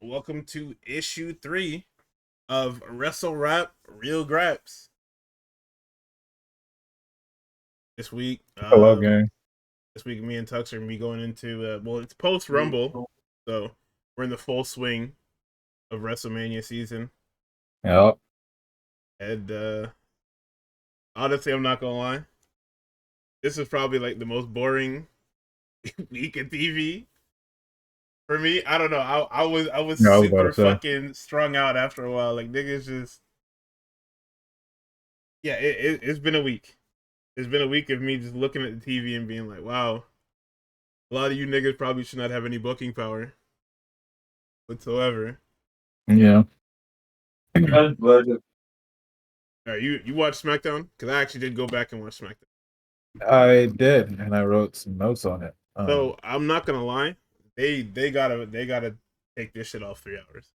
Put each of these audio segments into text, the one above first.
Welcome to issue 3 of WrestleWrap Real Graps. This week, Hello, gang. me and Tux are gonna be going into it's post Rumble, so we're in the full swing of WrestleMania season. Yep. And honestly, I'm not gonna lie, this is probably like the most boring week of TV for me. I don't know. I was Yeah, I was about super to say. fucking strung out after a while. Like niggas just it's been a week. It's been a week of me just looking at the TV and being like, wow, a lot of you niggas probably should not have any booking power whatsoever. Yeah. All right, you watched SmackDown? Because I actually did go back and watch SmackDown. I did, and I wrote some notes on it. So I'm not gonna lie, they gotta take this shit off 3 hours.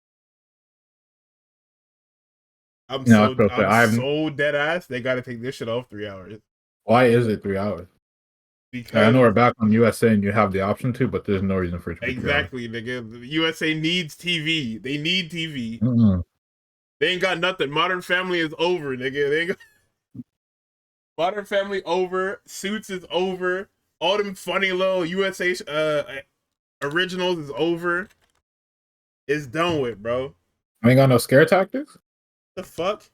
I'm so dead ass. They gotta take this shit off 3 hours. Why is it 3 hours? Because I know we're back on USA and you have the option to, but there's no reason for it to be 3 hours. Exactly, nigga. The USA needs TV. They need TV. Mm-mm. They ain't got nothing. Modern Family is over, nigga. They ain't got... Modern Family over. Suits is over. All them funny little USA originals is over. It's done with, bro. I ain't got no scare tactics? The fuck?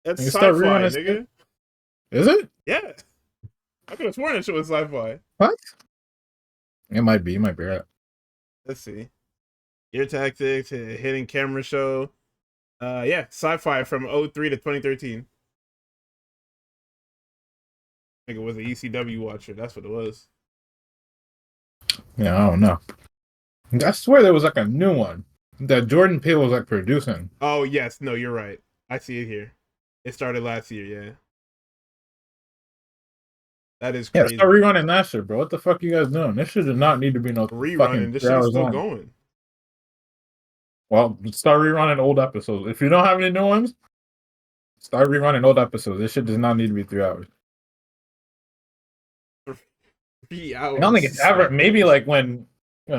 That's You sci-fi, start rerunning nigga. Is it? Yeah. I could have sworn that shit was sci-fi. What? It might be. You might be right. Let's see. Gear Tactics, Hidden Camera Show. Yeah, sci-fi from 03 to 2013. I think it was an ECW watcher. That's what it was. Yeah, I don't know. I swear there was like a new one that Jordan Peele was like producing. Oh, yes. No, you're right. I see it here. It started last year, yeah. That is crazy. Yeah, start rerunning that shit, bro. What the fuck you guys doing? This shit does not need to be no rerunning. This shit is still going. Well, start rerunning old episodes. If you don't have any new ones, start rerunning old episodes. This shit does not need to be 3 hours. 3 hours. I don't think it's ever. Maybe like when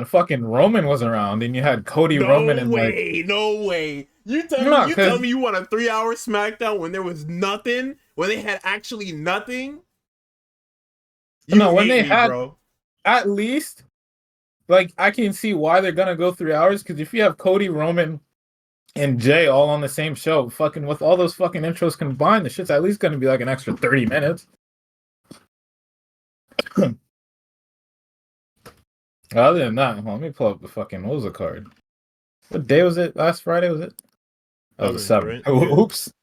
fucking Roman was around and you had Cody, Roman, and no way. You tell me you want a 3-hour SmackDown when there was nothing, when they had actually nothing. When they had, bro. At least, like, I can see why they're gonna go 3 hours, because if you have Cody, Roman, and Jay all on the same show, fucking with all those fucking intros combined, the shit's at least gonna be like an extra 30 minutes. Other than that, let me pull up the fucking, what was the card? What day was it? Last Friday, was it? That was the 7th. Right? Yeah. Oops.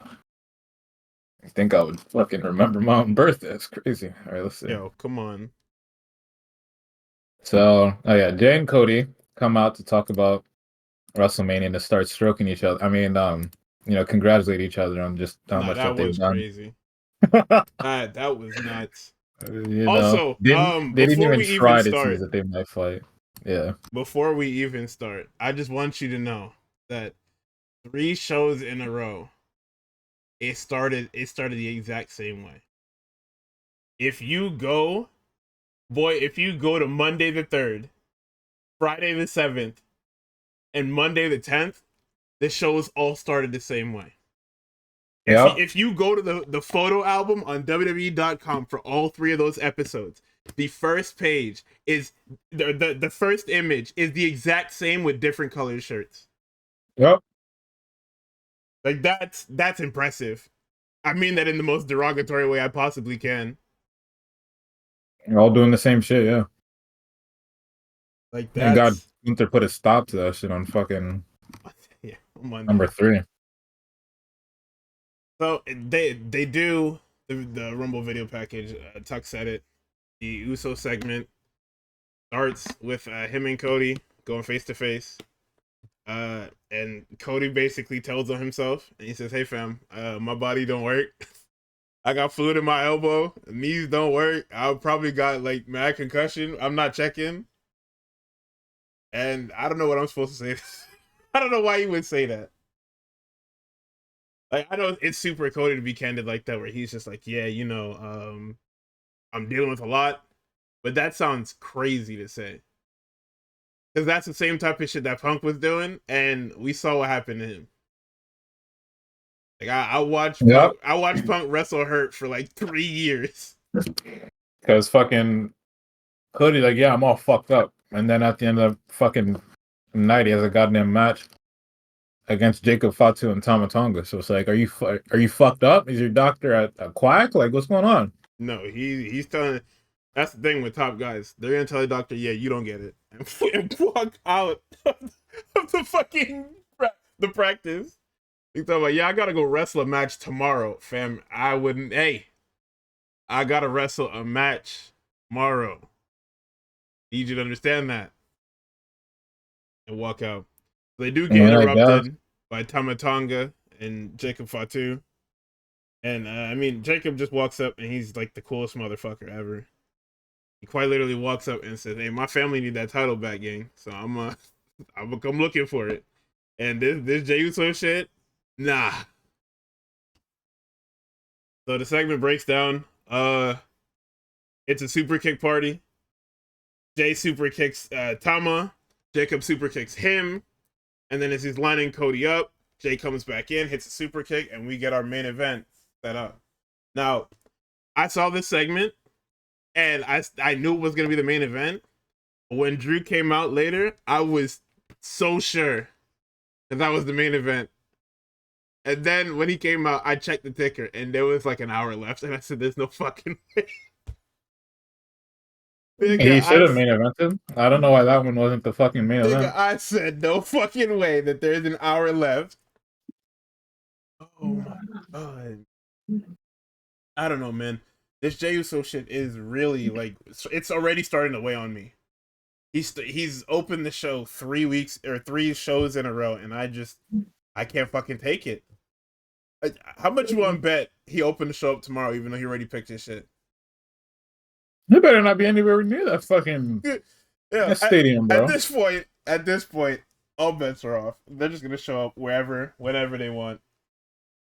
I think I would fucking remember my own birthday. That's crazy. All right, let's see. Yo, come on. So, Jay and Cody come out to talk about WrestleMania and to start stroking each other. I mean, congratulate each other on just how much that they've done. Crazy. that was nuts. Also, they didn't even try to tease that they might fight. Yeah. Before we even start, I just want you to know that 3 shows in a row, it started the exact same way. If you go to Monday the 3rd, Friday the 7th, and Monday the 10th, the shows all started the same way. Yeah. If you go to the photo album on WWE.com for all 3 of those episodes, the first page is the first image is the exact same with different colored shirts. Yep. Like that's impressive. I mean that in the most derogatory way I possibly can. You're all doing the same shit, yeah. Like that. Thank God Gunther put a stop to that shit on fucking number 3. So they do the Rumble video package. Tuck said it. The Uso segment starts with him and Cody going face to face. And Cody basically tells on himself, and he says, "Hey fam, my body don't work. I got fluid in my elbow. Knees don't work. I probably got like mad concussion. I'm not checking." And I don't know what I'm supposed to say. I don't know why he would say that. Like, I know it's super Cody to be candid like that, where he's just like, yeah, I'm dealing with a lot, but that sounds crazy to say. Because that's the same type of shit that Punk was doing, and we saw what happened to him. Like I watched Punk wrestle hurt for like 3 years. Because fucking Cody, like, yeah, I'm all fucked up. And then at the end of fucking night, he has a goddamn match against Jacob Fatu and Tama Tonga. So it's like, are you fucked up? Is your doctor a quack? Like, what's going on? No, he's telling. That's the thing with top guys. They're gonna tell the doctor, yeah, you don't get it, and walk out of the fucking the practice. He's talking about, yeah, I gotta go wrestle a match tomorrow, fam. I wouldn't. Hey, I gotta wrestle a match tomorrow. Need you to understand that. And walk out. They do get interrupted by Tama Tonga and Jacob Fatu. And I mean, Jacob just walks up and he's like the coolest motherfucker ever. He quite literally walks up and says, "Hey, my family need that title back, gang. So I'm gonna come looking for it." And this Jey Uso shit, nah. So the segment breaks down. It's a super kick party. Jay super kicks Tama. Jacob super kicks him. And then as he's lining Cody up, Jay comes back in, hits a super kick, and we get our main event set up. Now, I saw this segment, and I knew it was going to be the main event. When Drew came out later, I was so sure that that was the main event. And then when he came out, I checked the ticker, and there was like an hour left, and I said, "There's no fucking way." He should have main evented. I don't know why that one wasn't the fucking main event. I said, no fucking way that there's an hour left. Oh my god. I don't know, man. This Jey Uso shit is really like, it's already starting to weigh on me. He's opened the show 3 shows in a row, and I can't fucking take it. How much you want to bet he opened the show up tomorrow, even though he already picked his shit? You better not be anywhere near that fucking that stadium, bro. At this point, all bets are off. They're just gonna show up wherever, whenever they want.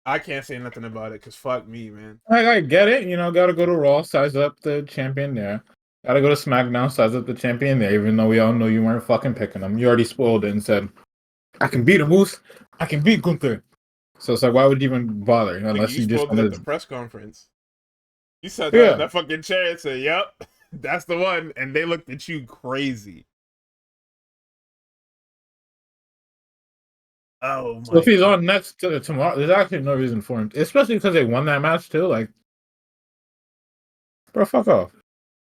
I can't say nothing about it because fuck me, man. I get it. You know, gotta go to Raw, size up the champion there. Gotta go to SmackDown, size up the champion there. Even though we all know you weren't fucking picking him, you already spoiled it and said, "I can beat a Moose. I can beat Gunther." So it's like, why would you even bother? Unless you just wanted at the press conference. You sat down in that fucking chair and said, "Yep, that's the one," and they looked at you crazy. Oh my! So if he's on next to tomorrow, there's actually no reason for him, especially because they won that match too. Like, bro, fuck off.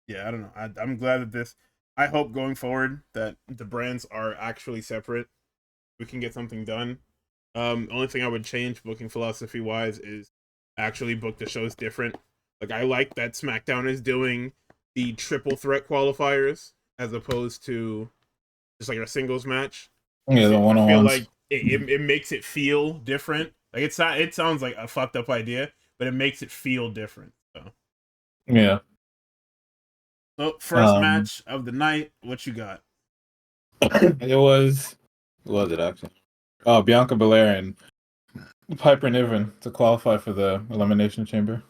Yeah, I don't know. I'm glad that this. I hope going forward that the brands are actually separate. We can get something done. Only thing I would change booking philosophy wise is actually book the shows different. Like, I like that SmackDown is doing the triple threat qualifiers as opposed to just like a singles match. Yeah, the one-on-ones. I feel like it makes it feel different. Like, it sounds like a fucked up idea, but it makes it feel different. So yeah. So first match of the night, what you got? It was. What was it actually? Oh, Bianca Belair and Piper Niven to qualify for the Elimination Chamber.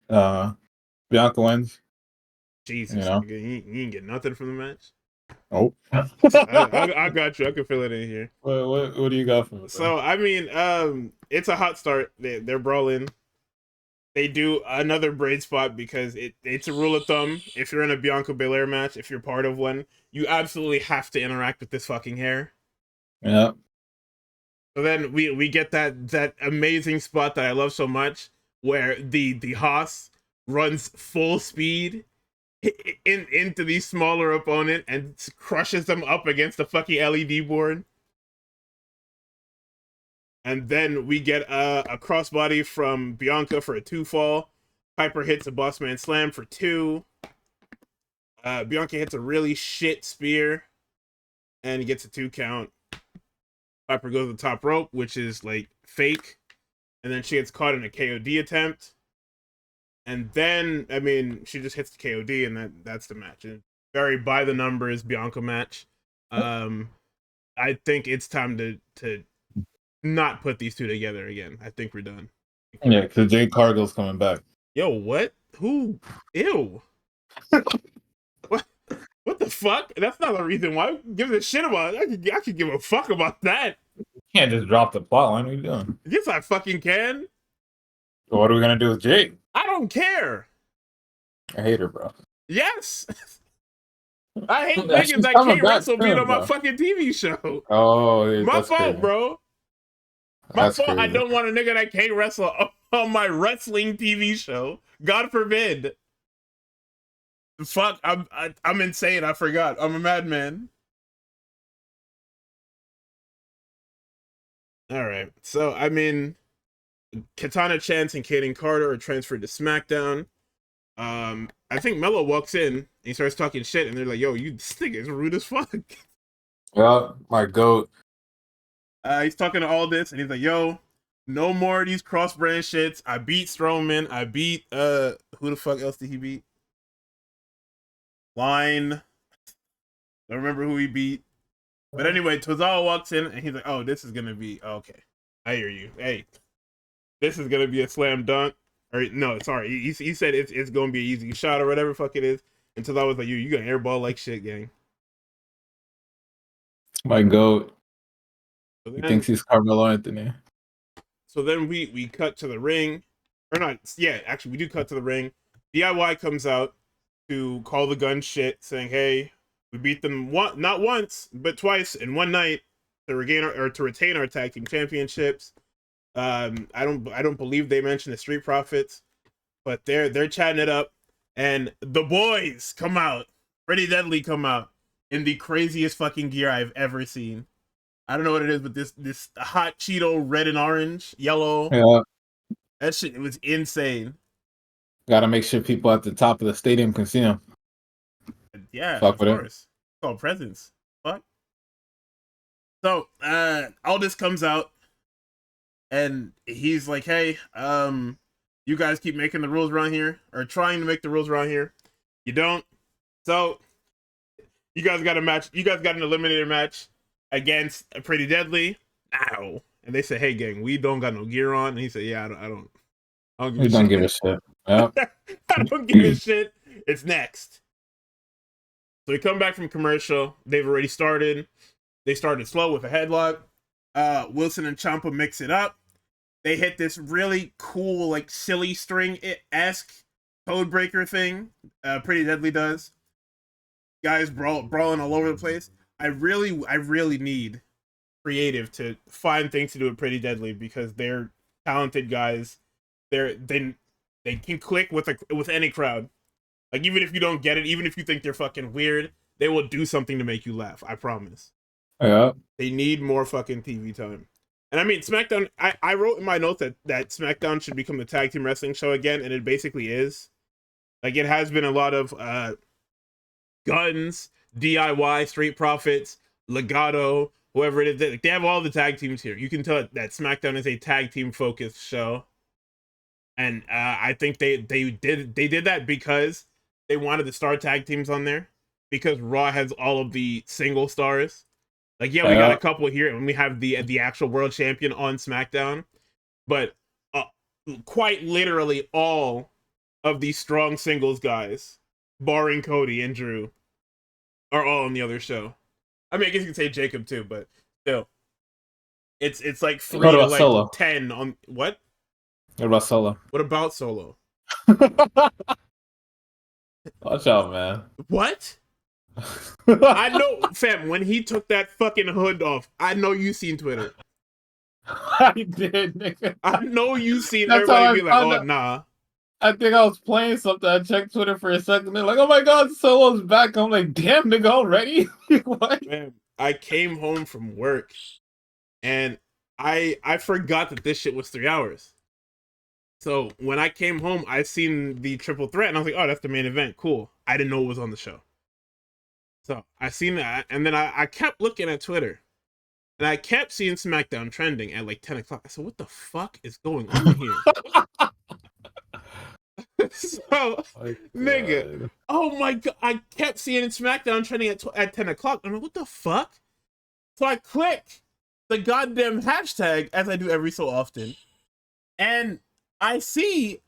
Bianca wins. Jesus, you didn't get nothing from the match. Oh, I got you. I can feel it in here. What do you got from it? So I mean, it's a hot start. They're brawling. They do another braid spot because it's a rule of thumb. If you're in a Bianca Belair match, if you're part of one, you absolutely have to interact with this fucking hair. Yeah. So then we get that amazing spot that I love so much, where the Haas runs full speed into the smaller opponent and crushes them up against the fucking LED board. And then we get a crossbody from Bianca for a 2 fall. Piper hits a Bossman Slam for 2. Bianca hits a really shit spear and he gets a 2 count. Piper goes to the top rope, which is like fake. And then she gets caught in a KOD attempt. And then, I mean, she just hits the KOD and that's the match. And very by the numbers Bianca match. I think it's time to not put these two together again. I think we're done. Yeah, because Jade Cargill's coming back. Yo, what? Who? Ew. What the the fuck? That's not the reason why. Give a shit about it. I could give a fuck about that. You can't just drop the plot line. What are you doing? Yes, I fucking can. So what are we gonna do with Jake? I don't care. I hate her, bro. Yes. I hate Yeah, niggas that can't wrestle being on my fucking TV show. Oh, my fault, crazy. bro. My That's fault. crazy. I don't want a nigga that can't wrestle on my wrestling TV show. God forbid. Fuck, I'm insane. I forgot. I'm a madman. All right. So I mean, Katana Chance and Kaden Carter are transferred to SmackDown. I think Mello walks in and he starts talking shit, and they're like, "Yo, this nigga is rude as fuck." Yeah, my goat. He's talking to all this, and he's like, "Yo, no more of these cross-brand shits. I beat Strowman. I beat who the fuck else did he beat? Line. Don't remember who he beat. But anyway, Tozawa walks in, and he's like, "Oh, this is gonna be okay. I hear you. Hey, this is gonna be a slam dunk." Or no, sorry, he said it's gonna be an easy shot or whatever the fuck it is. And Tozawa was like, "You gonna airball like shit, gang." My goat. So He thinks he's Carmelo Anthony. So then we cut to the ring, or not? Yeah, actually, we do cut to the ring. DIY comes out to call the gun shit, saying, "Hey, we beat them not once but twice in one night to retain our tag team championships." I don't believe they mentioned the Street Profits, but they're chatting it up, and the boys come out. Pretty Deadly come out in the craziest fucking gear I've ever seen. I don't know what it is, but this hot Cheeto red and orange, yellow. Yeah. That shit, it was insane. Gotta make sure people at the top of the stadium can see him. Yeah, Fuck of with course. It's called presence. Fuck. So, Aldis comes out, and he's like, "Hey, you guys keep making the rules around here, or trying to make the rules around here. You don't. So, you guys got a match. You guys got an eliminator match against a Pretty Deadly. Ow." And they say, "Hey, gang, we don't got no gear on." And he said, "Yeah, I don't We don't give a shit. Yep. I don't give a shit. It's next." So we come back from commercial. They've already started. They started slow with a headlock. Wilson and Ciampa mix it up. They hit this really cool, like, silly string-esque code breaker thing. Pretty Deadly does. Guys brawling all over the place. I really need creative to find things to do with Pretty Deadly, because they're talented guys. They can click with any crowd. Like, even if you don't get it, even if you think they're fucking weird, they will do something to make you laugh. I promise. Yeah. They need more fucking TV time. And I mean, SmackDown, I wrote in my notes that SmackDown should become the tag team wrestling show again, and it basically is. Like, it has been a lot of Guns, DIY, Street Profits, Legato, whoever it is. They have all the tag teams here. You can tell that SmackDown is a tag team focused show. And I think they did that because they wanted to start tag teams on there, because Raw has all of the single stars. Like, yeah, we got a couple here, and we have the actual world champion on SmackDown, but quite literally all of these strong singles guys, barring Cody and Drew, are all on the other show. I mean, I guess you could say Jacob too, but still, it's like 3 to like Solo? 10 on what? What about Solo? What about Solo? Watch out, man. What? I know, fam, when he took that fucking hood off, I know you seen Twitter. I did, nigga. I know you seen everybody be like, "Oh, nah." I think I was playing something. I checked Twitter for a second. They're like, "Oh my god, Solo's back." I'm like, "Damn, nigga, already?" What? Man, I came home from work, and I forgot that this shit was 3 hours. So when I came home, I seen the triple threat, and I was like, "Oh, that's the main event. Cool." I didn't know it was on the show. So I seen that, and then I kept looking at Twitter, and I kept seeing SmackDown trending at like 10 o'clock. I said, "What the fuck is going on here?" So, nigga, oh my god, I kept seeing SmackDown trending at 10 o'clock. I'm like, what the fuck? So I click the goddamn hashtag, as I do every so often, and I see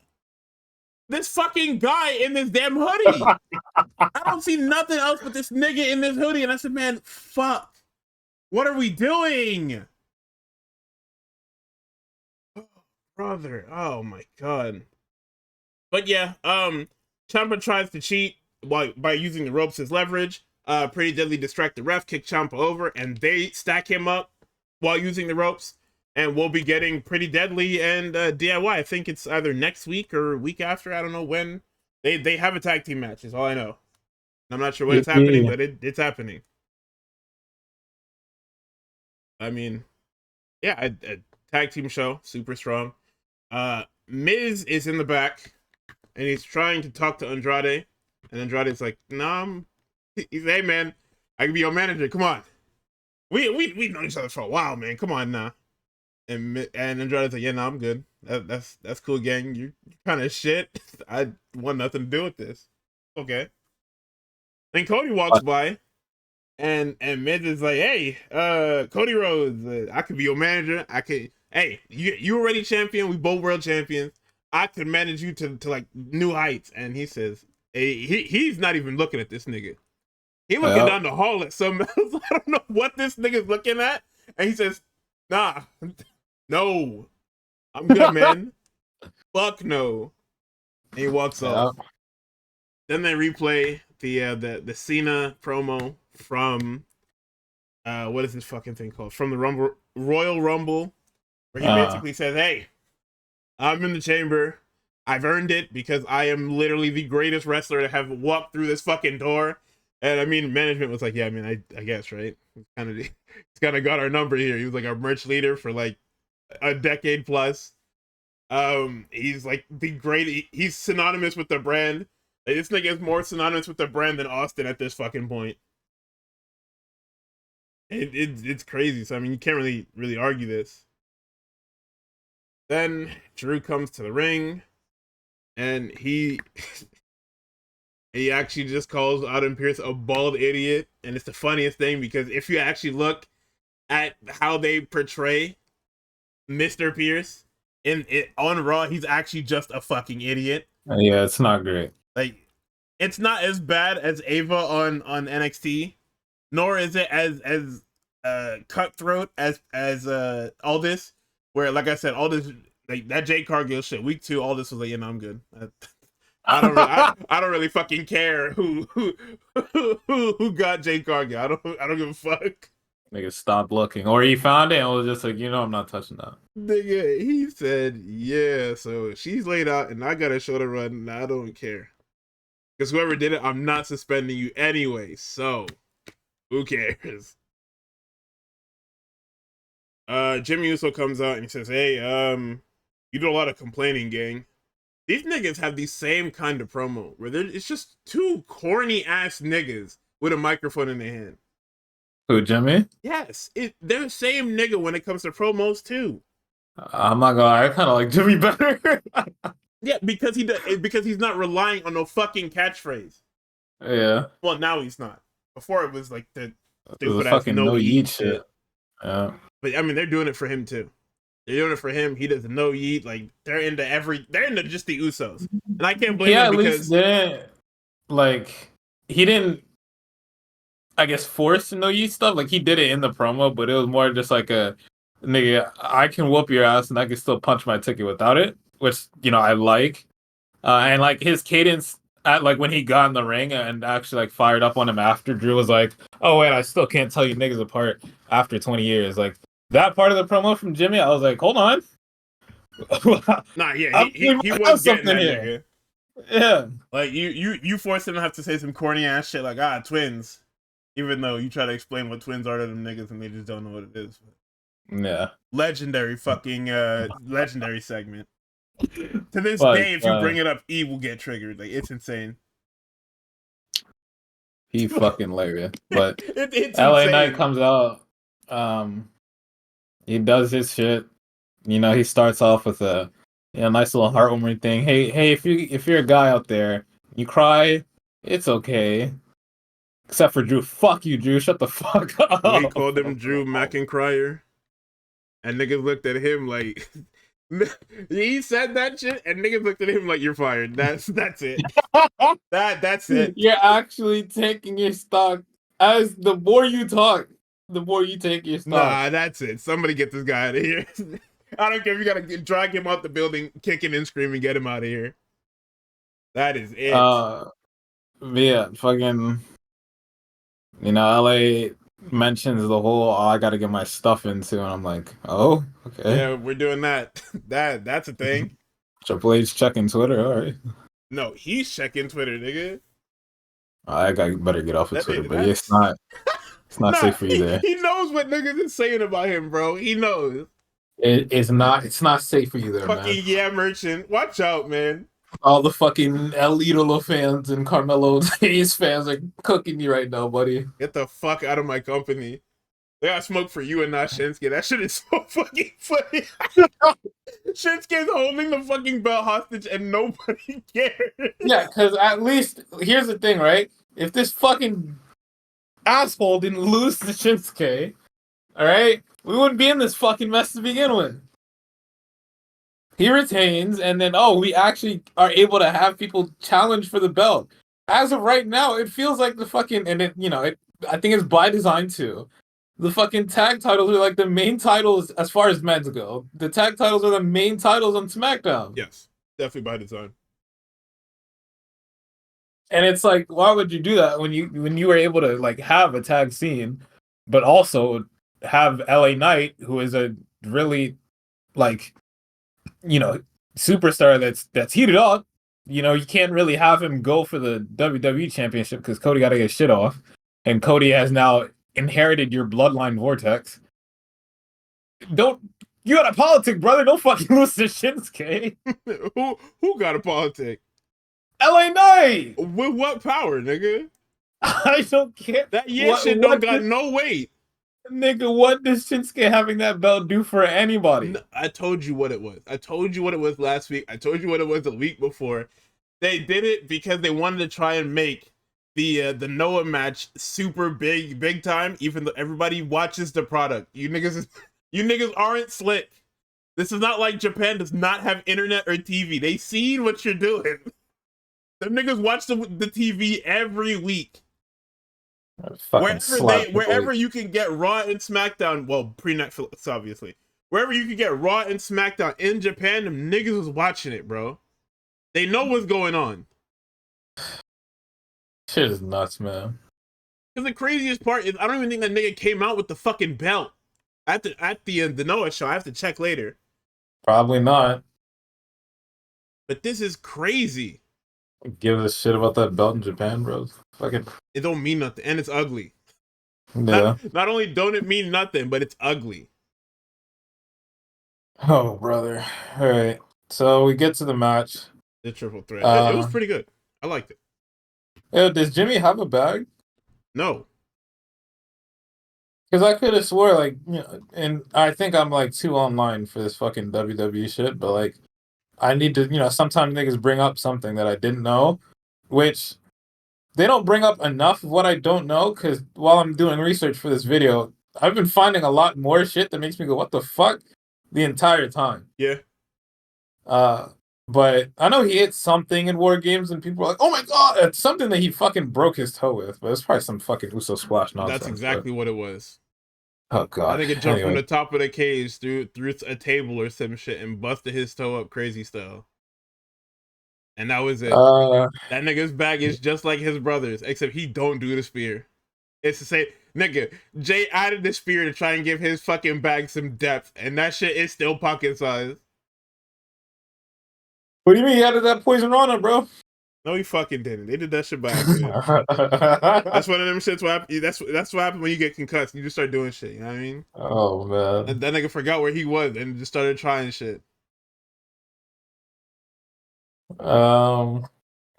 This fucking guy in this damn hoodie. I don't see nothing else but this nigga in this hoodie. And I said, man, fuck. What are we doing? Oh, brother. Oh my God. But yeah, Ciampa tries to cheat by using the ropes as leverage. Pretty Deadly distract the ref, kick Ciampa over, and they stack him up while using the ropes. And we'll be getting Pretty Deadly and DIY. I think it's either next week or week after. I don't know when. They have a tag team match, is all I know. I'm not sure when it's happening, but it's happening. I mean, yeah, a tag team show, super strong. Miz is in the back, and he's trying to talk to Andrade. And Andrade's like, nah, he's, hey, man, I can be your manager. Come on. We've known each other for a while, man. Come on now. And Andrade's like, yeah, no, I'm good. That's cool, gang. You kind of shit. I want nothing to do with this. Okay. Then Cody walks by, and Miz is like, hey, Cody Rhodes, I could be your manager. Hey, you already champion. We both world champions. I could manage you to like new heights. And he says, hey, he's not even looking at this nigga. He looking down the hall at something else. I don't know what this nigga's looking at. And he says, nah, no, I'm good, man. Fuck no. And he walks off. Then they replay the Cena promo from what is this fucking thing called? From the Royal Rumble, where he basically says, hey, I'm in the chamber. I've earned it because I am literally the greatest wrestler to have walked through this fucking door. And I mean, management was like, yeah, I mean, I guess, right? It's kind of got our number here. He was like our merch leader for like a decade plus. He's like the great. He's synonymous with the brand. Like, this nigga is more synonymous with the brand than Austin at this fucking point. It's crazy. So I mean, you can't really argue this. Then Drew comes to the ring, and he actually just calls Adam Pearce a bald idiot, and it's the funniest thing because if you actually look at how they portray Mr. Pierce on Raw, he's actually just a fucking idiot. Yeah, it's not great. Like, it's not as bad as Ava on NXT, nor is it as cutthroat as Aldis. Where, like I said, Aldis, like that Jade Cargill shit, week 2, Aldis was like, yeah, no, I'm good. I don't really fucking care who got Jade Cargill. I don't give a fuck. Nigga stopped looking, or he found it and was just like, I'm not touching that. Nigga, he said, yeah, so she's laid out and I got a show to run and I don't care. Because whoever did it, I'm not suspending you anyway, so who cares? Jimmy Uso comes out and he says, hey, you do a lot of complaining, gang. These niggas have the same kind of promo where it's just two corny ass niggas with a microphone in their hand. Who, Jimmy? Yes, they're the same nigga when it comes to promos too. I'm not gonna lie, I kind of like Jimmy better. Yeah, because he's not relying on no fucking catchphrase. Yeah. Well, now he's not. Before it was like the fucking no yeet shit. Yeah. But I mean, they're doing it for him too. They're doing it for him. He doesn't know yeet. Like they're into just the Usos, and I can't blame him because he didn't. I guess force to know yeet stuff. Like he did it in the promo, but it was more just like a nigga. I can whoop your ass, and I can still punch my ticket without it, which I like. And like his cadence at like when he got in the ring and actually like fired up on him after Drew was like, oh wait, I still can't tell you niggas apart after 20 years. Like that part of the promo from Jimmy, I was like, hold on. Nah, yeah, he was getting that nigga. Yeah. Like you forced him to have to say some corny ass shit like twins. Even though you try to explain what twins are to them niggas and they just don't know what it is. Yeah. Legendary fucking legendary segment. To this day, if you bring it up, E will get triggered. Like it's insane. He fucking hilarious. But it's LA insane. Knight comes out. He does his shit. He starts off with a nice little heartwarming thing. Hey, if you're a guy out there, you cry, it's okay. Except for Drew. Fuck you, Drew. Shut the fuck up. He called him Drew McIntyre. And niggas looked at him like He said that shit, and niggas looked at him like, "You're fired." That's it. That's it. You're actually taking your stock. As the more you talk, the more you take your stock. Nah, that's it. Somebody get this guy out of here. I don't care if you gotta drag him out the building, kicking and screaming, get him out of here. That is it. Yeah, fucking. LA mentions the whole I gotta get my stuff into, and I'm like, oh, okay. Yeah, we're doing that. That's a thing. Triple H checking Twitter, all right. No, he's checking Twitter, nigga. I better get off of Twitter, but it's not safe for you there. He knows what niggas is saying about him, bro. He knows. It's not safe for you there, fucking man. Yeah Merchant. Watch out, man. All the fucking El Idolo fans and Carmelo Hayes fans are cooking you right now, buddy. Get the fuck out of my company. They got smoke for you and not Shinsuke. That shit is so fucking funny. Shinsuke's holding the fucking belt hostage and nobody cares. Yeah, because at least, here's the thing, right? If this fucking asshole didn't lose to Shinsuke, alright, we wouldn't be in this fucking mess to begin with. He retains, and then, we actually are able to have people challenge for the belt. As of right now, it feels like the fucking, and I think it's by design too. The fucking tag titles are like the main titles as far as men's go. The tag titles are the main titles on SmackDown. Yes, definitely by design. And it's like, why would you do that when you were able to like have a tag scene, but also have LA Knight, who is a really like, superstar that's heated up. You can't really have him go for the WWE Championship because Cody got to get shit off, and Cody has now inherited your bloodline vortex. You got a politic, brother. Don't fucking lose to Shinsuke. Who got a politic? LA Knight! With what power, nigga? I don't care. That shit don't got no weight. Nigga, what does Shinsuke having that belt do for anybody? No, I told you what it was. I told you what it was last week. I told you what it was the week before. They did it because they wanted to try and make the Noah match super big time, even though everybody watches the product. You niggas aren't slick. This is not like Japan does not have internet or TV. They seen what you're doing. Them niggas watch the TV every week. Wherever you can get Raw and SmackDown, well, pre-Netflix, obviously. Wherever you can get Raw and SmackDown in Japan, them niggas was watching it, bro. They know what's going on. Shit is nuts, man. Because the craziest part is, I don't even think that nigga came out with the fucking belt at the Noah show. I have to check later. Probably not. But this is crazy. Give a shit about that belt in Japan, bro. Fucking. It don't mean nothing, and it's ugly. Yeah. Not only don't it mean nothing, but it's ugly. Oh, brother. All right. So we get to the match. The triple threat. It was pretty good. I liked it. Yeah, does Jimmy have a bag? No. Because I could have swore, and I think I'm too online for this fucking WWE shit, but I need to, sometimes niggas bring up something that I didn't know, which they don't bring up enough of what I don't know, because while I'm doing research for this video, I've been finding a lot more shit that makes me go, what the fuck, the entire time. Yeah. But I know he hit something in War Games, and people are like, oh my god, it's something that he fucking broke his toe with, but it's probably some fucking Uso splash nonsense. That's exactly what it was. Oh god. I think it jumped from the top of the cage through a table or some shit and busted his toe up crazy style. And that was it. That nigga's bag is just like his brother's, except he don't do the spear. It's to say, nigga, Jay added the spear to try and give his fucking bag some depth, and that shit is still pocket size. What do you mean he added that poison Rana, bro? No, he fucking didn't. They did that shit by accident. That's one of them shits. That's what happened when you get concussed. You just start doing shit. You know what I mean? Oh man. And that nigga forgot where he was and just started trying shit. Yeah.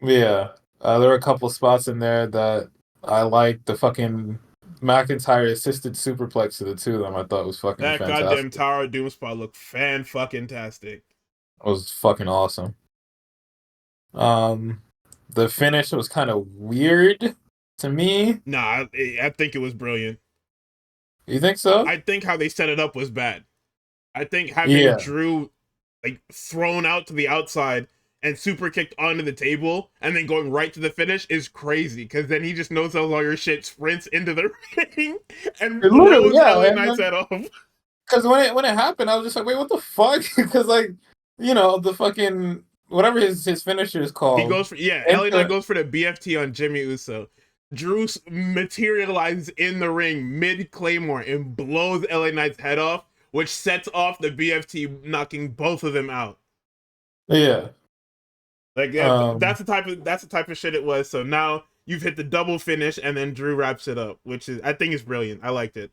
There were a couple spots in there that I liked. The fucking McIntyre assisted superplex to the two of them. I thought was fucking fantastic. That goddamn Tower of Doom spot looked fan-fucking-tastic. It was fucking awesome. The finish was kind of weird to me. Nah, I think it was brilliant. You think so? I think how they set it up was bad. I think having Drew like thrown out to the outside and super kicked onto the table and then going right to the finish is crazy because then he just knows how all your shit, sprints into the ring and blows LA Knight's head off. Because when it happened, I was just like, wait, what the fuck? Because like, the fucking whatever his finisher is called. He goes for LA Knight goes for the BFT on Jimmy Uso. Drew materializes in the ring mid Claymore and blows LA Knight's head off, which sets off the BFT, knocking both of them out. Yeah. Like that's the type of shit it was. So now you've hit the double finish, and then Drew wraps it up, which I think is brilliant. I liked it.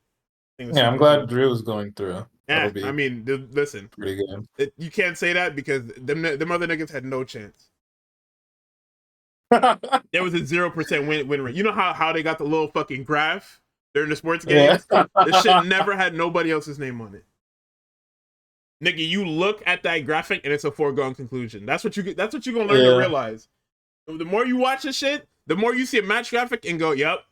Yeah, I'm glad Drew is going through. Yeah, I mean, listen, pretty good. You can't say that because them other niggas had no chance. There was a 0% win rate. You know how they got the little fucking graph during the sports games? Yeah. This shit never had nobody else's name on it. Nigga, you look at that graphic and it's a foregone conclusion. That's what you're gonna learn to realize. The more you watch this shit, the more you see a match graphic and go, "Yep."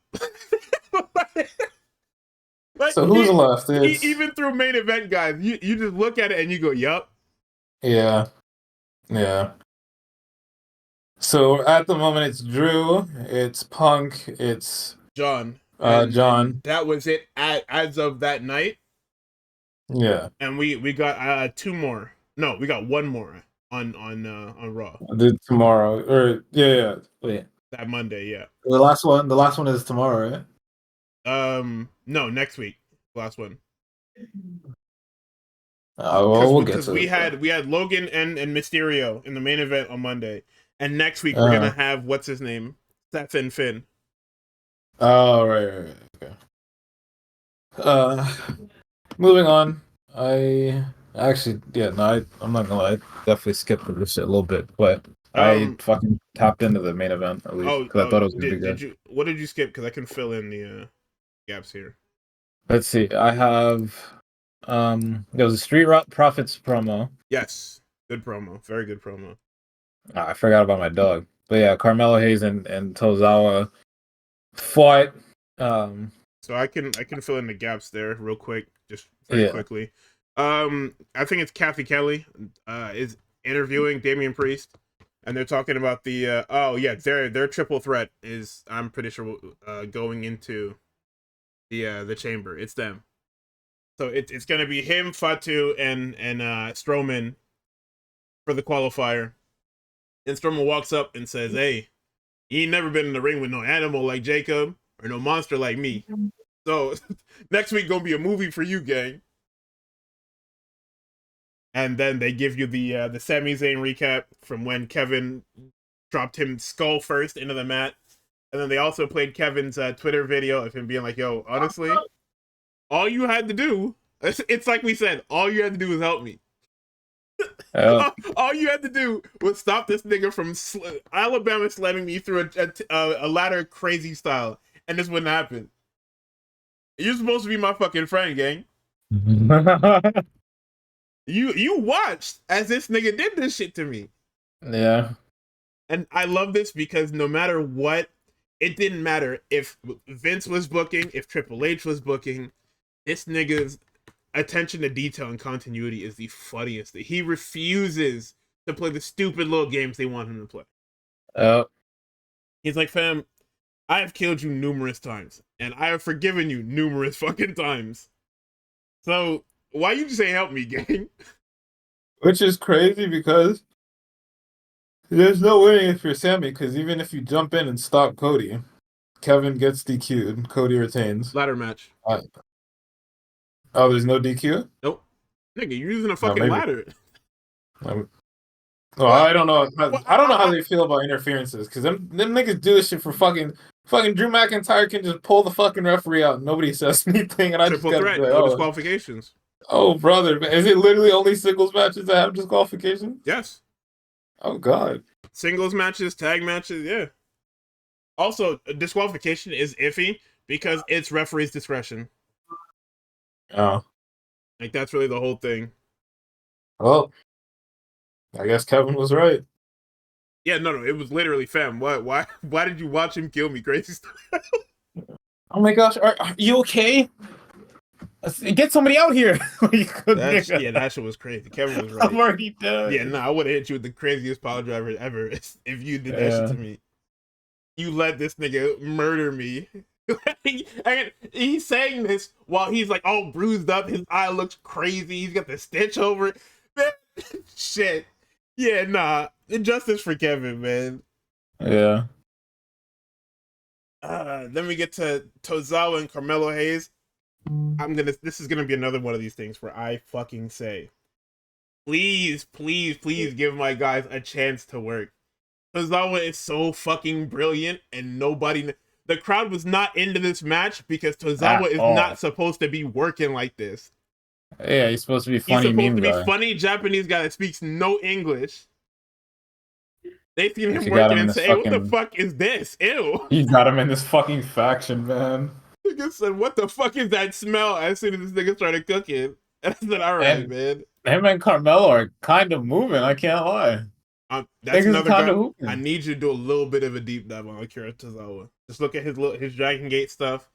Like, so who's left? Even through main event guys, you just look at it and you go, "Yep." Yeah. So at the moment, it's Drew, it's Punk, it's John. John. That was it as of that night. Yeah. And we got 2 more. No, we got 1 more on Raw. I did tomorrow, or yeah. Wait. That Monday, yeah. The last one is tomorrow, right? No, next week. Last one. Well, we'll get to we had Logan and Mysterio in the main event on Monday, and next week we're gonna have what's his name, Seth and Finn. Oh right. Okay. Moving on. I'm not gonna lie, I definitely skipped this shit a little bit, but I fucking tapped into the main event at least because I thought it was gonna be good. What did you skip? Because I can fill in the gaps here. Let's see. I have there was a Street Profits promo. Yes, good promo, very good promo. I forgot about my dog, but yeah, Carmelo Hayes and Tozawa fought. So I can fill in the gaps there real quick, just very quickly. I think it's Kathy Kelly is interviewing Damian Priest, and they're talking about the their triple threat is, I'm pretty sure, going into the chamber. It's them. So it's gonna be him, Fatu, and Strowman for the qualifier. And Strowman walks up and says, "Hey, you ain't never been in the ring with no animal like Jacob or no monster like me. So next week gonna be a movie for you, gang." And then they give you the Sami Zayn recap from when Kevin dropped him skull first into the mat. And then they also played Kevin's Twitter video of him being like, "Yo, honestly, all you had to do," it's like we said, all you had to do was help me. All you had to do was stop this nigga from Alabama slamming me through a ladder crazy style. And this wouldn't happen. You're supposed to be my fucking friend, gang. You watched as this nigga did this shit to me. Yeah. And I love this because no matter what, it didn't matter if Vince was booking, if Triple H was booking, this nigga's attention to detail and continuity is the funniest thing. He refuses to play the stupid little games they want him to play. He's like, "Fam, I have killed you numerous times, and I have forgiven you numerous fucking times. So why you just ain't help me, gang?" Which is crazy because there's no winning if you're Sammy, because even if you jump in and stop Cody, Kevin gets DQ'd, Cody retains. Ladder match. Oh, there's no DQ? Nope. Nigga, you're using a fucking ladder. I don't know. I don't know how they feel about interferences, because them niggas do this shit for fucking Drew McIntyre can just pull the fucking referee out and nobody says anything, and I Triple just threat, no disqualifications. Oh, brother, is it literally only singles matches that have disqualifications? Yes. Oh, God. Singles matches, tag matches, yeah. Also, disqualification is iffy because it's referee's discretion. Oh. Like, that's really the whole thing. Well, I guess Kevin was right. Yeah, no, it was literally, "Fam, why did you watch him kill me, crazy stuff?" Oh my gosh, are you okay? Get somebody out here. That shit was crazy. Kevin was right. I'm already done. Yeah, I would have hit you with the craziest pile driver ever if you did that shit to me. You let this nigga murder me. And he's saying this while he's like all bruised up. His eye looks crazy. He's got the stitch over it. Man, shit. Yeah, nah. Injustice for Kevin, man. Yeah. Then we get to Tozawa and Carmelo Hayes. This is gonna be another one of these things where I fucking say, please give my guys a chance to work. Tozawa is so fucking brilliant, and the crowd was not into this match because Tozawa is not supposed to be working like this. Yeah, he's supposed to be funny. He's supposed to be funny Japanese guy that speaks no English. They see him working and say, hey, what the fuck is this? Ew. He got him in this fucking faction, man. Nigga said, what the fuck is that smell? As soon as this nigga started cooking. And I said, all right, man. Him and Carmelo are kind of moving, I can't lie. That's another guy. I need you to do a little bit of a deep dive on Akira Tozawa. Just look at his Dragon Gate stuff.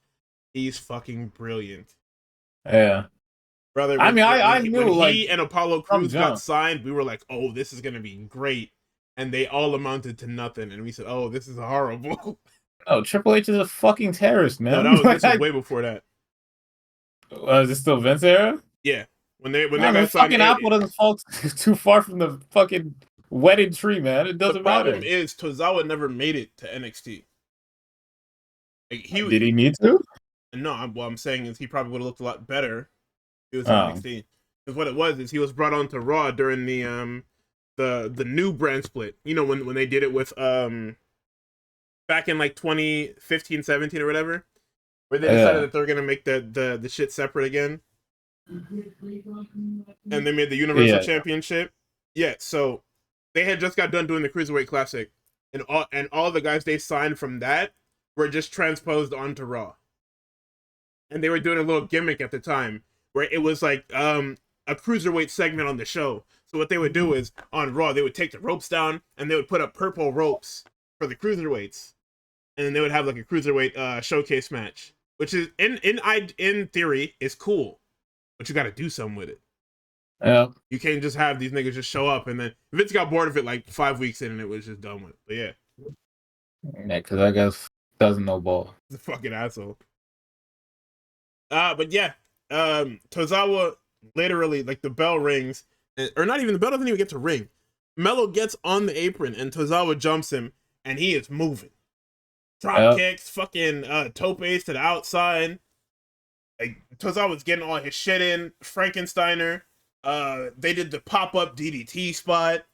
He's fucking brilliant. Yeah. Brother, I knew when he and Apollo Crews got signed, we were like, oh, this is going to be great. And they all amounted to nothing. And we said, oh, this is horrible. Oh, Triple H is a fucking terrorist, man. No, this was way before that. Is it still Vince era? Yeah. When they got signed, fucking Apple doesn't fall too far from the fucking wedded tree, man. It doesn't matter. The problem is Tozawa never made it to NXT. Like, did he need to? No, what I'm saying is he probably would have looked a lot better if he was in NXT. Because what it was is he was brought on to Raw during the new brand split. You know, when they did it with back in like 2015, 17 or whatever, where they decided that they're gonna make the shit separate again. And they made the Universal Championship. Yeah, so they had just got done doing the Cruiserweight Classic, and all the guys they signed from that were just transposed onto Raw. And they were doing a little gimmick at the time where it was like a Cruiserweight segment on the show. So what they would do is on Raw, they would take the ropes down and they would put up purple ropes for the Cruiserweights. And then they would have like a Cruiserweight showcase match, which is in theory is cool, but you got to do something with it. Yeah. You can't just have these niggas just show up and then Vince got bored of it like 5 weeks in and it was just done with. But yeah. Yeah, because I guess doesn't know ball. He's a fucking asshole. But yeah, Tozawa literally, like, the bell rings, or not even, the bell doesn't even get to ring. Melo gets on the apron and Tozawa jumps him and he is moving. Drop kicks, fucking topes to the outside. Like, Tozawa's getting all his shit in. Frankensteiner. They did the pop-up DDT spot.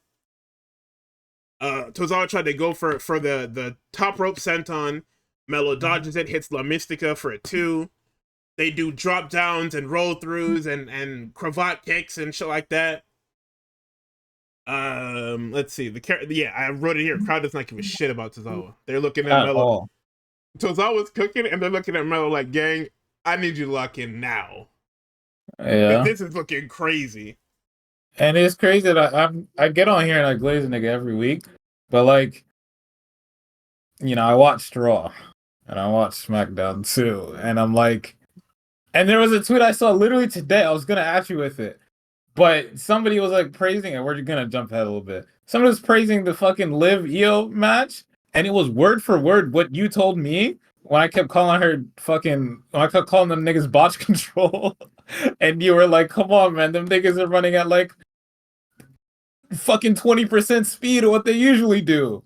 Tozawa tried to go for the top rope senton. Melo dodges it, hits La Mystica for a 2. They do drop downs and roll throughs and cravat kicks and shit like that. Let's see. I wrote it here. Crowd does not give a shit about Tozawa. They're looking at Melo. Tozawa's cooking and they're looking at Melo like, gang, I need you to lock in now. Yeah. This is looking crazy. And it's crazy that I get on here and I glaze a nigga every week. But like, you know, I watched Raw and I watched Smackdown too. And I'm like, and there was a tweet I saw literally today. I was gonna ask you with it. But somebody was like praising it. We're gonna jump ahead a little bit. Somebody was praising the fucking Liv Io match, and it was word for word what you told me when I kept calling them niggas botch control. And you were like, come on, man, them niggas are running at like fucking 20% speed of what they usually do.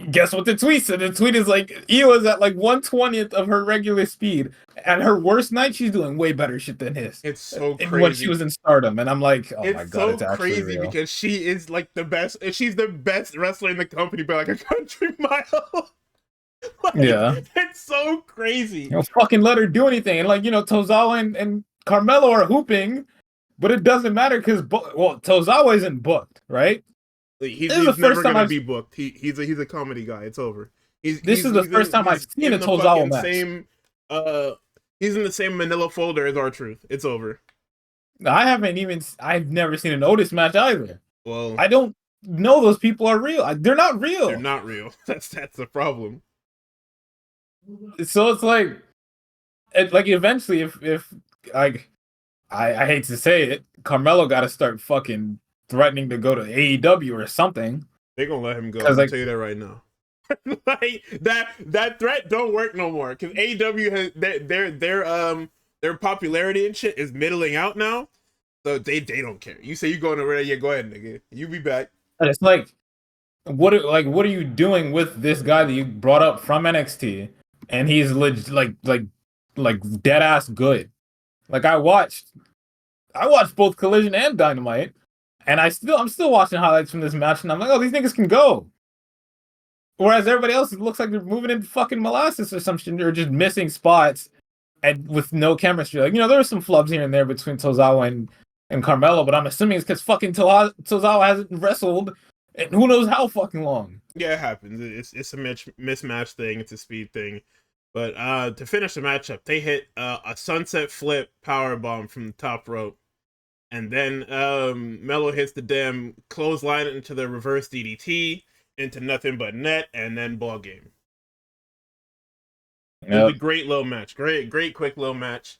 Guess what the tweet said? The tweet is like, Io is at like 1/20th of her regular speed. At her worst night, she's doing way better shit than his. It's so crazy. When she was in Stardom, and I'm like, oh my god, it's actually crazy real. Because she is like the best. She's the best wrestler in the company by like a country mile. Like, yeah, it's so crazy. You know, fucking let her do anything. And like, you know, Tozawa and Carmelo are hooping, but it doesn't matter because Tozawa isn't booked, right? He's never gonna be booked. He's a comedy guy. It's over. This is the first time I've seen a Tozawa match. He's in the same Manila folder as R-Truth. It's over. I've never seen an Otis match either. Well, I don't know those people are real. They're not real. They're not real. That's the problem. So it's like eventually if like I hate to say it, Carmelo got to start fucking threatening to go to AEW or something. They're gonna let him go. Because I'll tell you that right now. Like that threat don't work no more. Because AEW has their popularity and shit is middling out now. So they don't care. You say you going over there, yeah, go ahead, nigga. You be back. and it's like, what are you doing with this guy that you brought up from NXT, and he's like dead ass good. Like I watched both Collision and Dynamite, and I'm still watching highlights from this match, and I'm like, oh, these niggas can go. Whereas everybody else, it looks like they're moving into fucking molasses or some shit, or just missing spots, and with no chemistry. Like, there were some flubs here and there between Tozawa and Carmelo, but I'm assuming it's because fucking Tozawa hasn't wrestled and who knows how fucking long. Yeah, it happens. It's a mismatch thing. It's a speed thing. But to finish the matchup, they hit a sunset flip power bomb from the top rope, and then Melo hits the damn clothesline into the reverse DDT into nothing but net, and then ball game. Yep. It was a great low match. Great quick low match.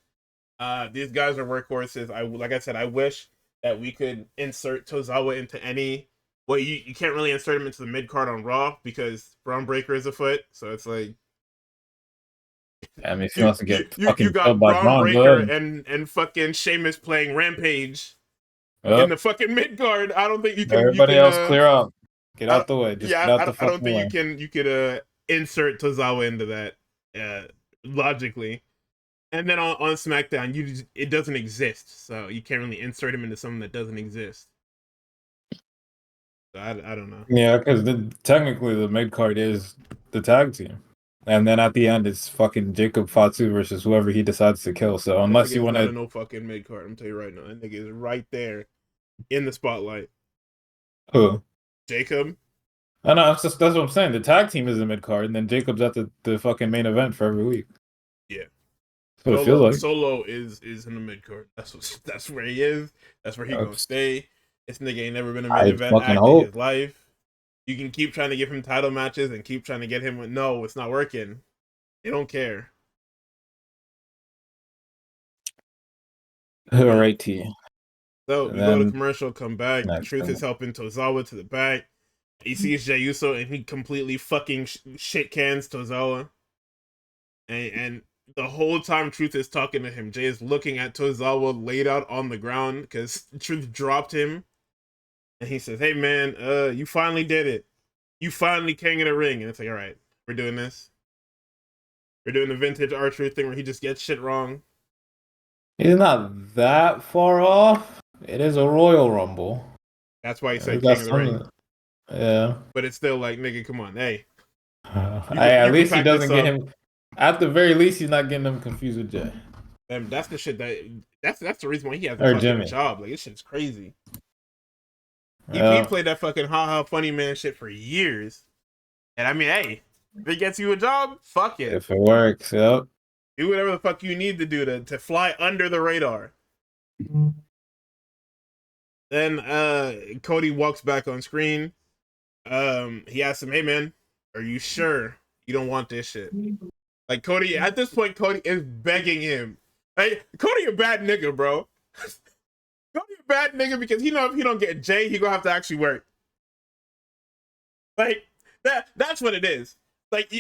These guys are workhorses. Like I said, I wish that we could insert Tozawa into any. Well, you can't really insert him into the mid card on Raw because Braun Breaker is afoot. So it's like, I mean, if he wants to get you got Braun Breaker and fucking Sheamus playing Rampage in the fucking mid card. I don't think you can. Everybody else clear out. Get out the way. Just yeah, get out I don't think you could insert Tozawa into that logically. And then on SmackDown, it doesn't exist, so you can't really insert him into something that doesn't exist. So I don't know. Yeah, because technically the mid card is the tag team, and then at the end it's fucking Jacob Fatu versus whoever he decides to kill. So unless you want to, no fucking mid card, I'm telling you right now, that nigga is right there in the spotlight. Who? Jacob. I know. That's what I'm saying. The tag team is the mid card, and then Jacob's at the fucking main event for every week. Yeah. So it feels like Solo is in the mid card. That's where he is. That's where he gonna stay. This nigga ain't never been a main event act in his life. You can keep trying to give him title matches and keep trying to get him. No, it's not working. They don't care. All right, T. So we go to commercial, come back. Truth is helping Tozawa to the back. He sees Jey Uso and he completely fucking shit cans Tozawa. And the whole time Truth is talking to him, Jay is looking at Tozawa laid out on the ground because Truth dropped him. And he says, hey man, you finally did it. You finally came in a ring. And it's like, all right, we're doing this. We're doing the vintage R-Truth thing where he just gets shit wrong. He's not that far off. It is a Royal Rumble. That's why he said king of the ring. Yeah. But it's still like, nigga, come on, hey. At least he doesn't get him. At the very least, he's not getting them confused with Jay. And that's the shit that's the reason why he has a fucking job. Like, this shit's crazy. He played that fucking ha funny man shit for years. And I mean, hey, if it gets you a job, fuck it. If it works, yep. Do whatever the fuck you need to do to fly under the radar. Then Cody walks back on screen. He asks him, hey man, are you sure you don't want this shit? Like, Cody, at this point, Cody is begging him. Hey, Cody a bad nigga, bro. Cody a bad nigga because he know if he don't get Jay, he gonna have to actually work. Like, that's what it is. Like,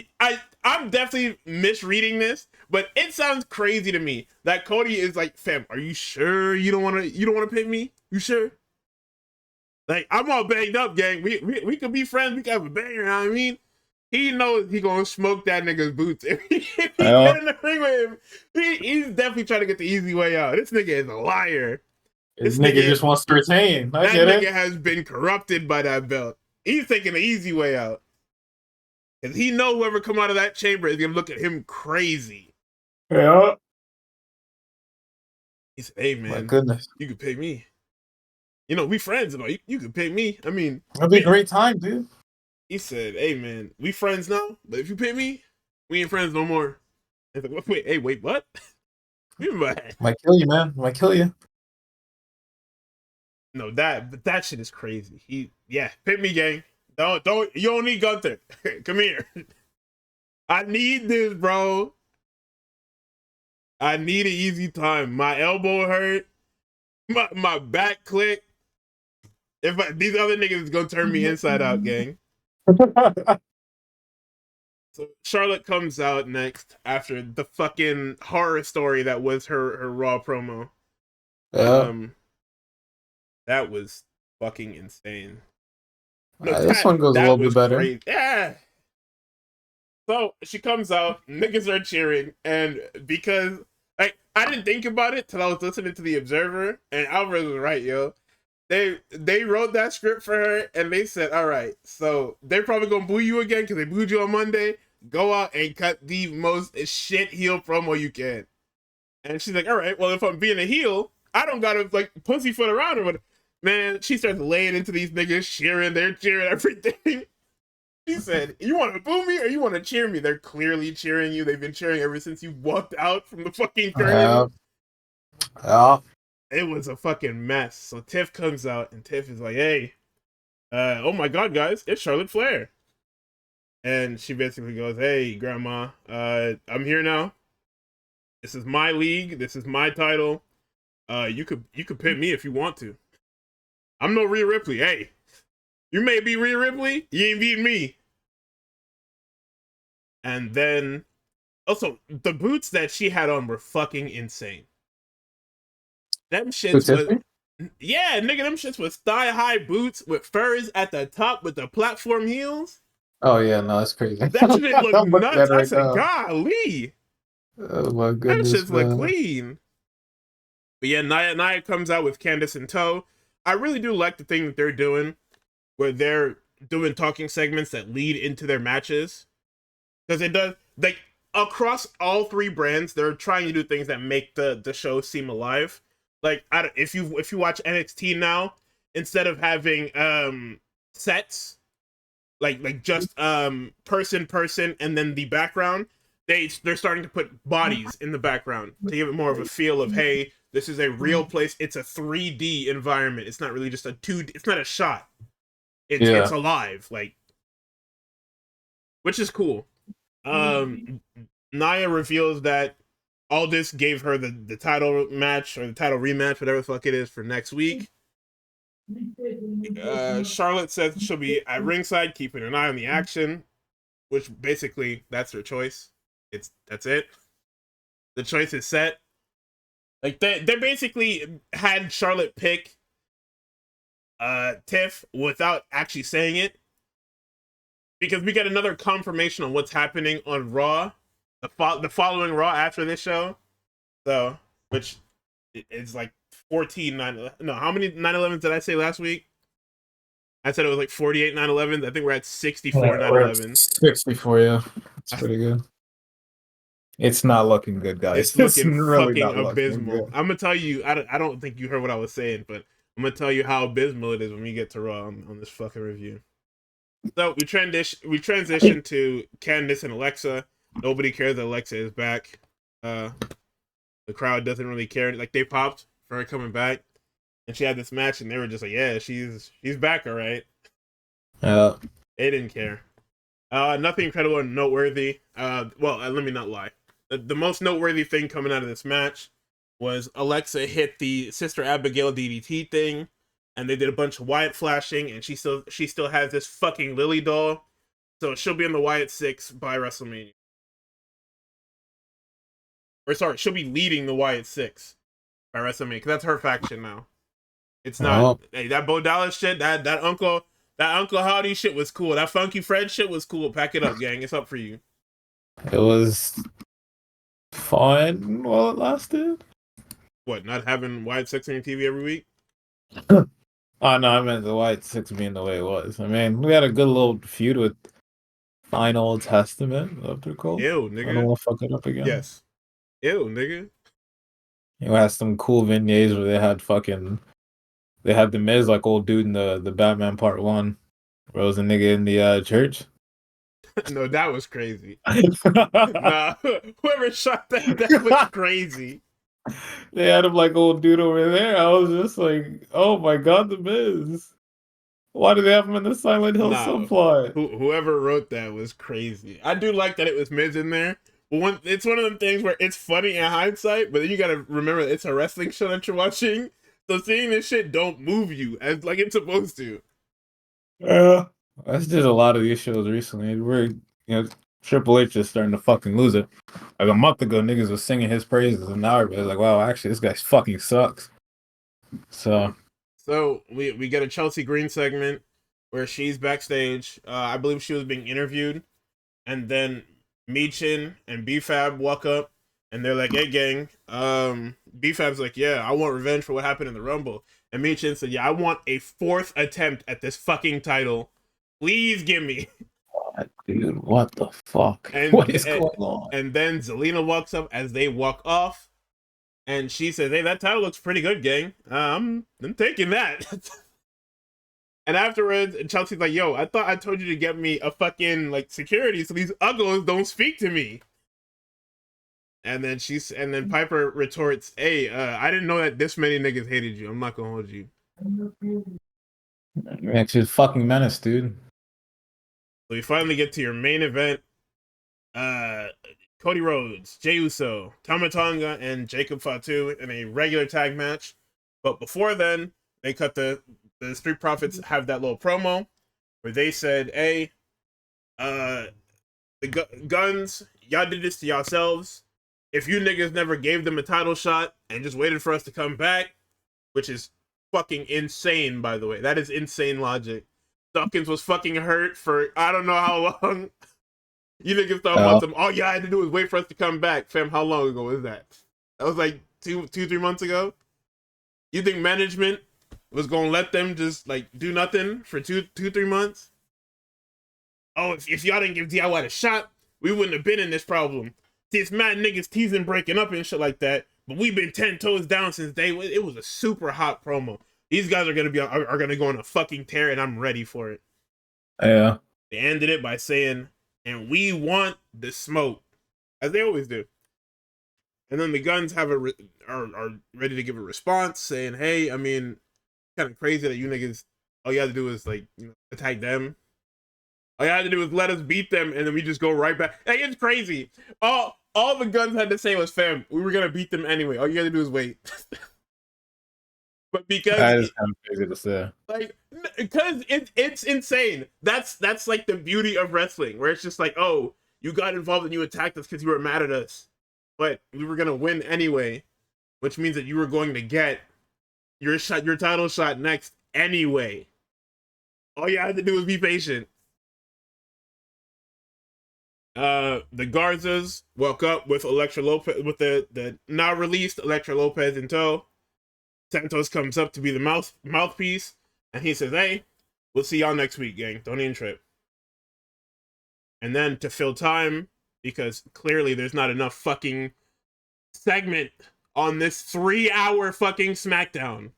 I'm definitely misreading this, but it sounds crazy to me that Cody is like, fam, are you sure you don't wanna pay me? You sure? Like, I'm all banged up, gang. We could be friends, we could have a banger, you know what I mean? He knows he gonna smoke that nigga's boots. If he get in the ring with him, he's definitely trying to get the easy way out. This nigga is a liar. This nigga just wants to retain. That nigga has been corrupted by that belt. He's taking the easy way out. Because he know whoever come out of that chamber is gonna look at him crazy. Yeah. He said, hey man, my goodness, you could pay me. You know, we friends and all. You could pay me. I mean, that'd be a great time, dude. He said, hey man, we friends now, but if you pay me, we ain't friends no more. It's like, wait, what? Might kill you, man. Might kill you. No, that shit is crazy. Pay me, gang. Don't you don't need Gunther. Come here. I need this, bro. I need an easy time. My elbow hurt. My back click. These other niggas is gonna turn me inside out, gang. So Charlotte comes out next after the fucking horror story that was her Raw promo. That was fucking insane. No, this one goes a little bit better. Crazy. Yeah. So she comes out, niggas are cheering, and because I didn't think about it till I was listening to the Observer, and Alvarez was right, yo. They wrote that script for her, and they said, all right, so they're probably gonna boo you again because they booed you on Monday. Go out and cut the most shit heel promo you can. And she's like, all right, well, if I'm being a heel, I don't gotta like pussyfoot around or whatever. Man, she starts laying into these niggas, cheering. They're cheering everything. She said, you want to boo me or you want to cheer me? They're clearly cheering you. They've been cheering ever since you walked out from the fucking curtain. Yeah. It was a fucking mess. So Tiff comes out and Tiff is like, hey, oh my God, guys, it's Charlotte Flair. And she basically goes, hey, Grandma, I'm here now. This is my league. This is my title. You could pin me if you want to. I'm no Rhea Ripley. Hey, you may be Rhea Ripley. You ain't beating me. And then, also, the boots that she had on were fucking insane. Them shits was... Yeah, nigga, them shits was thigh-high boots with furs at the top with the platform heels. Oh, yeah, no, that's crazy. That shit looked nuts. I said, golly. Oh, my goodness, that shits look clean. But yeah, Nia comes out with Candice in tow. I really do like the thing that they're doing, where they're doing talking segments that lead into their matches. Because it does, like, across all three brands, they're trying to do things that make the show seem alive. Like, if you watch NXT now, instead of having sets, like just person, and then the background, they're starting to put bodies in the background to give it more of a feel of, hey, this is a real place. It's a 3D environment. It's not really just a 2D. It's not a shot. It's alive, like, which is cool. Nia reveals that Aldis gave her the title match or the title rematch, whatever the fuck it is, for next week. Charlotte says she'll be at ringside, keeping an eye on the action, which basically that's her choice. That's it. The choice is set. Like they basically had Charlotte pick Tiff without actually saying it, because we get another confirmation on what's happening on Raw, the following Raw after this show. So, which it's like 14 9. No, how many 9/11s did I say last week? I said it was like 48 9/11s. I think we're at 64 9/11s. 64, yeah. That's pretty good. It's not looking good, guys. It's looking really fucking abysmal. I'm gonna tell you, I don't think you heard what I was saying, but I'm gonna tell you how abysmal it is when we get to Raw on this fucking review. So we transition to Candice and Alexa. Nobody cares that Alexa is back. The crowd doesn't really care. Like, they popped for her coming back, and she had this match, and they were just like, yeah, she's back, all right. Yeah. They didn't care. Nothing incredible or noteworthy. Well, let me not lie. The most noteworthy thing coming out of this match was Alexa hit the Sister Abigail DDT thing, and they did a bunch of Wyatt flashing, and she still has this fucking Lily doll, so she'll be in the Wyatt 6 by WrestleMania. Or sorry, she'll be leading the Wyatt 6 by WrestleMania, because that's her faction now. It's not hey, that Bo Dallas shit, that Uncle Howdy shit was cool. That Funky Fred shit was cool. Pack it up, gang. It's up for you. It was fun while it lasted. What, not having Wyatt 6 on your TV every week? Oh, no, I meant the Wyatt 6 being the way it was. I mean, we had a good little feud with Final Testament, what they're called. Ew, nigga. I don't want to fuck it up again. Yes. Ew, nigga. You had some cool vignettes where they had the Miz like old dude in the Batman Part 1, where it was a nigga in the church. No, that was crazy. Nah, whoever shot that was crazy. They had him like old dude over there. I was just like, oh my God, the Miz. Why do they have him in the Silent Hill subplot? Whoever wrote that was crazy. I do like that it was Miz in there, But it's one of them things where it's funny in hindsight, but then you gotta remember it's a wrestling show that you're watching. So seeing this shit don't move you as like it's supposed to. Yeah, that's just a lot of these shows recently. Triple H is starting to fucking lose it. Like a month ago, niggas was singing his praises, and now everybody's like, "Wow, actually, this guy fucking sucks." So we get a Chelsea Green segment where she's backstage. I believe she was being interviewed, and then Michin and B-Fab walk up, and they're like, "Hey, gang." B-Fab's like, "Yeah, I want revenge for what happened in the Rumble." And Michin said, "Yeah, I want a 4th attempt at this fucking title. Please give me." Dude, what the fuck? What is going on? And then Zelina walks up as they walk off, and she says, "Hey, that title looks pretty good, gang. I'm taking that." And afterwards, Chelsea's like, "Yo, I thought I told you to get me a fucking like security so these uggos don't speak to me." And then Piper retorts, "Hey, I didn't know that this many niggas hated you. I'm not gonna hold you." Man, she's fucking menace, dude. So we finally get to your main event. Cody Rhodes, Jey Uso, Tama Tonga, and Jacob Fatu in a regular tag match. But before then, they cut the Street Profits have that little promo where they said, "Hey, the Guns, y'all did this to yourselves. If you niggas never gave them a title shot and just waited for us to come back," which is fucking insane, by the way. That is insane logic. Dawkins was fucking hurt for I don't know how long. You niggas thought about them. All you had to do was wait for us to come back. Fam, how long ago was that? That was like 3 months ago? You think management was gonna let them just like do nothing for 3 months? Oh, if y'all didn't give DIY a shot, we wouldn't have been in this problem. See, it's mad niggas teasing breaking up and shit like that, but we've been 10 toes down since day one. It was a super hot promo. These guys are gonna go on a fucking tear, and I'm ready for it. Yeah. They ended it by saying, "And we want the smoke," as they always do. And then the Guns are ready to give a response, saying, "Hey, I mean, kind of crazy that you niggas, all you had to do is like, attack them. All you had to do was let us beat them, and then we just go right back." Like, it's crazy. All the Guns had to say was, "Fam, we were gonna beat them anyway. All you had to do is wait." But because that is kind of crazy to say, like, because it's insane. That's like the beauty of wrestling, where it's just like, oh, you got involved and you attacked us because you were mad at us, but we were gonna win anyway, which means that you were going to get your title shot next anyway. All you had to do was be patient. The Garzas walk up with Elektra Lopez, with the now released Elektra Lopez in tow. Santos comes up to be the mouthpiece, and he says, "Hey, we'll see y'all next week, gang. Don't even trip." And then to fill time, because clearly there's not enough fucking segment on this 3-hour fucking Smackdown.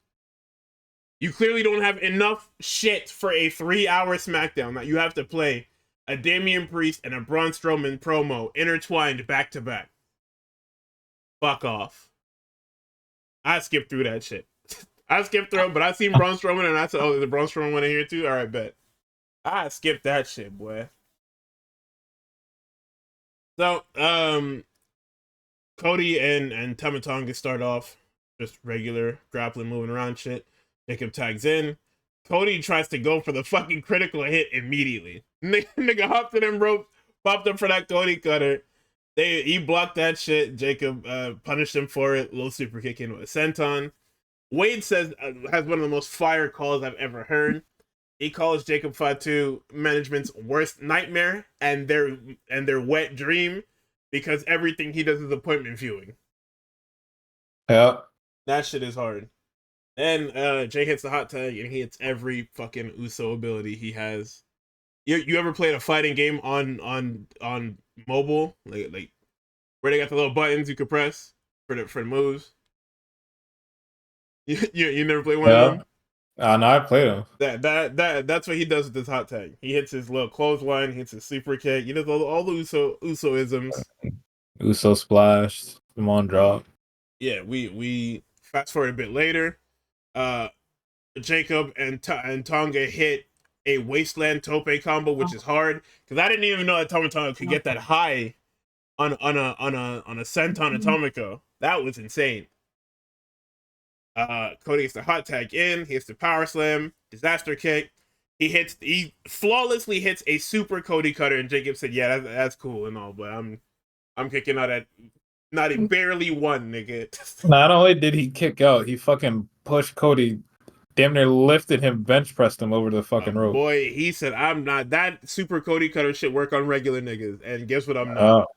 You clearly don't have enough shit for a 3-hour Smackdown that you have to play a Damian Priest and a Braun Strowman promo intertwined back to back. Fuck off. I skipped through that shit. I skipped through it, but I seen Braun Strowman and I said, "Oh, there's a Braun Strowman one in here too? Alright, bet." I skipped that shit, boy. So, Cody and Tama Tonga start off just regular grappling, moving around shit. Jacob tags in. Cody tries to go for the fucking critical hit immediately. Nigga hopped in them ropes, popped up for that Cody cutter. He blocked that shit. Jacob punished him for it. Little super kick in with a senton. Wade says has one of the most fire calls I've ever heard. He calls Jacob Fatu management's worst nightmare and their wet dream, because everything he does is appointment viewing. Yeah. That shit is hard. And Jay hits the hot tag, and he hits every fucking Uso ability he has. You ever played a fighting game on mobile, like where they got the little buttons you could press for the moves? You never played one of them? No, I played him. That's what he does with this hot tag. He hits his little clothesline, he hits his super kick. All the Uso-isms. Uso splash, Simone drop. Yeah, we fast forward a bit later. Jacob and Tonga hit a Wasteland Tope combo, which is hard, because I didn't even know that Tonga could get that high on a Senton Atomico. That was insane. Cody gets the hot tag in. He hits the power slam, disaster kick. He flawlessly hits a super Cody cutter, and Jacob said, "Yeah, that's cool and all, but I'm kicking out at not a barely won, nigga." Not only did he kick out, he fucking pushed Cody, damn near lifted him, bench pressed him over the fucking rope. Boy, he said, "I'm not that super Cody cutter shit work on regular niggas," and guess what? I'm not.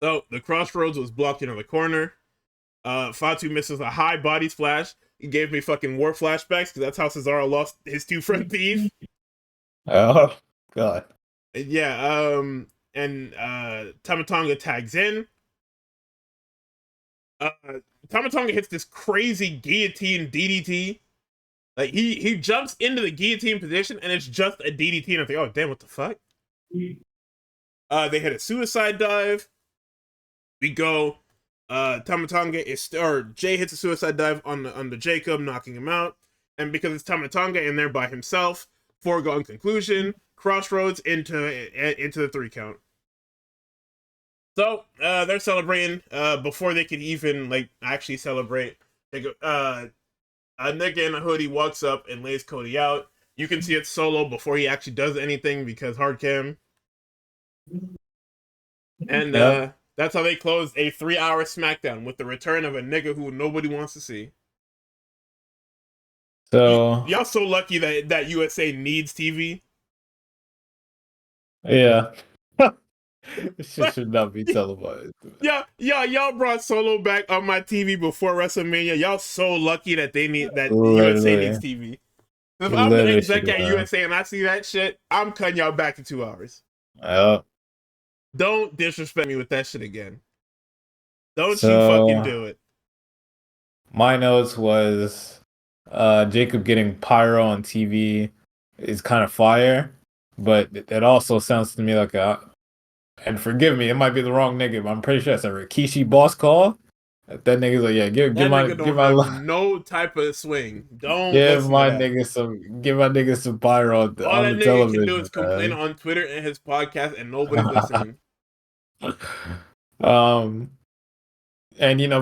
So the crossroads was blocked into the corner. Fatu misses a high body splash. He gave me fucking war flashbacks because that's how Cesaro lost his two front teeth. Oh god. Yeah. And Tama Tonga tags in. Tama Tonga hits this crazy guillotine DDT. Like he jumps into the guillotine position and it's just a DDT, and I think, oh damn, what the fuck? They hit a suicide dive. We go. Tama Tonga Jay hits a suicide dive on the Jacob, knocking him out. And because it's Tama Tonga in there by himself, foregone conclusion, crossroads into the 3 count. So they're celebrating. Before they could even like actually celebrate, they go. A nigga in a hoodie walks up and lays Cody out. You can see it Solo before he actually does anything because hard cam. And that's how they closed a 3-hour Smackdown with the return of a nigga who nobody wants to see. So y'all so lucky that USA needs TV. Yeah. This shit should not be televised. Y'all brought Solo back on my TV before WrestleMania. Y'all so lucky that USA needs TV. If I'm the exec at USA and I see that shit, I'm cutting y'all back to 2 hours. Don't disrespect me with that shit again. Don't you fucking do it. My notes was Jacob getting pyro on TV is kind of fire, but it also sounds to me like and forgive me, it might be the wrong nigga, but I'm pretty sure it's a Rikishi boss call. That nigga's like, yeah, give my no type of swing. Don't give my nigga some pyro on the television. All that nigga can do is complain on Twitter and his podcast, and nobody's listening. And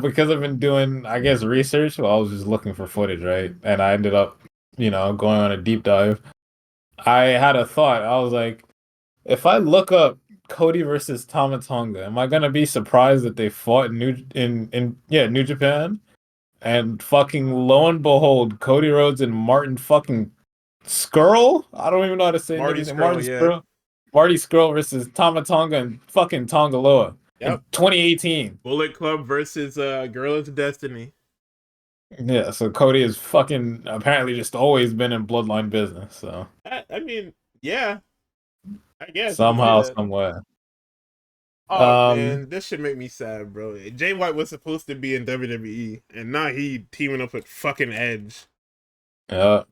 because I've been doing, I guess, research, well, I was just looking for footage, right? And I ended up, going on a deep dive. I had a thought. I was like, if I look up Cody versus Tama Tonga, am I gonna be surprised that they fought in New Japan? And fucking lo and behold, Cody Rhodes and Martin fucking Skrull? I don't even know how to say Marty Skrull, Marty Skrull versus Tama Tonga and fucking Tongaloa. Yep. In 2018. Bullet Club versus Guerrillas of Destiny. Yeah, so Cody has fucking apparently just always been in bloodline business, so. I mean, yeah. I guess. Somehow, somewhere. Oh, man, this should make me sad, bro. Jay White was supposed to be in WWE, and now he teaming up with fucking Edge. Yeah.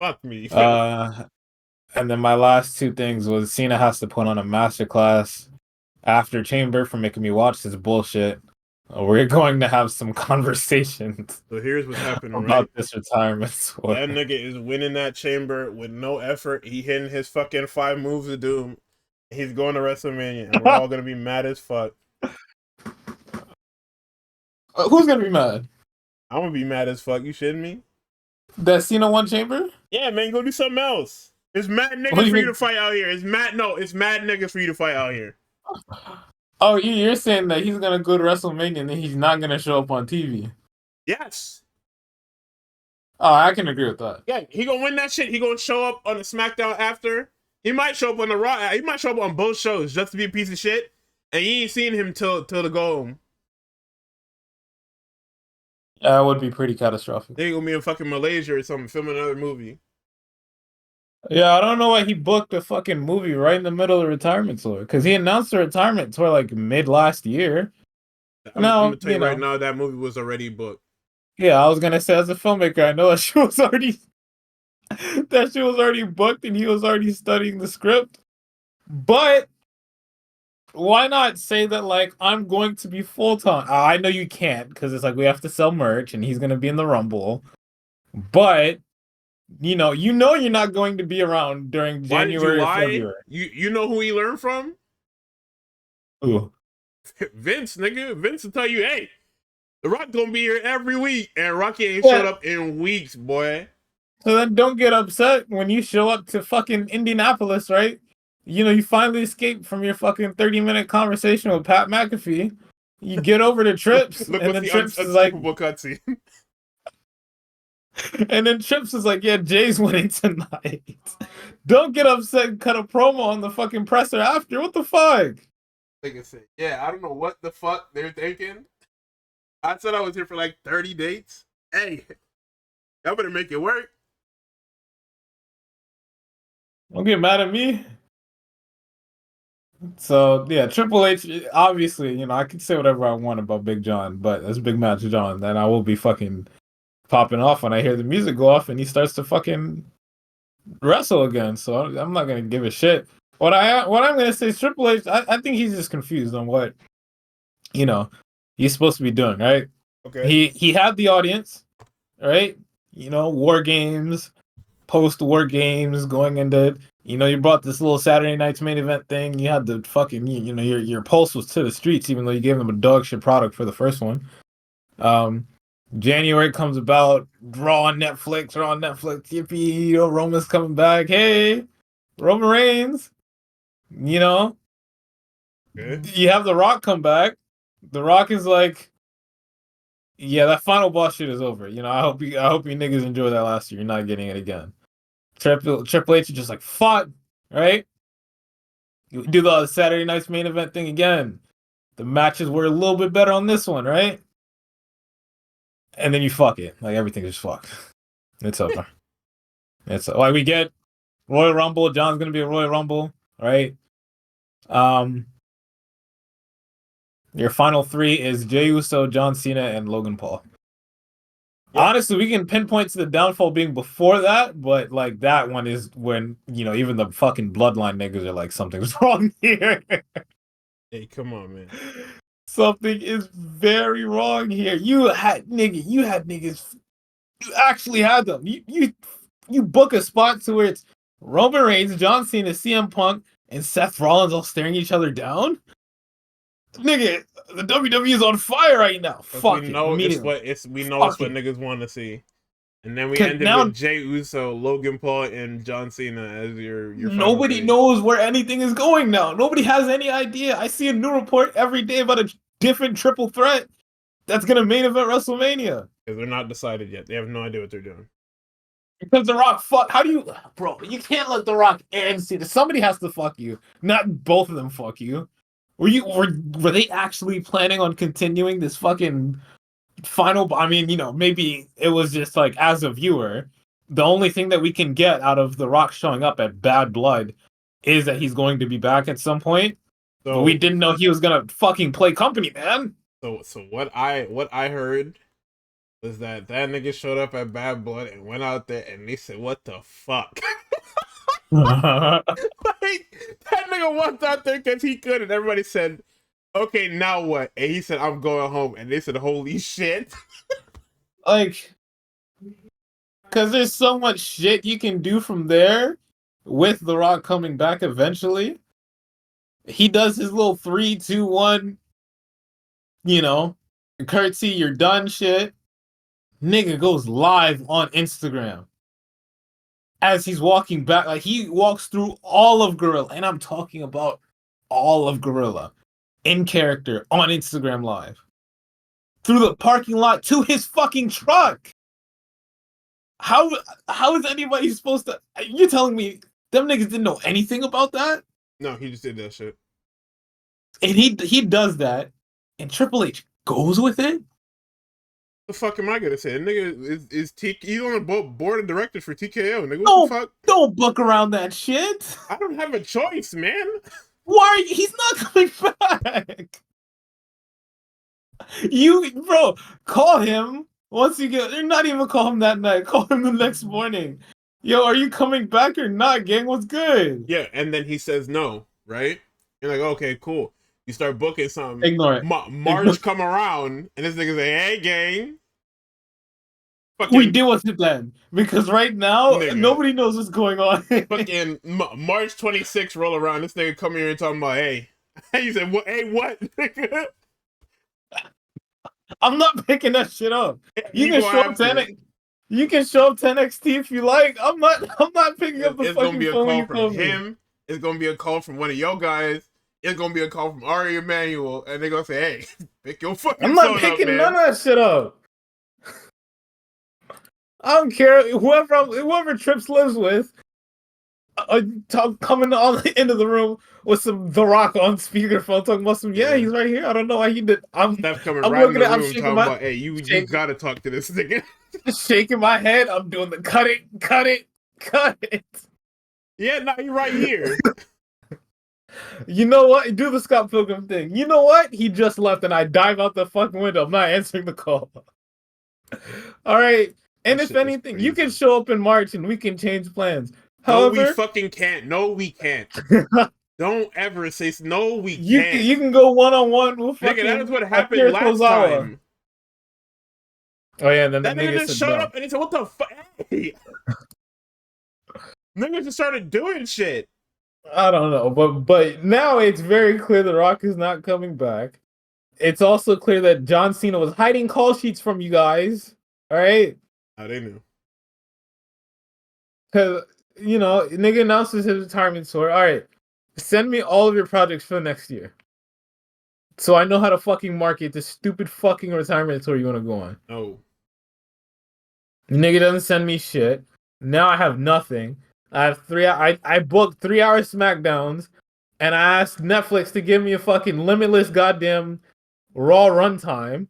Fuck me. And then my last 2 things was Cena has to put on a masterclass after Chamber for making me watch this bullshit. We're going to have some conversations. So here's what's happening about this retirement sword. That nigga is winning that Chamber with no effort. He hitting his fucking 5 moves of doom. He's going to WrestleMania, and we're all gonna be mad as fuck. Who's gonna be mad? I'm gonna be mad as fuck. You shitting me? That Cena won Chamber? Yeah, man, go do something else. There's mad niggas for you to fight out here. It's mad niggas for you to fight out here. Oh, you're saying that he's gonna go to WrestleMania and then he's not gonna show up on TV? Yes. Oh, I can agree with that. Yeah, he gonna win that shit. He gonna show up on the SmackDown after. He might show up on the Raw. He might show up on both shows just to be a piece of shit, and you ain't seen him till the go home. That would be pretty catastrophic. They gonna be in fucking Malaysia or something, filming another movie. Yeah, I don't know why he booked a fucking movie right in the middle of the retirement tour. Because he announced the retirement tour like mid last year. I'm gonna tell you right now, that movie was already booked. Yeah, I was gonna say, as a filmmaker, I know that shit was already booked and he was already studying the script. But why not say that, like, I'm going to be full-time? I know you can't, because it's like we have to sell merch and he's gonna be in the Rumble. But you know you're not going to be around during January or February. You know who he learned from? Ooh. Vince, nigga. Vince will tell you, hey, The Rock gonna be here every week, and Rocky ain't showed up in weeks, boy. So then don't get upset when you show up to fucking Indianapolis, right? You know, you finally escape from your fucking 30-minute conversation with Pat McAfee. You get over to Trips, Look, and what's then the Trips is like, cutscene? and then Trips is like, yeah, Jay's winning tonight. Don't get upset and cut a promo on the fucking presser after. What the fuck? Like I said, yeah, I don't know what the fuck they're thinking. I said I was here for like 30 dates. Hey, y'all better make it work. Don't get mad at me. So yeah, Triple H, obviously, you know, I can say whatever I want about Big John, but that's Big Match John. Then I will be fucking popping off when I hear the music go off and he starts to fucking wrestle again. So I'm not gonna give a shit. What I'm gonna say is Triple H, I think he's just confused on what, you know, he's supposed to be doing, right? Okay. He had the audience, right? You know, War Games, post-War Games, going into, you know, you brought this little Saturday night's main event thing. You had the fucking, you know, your pulse was to the streets, even though you gave them a dog shit product for the first one. January comes about, Raw on Netflix, yippee, you know, Roman's coming back. Hey, Roman Reigns, you know. Okay. You have The Rock come back. The Rock is like, yeah, that final boss shit is over. You know, I hope you niggas enjoyed that last year. You're not getting it again. Triple H is just like, fuck, right? You do the Saturday night's main event thing again. The matches were a little bit better on this one, right? And then you fuck it. Like, everything is fucked. It's over. It's like, we get Royal Rumble. John's gonna be a Royal Rumble, right? Your final three is Jey Uso, John Cena, and Logan Paul. Yeah. Honestly, we can pinpoint to the downfall being before that, but like that one is when, you know, even the fucking bloodline niggas are like, something's wrong here. Hey, come on, man. Something is very wrong here. You had niggas. You actually had them. You book a spot to where it's Roman Reigns, John Cena, CM Punk, and Seth Rollins all staring each other down. Nigga, the WWE is on fire right now. Fuck we it. know it's what niggas want to see. And then we ended with Jey Uso, Logan Paul, and John Cena as your nobody knows where anything is going now. Nobody has any idea. I see a new report every day about a different triple threat that's gonna main event WrestleMania. Because they're not decided yet. They have no idea what they're doing. Because The Rock how do you, bro, you can't let The Rock and Cena. Somebody has to fuck you. Not both of them fuck you. Were they actually planning on continuing this fucking final? I mean, you know, maybe it was just like, as a viewer, the only thing that we can get out of The Rock showing up at Bad Blood is that he's going to be back at some point. So, but we didn't know he was gonna fucking play company, man. So what I heard was that nigga showed up at Bad Blood and went out there and they said, "What the fuck?" Like, that nigga walked out there because he could, and everybody said, "Okay, now what?" And he said, "I'm going home," and they said, "Holy shit!" Like, because there's so much shit you can do from there with The Rock coming back eventually. He does his little 3, 2, 1, you know, curtsy, you're done shit. Nigga goes live on Instagram as he's walking back. Like, he walks through all of Gorilla, and I'm talking about all of Gorilla in character on Instagram Live through the parking lot to his fucking truck. How is anybody supposed to? You're telling me them niggas didn't know anything about that? No, he just did that shit. And he does that, and Triple H goes with it? The fuck am I gonna say? Nigga he's on the board of directors for TKO. Nigga, what the fuck? Don't book around that shit. I don't have a choice, man. Why are you? He's not coming back. Bro, call him once you get. You're not even call him that night. Call him the next morning. Yo, are you coming back or not, gang? What's good? Yeah, and then he says no, right? You're like, okay, cool. You start booking something. Ignore it. March come around, and this nigga say, "Hey, gang." Fucking, we deal with it then, because right now nobody knows what's going on. Fucking March 26th roll around. This nigga come here and talking about, "Hey, You said what? Hey, what? I'm not picking that shit up. You can show up to You can show up to NXT if you like. I'm not picking up the it's fucking gonna be a phone. call from him. It's gonna be a call from one of your guys. It's gonna be a call from Ari Emanuel, and they're gonna say, "Hey, pick your fucking I'm not phone picking up, man." none of that shit up. I don't care. Whoever Trips lives with, coming on the end of the room with some The Rock on speakerphone talking about some. Yeah, he's right here. I don't know why he did. Steph coming I'm right in looking the at. I'm room shaking talking my. about, "Hey, you gotta talk to this nigga." Shaking my head. I'm doing the cut it. Yeah, no, you're right here. You know what? Do the Scott Pilgrim thing. You know what? He just left, and I dive out the fucking window. I'm not answering the call. All right. And if anything, you can show up in March, and we can change plans. However, no, we fucking can't. No, we can't. Don't ever say no. We can't. You can go one-on-one with fucking. Nigga, that is what happened last time. Oh yeah, and then that nigga just showed up and he said, "What the fuck?" Hey. Nigga just started doing shit. I don't know, but now it's very clear The Rock is not coming back. It's also clear that John Cena was hiding call sheets from you guys. All right. How they knew? Because nigga announces his retirement tour. All right, send me all of your projects for the next year, so I know how to fucking market this stupid fucking retirement tour you want to go on. No. Nigga doesn't send me shit. Now I have nothing. I have I booked 3-hour Smackdowns, and I asked Netflix to give me a fucking limitless goddamn Raw runtime.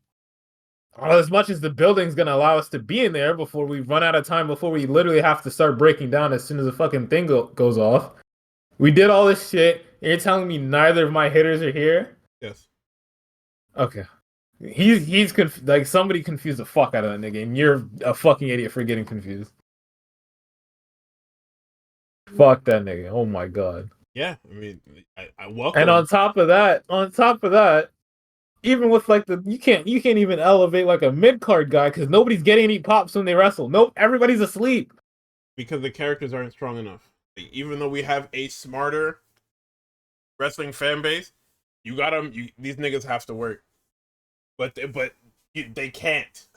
As much as the building's gonna allow us to be in there before we run out of time, before we literally have to start breaking down as soon as the fucking thing goes off. We did all this shit. And you're telling me neither of my hitters are here? Yes. Okay. He's like somebody confused the fuck out of that nigga, and you're a fucking idiot for getting confused. Fuck that nigga. Oh my god. Yeah, I mean, I welcome. And on top of that, even with like you can't even elevate like a mid card guy because nobody's getting any pops when they wrestle. Nope, everybody's asleep because the characters aren't strong enough. Like, even though we have a smarter wrestling fan base, you got them. These niggas have to work, but they can't.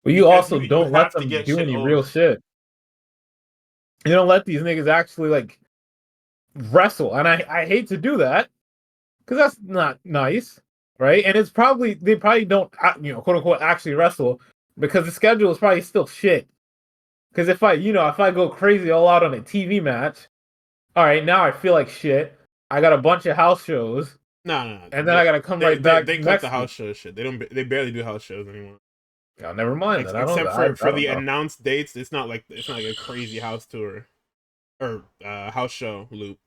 Well, you also don't let them do any real shit. You don't let these niggas actually like wrestle, and I hate to do that because that's not nice, right? And it's probably they probably don't quote unquote actually wrestle because the schedule is probably still shit. Because if I go crazy all out on a TV match, all right, now I feel like shit. I got a bunch of house shows. No. And then I gotta come right back. They cut the house show shit. They barely do house shows anymore. Yeah, never mind. Except for the announced dates, it's not like a crazy house tour or house show loop.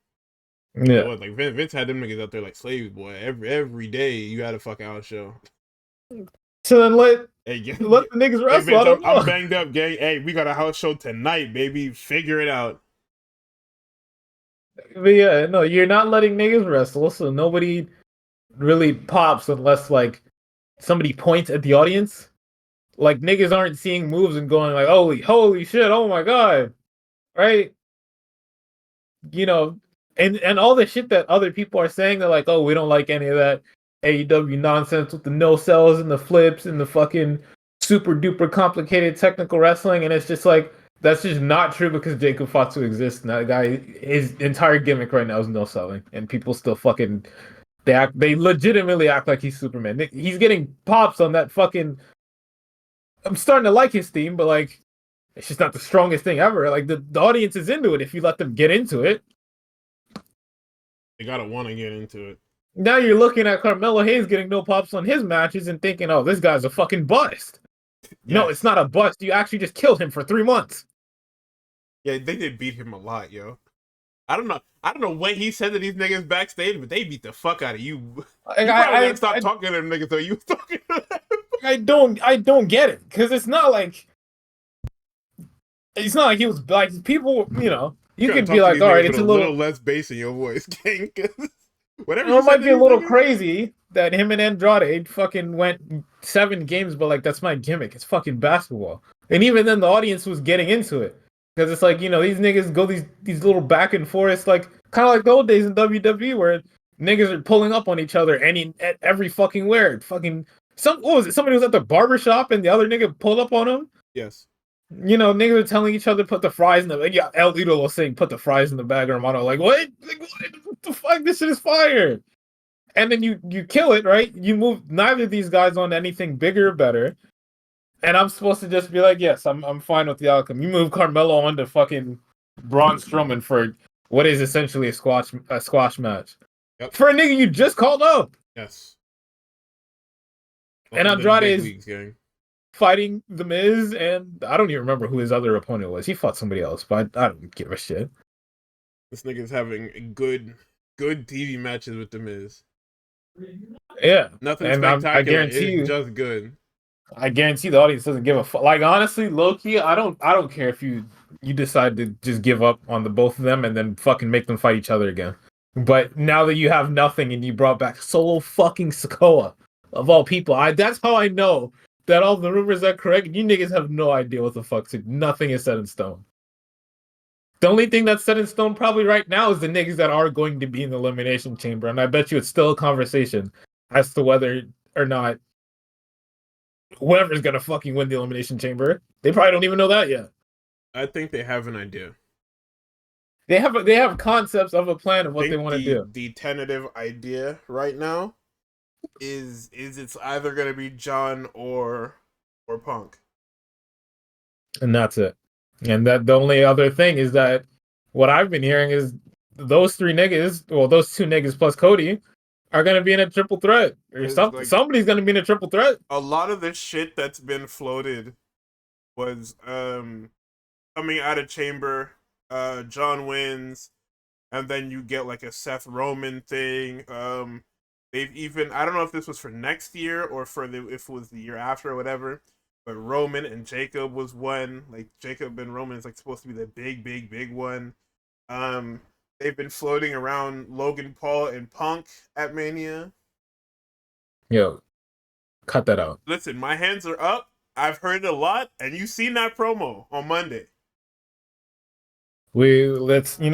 Yeah, like Vince had them niggas out there like slaves, boy. Every day you had a fucking house show. So then let the niggas wrestle. Hey, Vince, I'm banged up, gang. Hey, we got a house show tonight, baby. Figure it out. But yeah, no, you're not letting niggas wrestle, so nobody really pops unless like somebody points at the audience. Like niggas aren't seeing moves and going like, holy shit, oh my god, right? And all the shit that other people are saying, they're like, oh, we don't like any of that AEW nonsense with the no sells and the flips and the fucking super duper complicated technical wrestling, and it's just like that's just not true because Jacob Fatu exists, and that guy, his entire gimmick right now is no selling, and people still fucking they legitimately act like he's Superman. He's getting pops on that fucking. I'm starting to like his theme, but like it's just not the strongest thing ever. Like the audience is into it if you let them get into it. They gotta want to get into it. Now you're looking at Carmelo Hayes getting no pops on his matches and thinking, oh, this guy's a fucking bust. Yes. No, it's not a bust. You actually just killed him for 3 months. Yeah, they did beat him a lot, yo. I don't know when he said to these niggas backstage, but they beat the fuck out of you. You probably gotta stop talking to them niggas though. You talking to them. I don't get it. Because it's not like he was like people, you could be like, all right, it's a little less bass in your voice, gang. Whatever. It might be a little crazy that him and Andrade fucking went 7 games, but like that's my gimmick. It's fucking basketball. And even then, the audience was getting into it because it's like these niggas go these little back and forth, like kind of like the old days in WWE where niggas are pulling up on each other at every fucking where. Fucking what was it? Somebody was at the barbershop and the other nigga pulled up on him. Yes. Niggas are telling each other put the fries in the El Idolo was saying put the fries in the bag, or Romano like what? What the fuck? This shit is fire. And then you kill it, right? You move neither of these guys on to anything bigger or better. And I'm supposed to just be like, yes, I'm fine with the outcome. You move Carmelo on to fucking Braun Strowman for what is essentially a squash match. Yep. For a nigga you just called up. Yes. And Andrade is fighting The Miz, and I don't even remember who his other opponent was. He fought somebody else, but I don't give a shit. This nigga's having good TV matches with The Miz. Yeah. Nothing spectacular. I guarantee you, just good. I guarantee the audience doesn't give a fuck. Like, honestly, low-key, I don't care if you decide to just give up on the both of them and then fucking make them fight each other again. But now that you have nothing and you brought back Solo fucking Sikoa, of all people, that's how I know that all the rumors are correct. You niggas have no idea what the fuck. Nothing is set in stone. The only thing that's set in stone probably right now is the niggas that are going to be in the Elimination Chamber. And I bet you it's still a conversation as to whether or not whoever's going to fucking win the Elimination Chamber. They probably don't even know that yet. I think they have an idea. They have concepts of a plan of what they want to do. The tentative idea right now is it's either going to be John or Punk. And that's it. And that the only other thing is that what I've been hearing is those two niggas plus Cody are going to be in a triple threat. Or something. Like, somebody's going to be in a triple threat. A lot of the shit that's been floated was coming out of Chamber. John wins, and then you get like a Seth Roman thing. They've even, I don't know if this was for next year or if it was the year after or whatever, but Roman and Jacob was one. Like Jacob and Roman is like supposed to be the big one. They've been floating around Logan Paul and Punk at Mania. Yo, cut that out. Listen, my hands are up. I've heard it a lot, and you've seen that promo on Monday. Let's get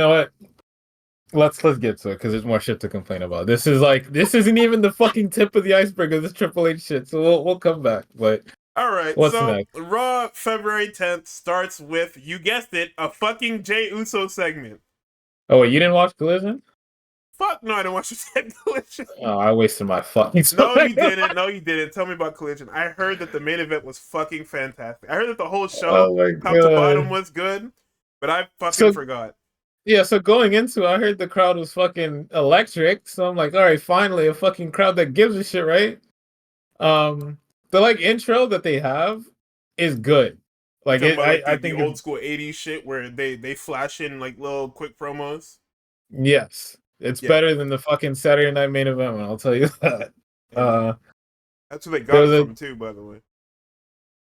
to it because there's more shit to complain about. This isn't even the fucking tip of the iceberg of this Triple H shit. So we'll come back. But all right, what's next? Raw February 10th starts with, you guessed it, a fucking Jey Uso segment. Oh wait, you didn't watch Collision? Fuck no, I didn't watch the Collision. Oh, I wasted my fucking time. No, you didn't. Tell me about Collision. I heard that the main event was fucking fantastic. I heard that the whole show, top to bottom, was good. But I fucking forgot. Yeah, so going into it, I heard the crowd was fucking electric. So I'm like, all right, finally, a fucking crowd that gives a shit, right? The like intro that they have is good. Like, I think the old school 80s shit where they flash in like little quick promos. Yes. It's better than the fucking Saturday Night Main Event one, I'll tell you that. Yeah. That's where they got it from too, by the way.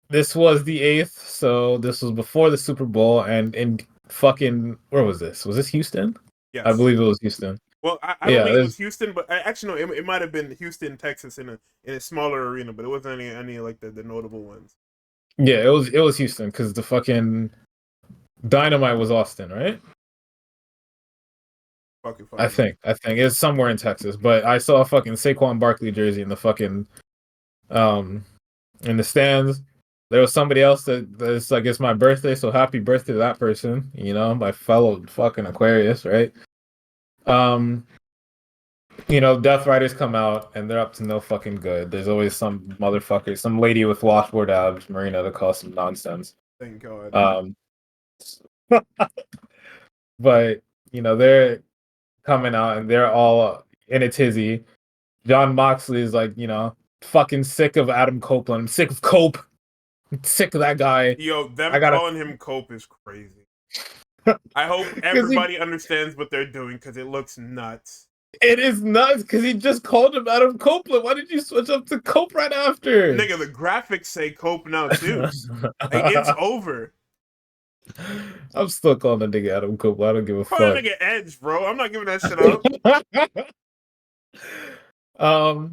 This was the 8th, so this was before the Super Bowl, and in fucking, where was this? Was this Houston? Yes. I believe it was Houston. Well, I don't think it was Houston, but actually no, it might have been Houston, Texas, in a smaller arena, but it wasn't any like the notable ones. Yeah, it was Houston because the fucking Dynamite was Austin, right? I think it's somewhere in Texas, but I saw a fucking Saquon Barkley jersey in the fucking in the stands. There was somebody else that's like, it's my birthday, so happy birthday to that person, my fellow fucking Aquarius, right? Death Riders come out and they're up to no fucking good. There's always some motherfucker, some lady with washboard abs, Marina, to cause some nonsense. Thank God. But they're coming out and they're all in a tizzy. John Moxley is like, fucking sick of Adam Copeland. I'm sick of Cope. I'm sick of that guy. Yo, calling him Cope is crazy. I hope everybody understands what they're doing because it looks nuts. It is nuts because he just called him Adam Copeland. Why did you switch up to Cope right after? Nigga, the graphics say Cope now too. Like, it's over. I'm still calling the nigga Adam Copeland. I don't give a fuck. Call nigga Edge, bro. I'm not giving that shit up.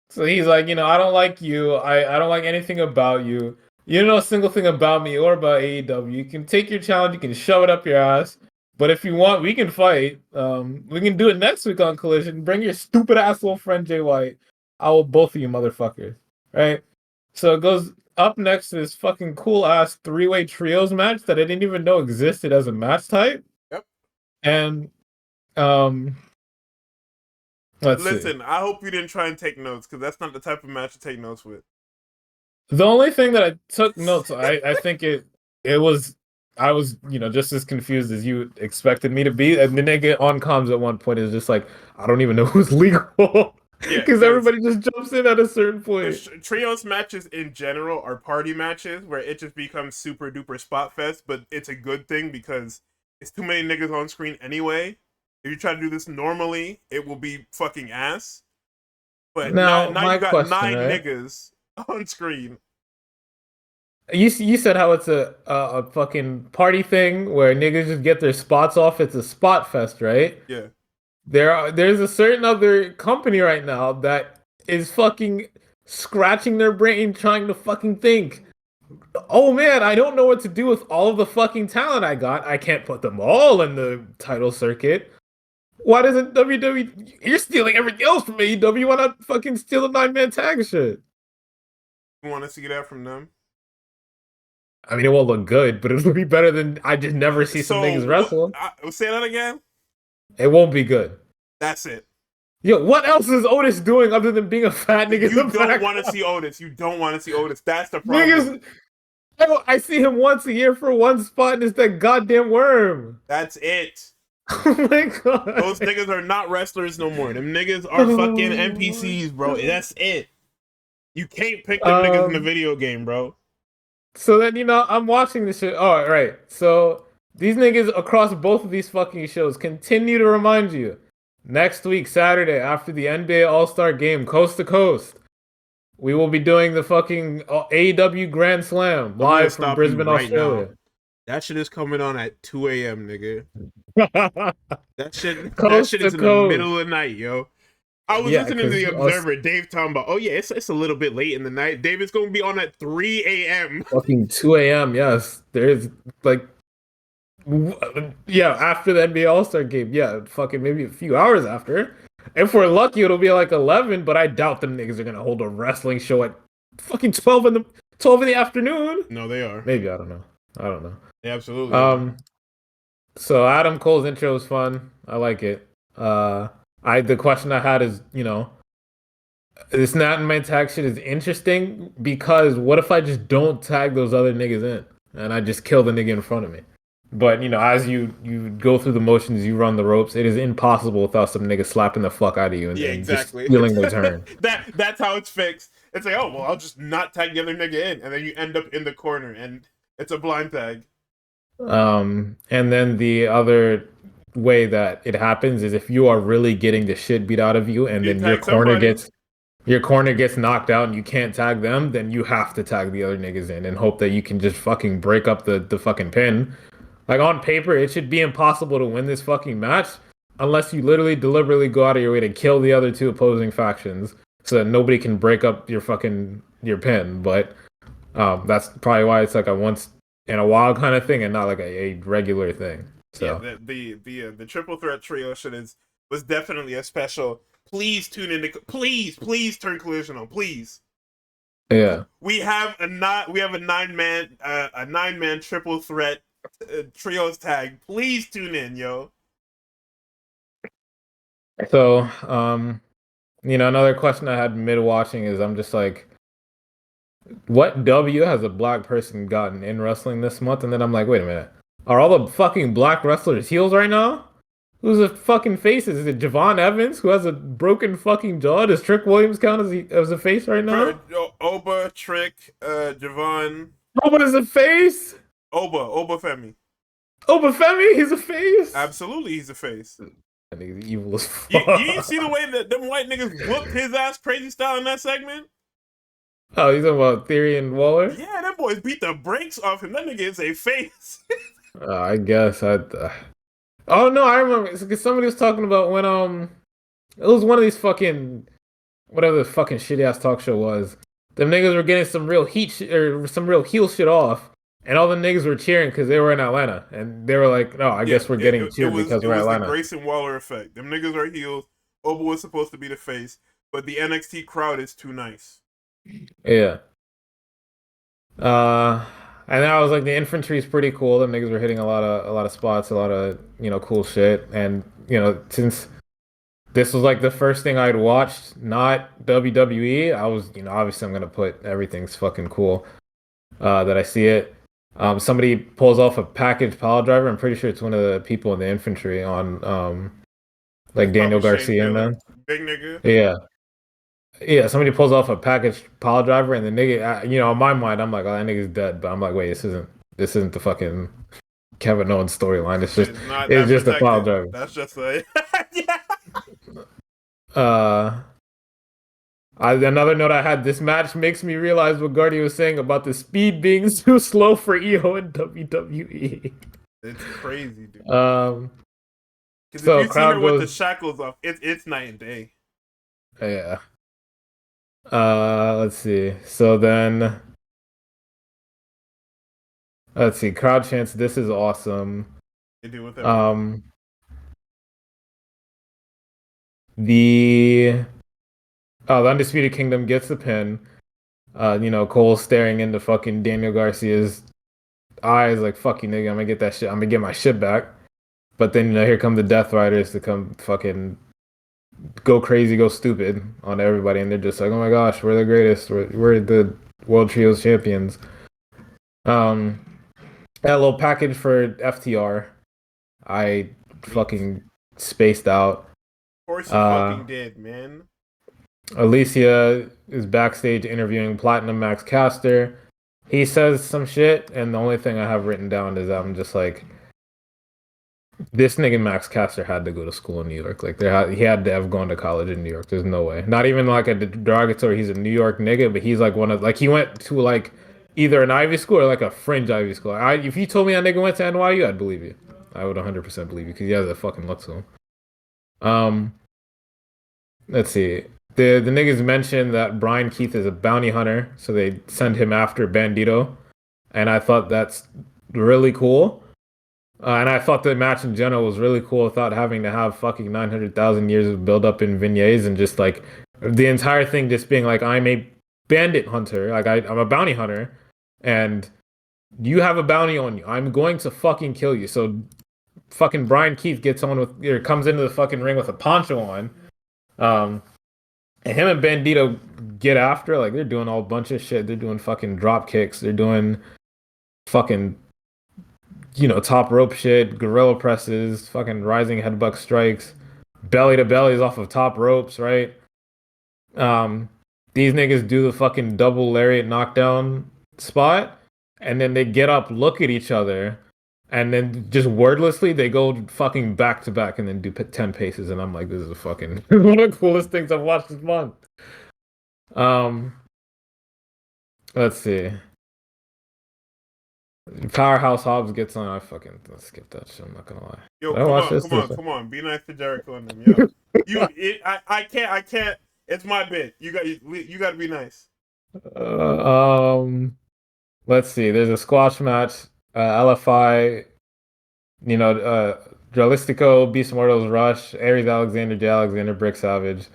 So he's like, I don't like you. I don't like anything about you. You don't know a single thing about me or about AEW. You can take your challenge, you can shove it up your ass. But if you want, we can fight. We can do it next week on Collision. Bring your stupid ass little friend Jay White. I will both of you motherfuckers. Right? So it goes up next to this fucking cool ass 3-way trios match that I didn't even know existed as a match type. Yep. And Listen, I hope you didn't try and take notes, because that's not the type of match to take notes with. The only thing that I took notes, I think I was, just as confused as you expected me to be. And the nigga on comms at one point is just like, I don't even know who's legal. Because everybody just jumps in at a certain point. Trios matches in general are party matches where it just becomes super duper spot fest, but it's a good thing because it's too many niggas on screen anyway. If you try to do this normally, it will be fucking ass. But now you got 9 niggas on screen. You said how it's a fucking party thing where niggas just get their spots off. It's a spot fest, right? Yeah. There's a certain other company right now that is fucking scratching their brain trying to fucking think, oh man, I don't know what to do with all of the fucking talent I got. I can't put them all in the title circuit. Why doesn't WWE... You're stealing everything else from AEW. Why not fucking steal the 9-man tag shit? You want to see that from them? I mean, it won't look good, but it'll be better than I just never see some niggas wrestle. Say that again? It won't be good. That's it. Yo, what else is Otis doing other than being a fat nigga? You don't want to see Otis. You don't want to see Otis. That's the problem. Niggas, I see him once a year for one spot, and it's that goddamn worm. That's it. Oh my god. Those niggas are not wrestlers no more. Them niggas are fucking NPCs, bro. That's it. You can't pick them niggas in the video game, bro. So then, I'm watching this shit. Oh, right. So these niggas across both of these fucking shows continue to remind you. Next week, Saturday, after the NBA All-Star Game, coast to coast, we will be doing the fucking AEW Grand Slam live from Brisbane, Australia. Now. That shit is coming on at 2 a.m., nigga. that shit is in the middle of the night, yo. I was listening to the Observer, Dave talking about, it's a little bit late in the night. Dave, it's going to be on at 3 a.m. Fucking 2 a.m., yes. There's, after the NBA All-Star Game. Yeah, fucking maybe a few hours after. If we're lucky, it'll be like 11, but I doubt them niggas are going to hold a wrestling show at fucking 12 in the afternoon. No, they are. Maybe, I don't know. They absolutely are. So Adam Cole's intro was fun. I like it. The question I had is, this not in my tag shit is interesting because what if I just don't tag those other niggas in and I just kill the nigga in front of me? But as you go through the motions, you run the ropes. It is impossible without some nigga slapping the fuck out of you and exactly. just stealing their turn. That's how it's fixed. It's like, I'll just not tag the other nigga in, and then you end up in the corner, and it's a blind tag. And then the other way that it happens is if you are really getting the shit beat out of you, and then your corner gets knocked out and you can't tag them, then you have to tag the other niggas in and hope that you can just fucking break up the fucking pin. Like, on paper, it should be impossible to win this fucking match unless you literally deliberately go out of your way to kill the other two opposing factions so that nobody can break up your pin. But that's probably why it's like a once in a while kind of thing and not like a regular thing. So yeah, the triple threat trio shit was definitely a special. Please tune in. Please turn Collision on, please. Yeah, we have a 9-man triple threat trios tag. Please tune in, yo. So another question I had mid watching is I'm just like, what W has a black person gotten in wrestling this month? And then I'm like, wait a minute. Are all the fucking black wrestlers heels right now? Who's the fucking faces? Is it Javon Evans, who has a broken fucking jaw? Does Trick Williams count as a face right now? Oba, Trick, Javon. Oba is a face? Oba Femi. Oba Femi? He's a face? Absolutely, he's a face. That nigga's evil as fuck. You didn't see the way that them white niggas whooped his ass crazy style in that segment? Oh, you talking about Theory and Waller? Yeah, them boys beat the brakes off him. That nigga is a face. I guess Oh no, I remember because somebody was talking about when it was one of these fucking whatever the fucking shitty ass talk show was. Them niggas were getting some real some real heel shit off, And all the niggas were cheering because they were in Atlanta, and they were like, "No, I guess we're getting cheered because we're Atlanta." It was the Grayson Waller effect. Them niggas are heels. Oba was supposed to be the face, but the NXT crowd is too nice. Yeah. And I was like, the infantry is pretty cool. The niggas were hitting a lot of spots, a lot of cool shit. And since this was like the first thing I'd watched, not WWE, I was obviously I'm gonna put everything's fucking cool. That I see it. Somebody pulls off a package pile driver. I'm pretty sure it's one of the people in the infantry on like Daniel Garcia and them. Big nigga. Yeah. Yeah, somebody pulls off a package pile driver, and the nigga, in my mind, I'm like, oh, that nigga's dead. But I'm like, wait, this isn't the fucking Kevin Owens storyline. It's just a pile driver. That's just a yeah. Another note I had: this match makes me realize what Guardy was saying about the speed being too slow for EO and WWE. It's crazy, dude. So if you see her with the shackles off, it's night and day. Yeah. Let's see. So then, let's see. Crowd chants, "This is awesome." They do with everything. The Undisputed Kingdom gets the pin. Cole staring into fucking Daniel Garcia's eyes like, "Fuck you, nigga. I'm gonna get that shit. I'm gonna get my shit back." But then here come the Death Riders to come fucking go crazy, go stupid on everybody, and they're just like, "Oh my gosh, we're the greatest. We're the World Trios champions." That little package for FTR, I fucking spaced out. Of course you fucking did, man. Alicia is backstage interviewing Platinum Max Caster. He says some shit, and the only thing I have written down is I'm just like, this nigga Max Caster had to go to school in New York. Like he had to have gone to college in New York. There's no way. Not even like a derogatory. He's a New York nigga, but he's like he went to like either an Ivy school or like a fringe Ivy school. If you told me that nigga went to NYU, I'd believe you. I would 100% believe you because he has a fucking look to him. Let's see. The niggas mentioned that Brian Keith is a bounty hunter, so they send him after Bandito, and I thought that's really cool. And I thought the match in general was really cool without having to have fucking 900,000 years of build up in vignettes and just like the entire thing just being like, I'm a bandit hunter, like I'm a bounty hunter, and you have a bounty on you. I'm going to fucking kill you. So fucking Brian Keith comes into the fucking ring with a poncho on. And him and Bandito get after, like they're doing a whole bunch of shit. They're doing fucking drop kicks. They're doing fucking top rope shit, gorilla presses, fucking rising headbutt strikes, belly to bellies off of top ropes, right? These niggas do the fucking double lariat knockdown spot, and then they get up, look at each other, and then just wordlessly they go fucking back to back and then do 10 paces, and I'm like, this is a fucking one of the coolest things I've watched this month. Let's see. Powerhouse Hobbs gets on. I fucking skip that shit. I'm not gonna lie. Yo, come on. Be nice to Jericho and them. Yo, I can't. It's my bit. You got to be nice. Let's see. There's a squash match. LFI. Dralistico, Beast Mortals, Rush, Aries Alexander, J. Alexander, Brick Savage.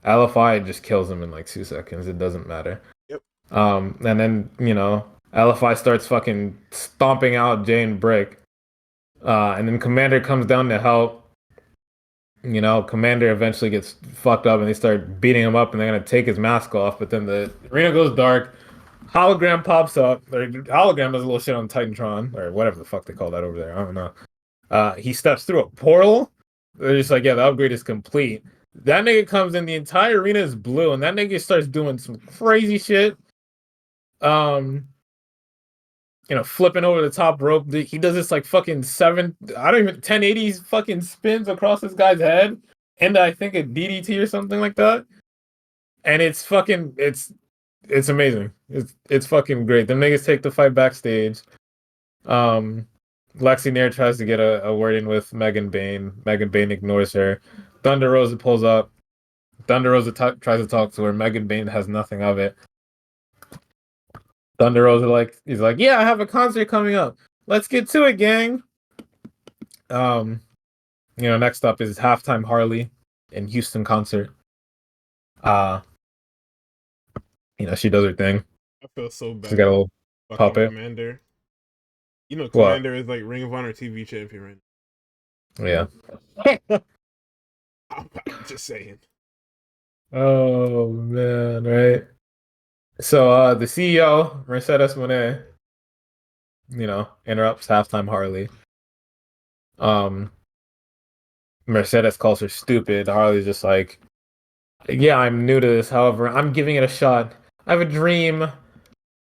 LFI just kills him in like 2 seconds. It doesn't matter. Yep. And then LFI starts fucking stomping out Jay and Brick. And then Commander comes down to help. Commander eventually gets fucked up and they start beating him up and they're going to take his mask off. But then the arena goes dark. Hologram pops up. Hologram does a little shit on Titantron or whatever the fuck they call that over there. I don't know. He steps through a portal. They're just like, yeah, the upgrade is complete. That nigga comes in, the entire arena is blue, and that nigga starts doing some crazy shit. Flipping over the top rope. He does this like fucking 1080s fucking spins across this guy's head, and I think a DDT or something like that. And it's fucking, it's amazing. It's fucking great. The niggas take the fight backstage. Lexi Nair tries to get a word in with Megan Bayne. Megan Bayne ignores her. Thunder Rosa pulls up. Thunder Rosa tries to talk to her. Megan Bayne has nothing of it. Thunder Rosa he's like, yeah, I have a concert coming up. Let's get to it, gang. Next up is Halftime Harley in Houston concert. She does her thing. I feel so bad. She's got a little puppet. Commander. What? Commander is like Ring of Honor TV champion right now. Yeah. I'm just saying. Oh man, right? So the CEO, Mercedes Moné, interrupts Halftime Harley. Mercedes calls her stupid. Harley's just like, yeah, I'm new to this. However, I'm giving it a shot. I have a dream.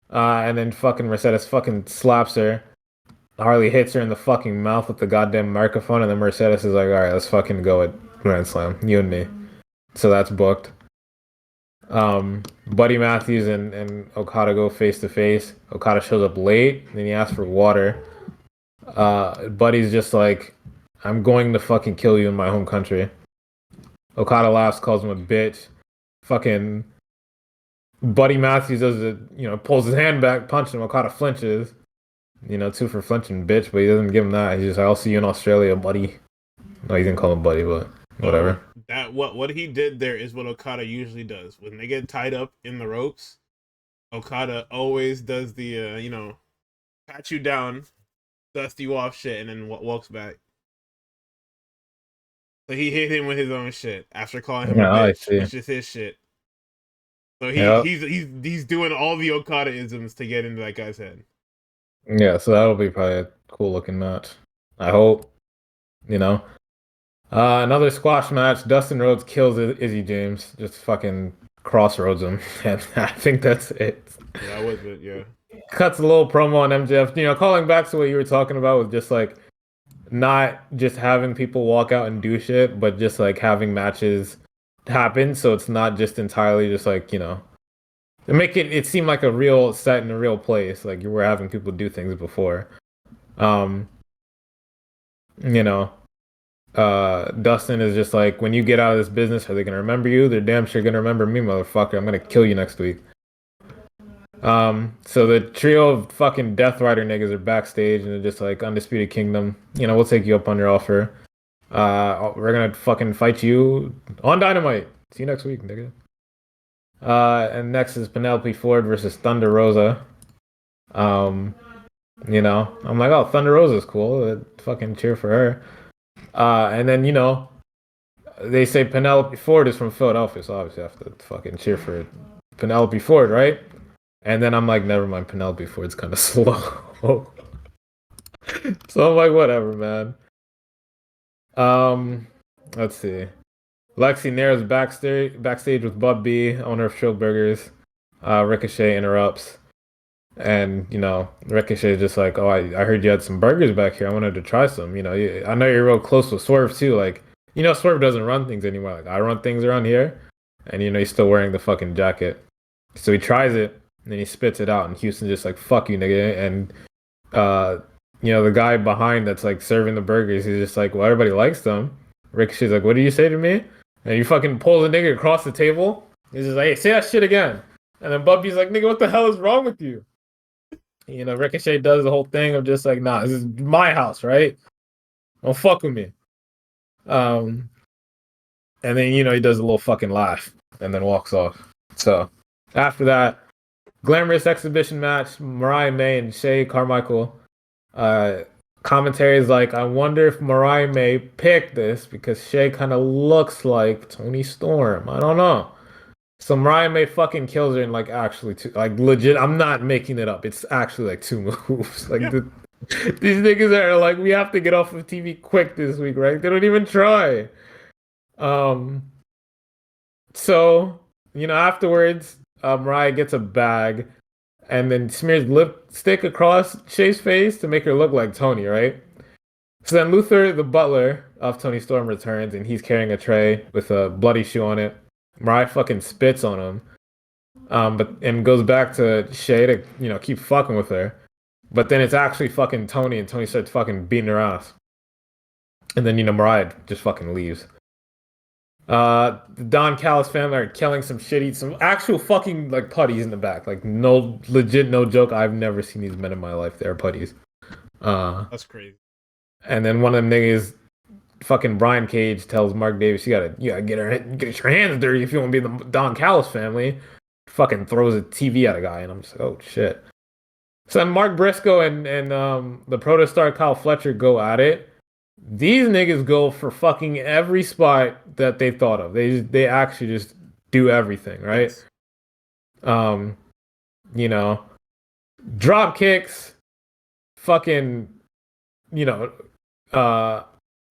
And then fucking Mercedes fucking slaps her. Harley hits her in the fucking mouth with the goddamn microphone, and then Mercedes is like, all right, let's fucking go at Grand Slam, you and me. So that's booked. Buddy Matthews and Okada go face to face. Okada shows up late, and then he asks for water. Buddy's just like, I'm going to fucking kill you in my home country. Okada laughs, calls him a bitch. Fucking Buddy Matthews does it, pulls his hand back, punches him. Okada flinches. 2 for flinching, bitch, but he doesn't give him that. He's just like, I'll see you in Australia, buddy. No, he didn't call him buddy, but whatever. What he did there is what Okada usually does. When they get tied up in the ropes, Okada always does the, pat you down, dust you off shit, and then walks back. So he hit him with his own shit after calling him a bitch, which is his shit. So he's doing all the Okada-isms to get into that guy's head. Yeah, so that'll be probably a cool looking match. I hope. Another squash match. Dustin Rhodes kills Izzy James. Just fucking crossroads him. And I think that's it. Yeah, that was it, yeah. Cuts a little promo on MJF. Calling back to what you were talking about with just like not just having people walk out and do shit, but just like having matches happen. So it's not just entirely just like, make it seem like a real set in a real place. Like you were having people do things before. Dustin is just like, when you get out of this business, are they gonna remember you? They're damn sure gonna remember me, motherfucker. I'm gonna kill you next week. So the trio of fucking Death Rider niggas are backstage and they're just like, Undisputed Kingdom, we'll take you up on your offer. We're gonna fucking fight you on Dynamite. See you next week, nigga. And next is Penelope Ford versus Thunder Rosa. I'm like, oh, Thunder Rosa's cool. I'd fucking cheer for her. And then, they say Penelope Ford is from Philadelphia, so obviously I have to fucking cheer for Penelope Ford, right? And then I'm like, never mind, Penelope Ford's kind of slow. So I'm like, whatever, man. Let's see. Lexi Nair's backstage with Bub B, owner of Shield Burgers. Ricochet interrupts. And, Ricochet is just like, oh, I heard you had some burgers back here. I wanted to try some. I know you're real close with Swerve, too. Like, Swerve doesn't run things anymore. Like, I run things around here. And, he's still wearing the fucking jacket. So he tries it, and then he spits it out. And Houston's just like, fuck you, nigga. And, the guy behind that's, like, serving the burgers, he's just like, well, everybody likes them. Ricochet's like, what did you say to me? And he fucking pulls a nigga across the table. He's just like, hey, say that shit again. And then Bubby's like, nigga, what the hell is wrong with you? Ricochet does the whole thing of just like, nah, this is my house, right? Don't fuck with me. And then, he does a little fucking laugh and then walks off. So after that, glamorous exhibition match, Mariah May and Shay Carmichael. Commentary is like, I wonder if Mariah May picked this because Shay kind of looks like Toni Storm. I don't know. So Mariah May fucking kills her in like actually two, like legit. I'm not making it up. It's actually like 2 moves. Like these niggas are like, we have to get off of TV quick this week, right? They don't even try. So afterwards, Mariah gets a bag and then smears lipstick across Shay's face to make her look like Tony, right? So then Luther, the butler of Toni Storm, returns and he's carrying a tray with a bloody shoe on it. Mariah fucking spits on him, and goes back to Shay to keep fucking with her, but then it's actually fucking Tony, and Tony starts fucking beating her ass, and then Mariah just fucking leaves. The Don Callis family are killing some shitty, some actual fucking like putties in the back. Like no legit, no joke. I've never seen these men in my life. They're putties. That's crazy. And then one of them niggas, fucking Brian Cage, tells Mark Davis, you gotta get your hands dirty if you want to be in the Don Callis family. Fucking throws a TV at a guy, and I'm just like, oh shit. So then Mark Briscoe and the protostar Kyle Fletcher go at it. These niggas go for fucking every spot that they thought of. They actually just do everything, right? Yes. Um, you know, drop kicks, fucking, you know,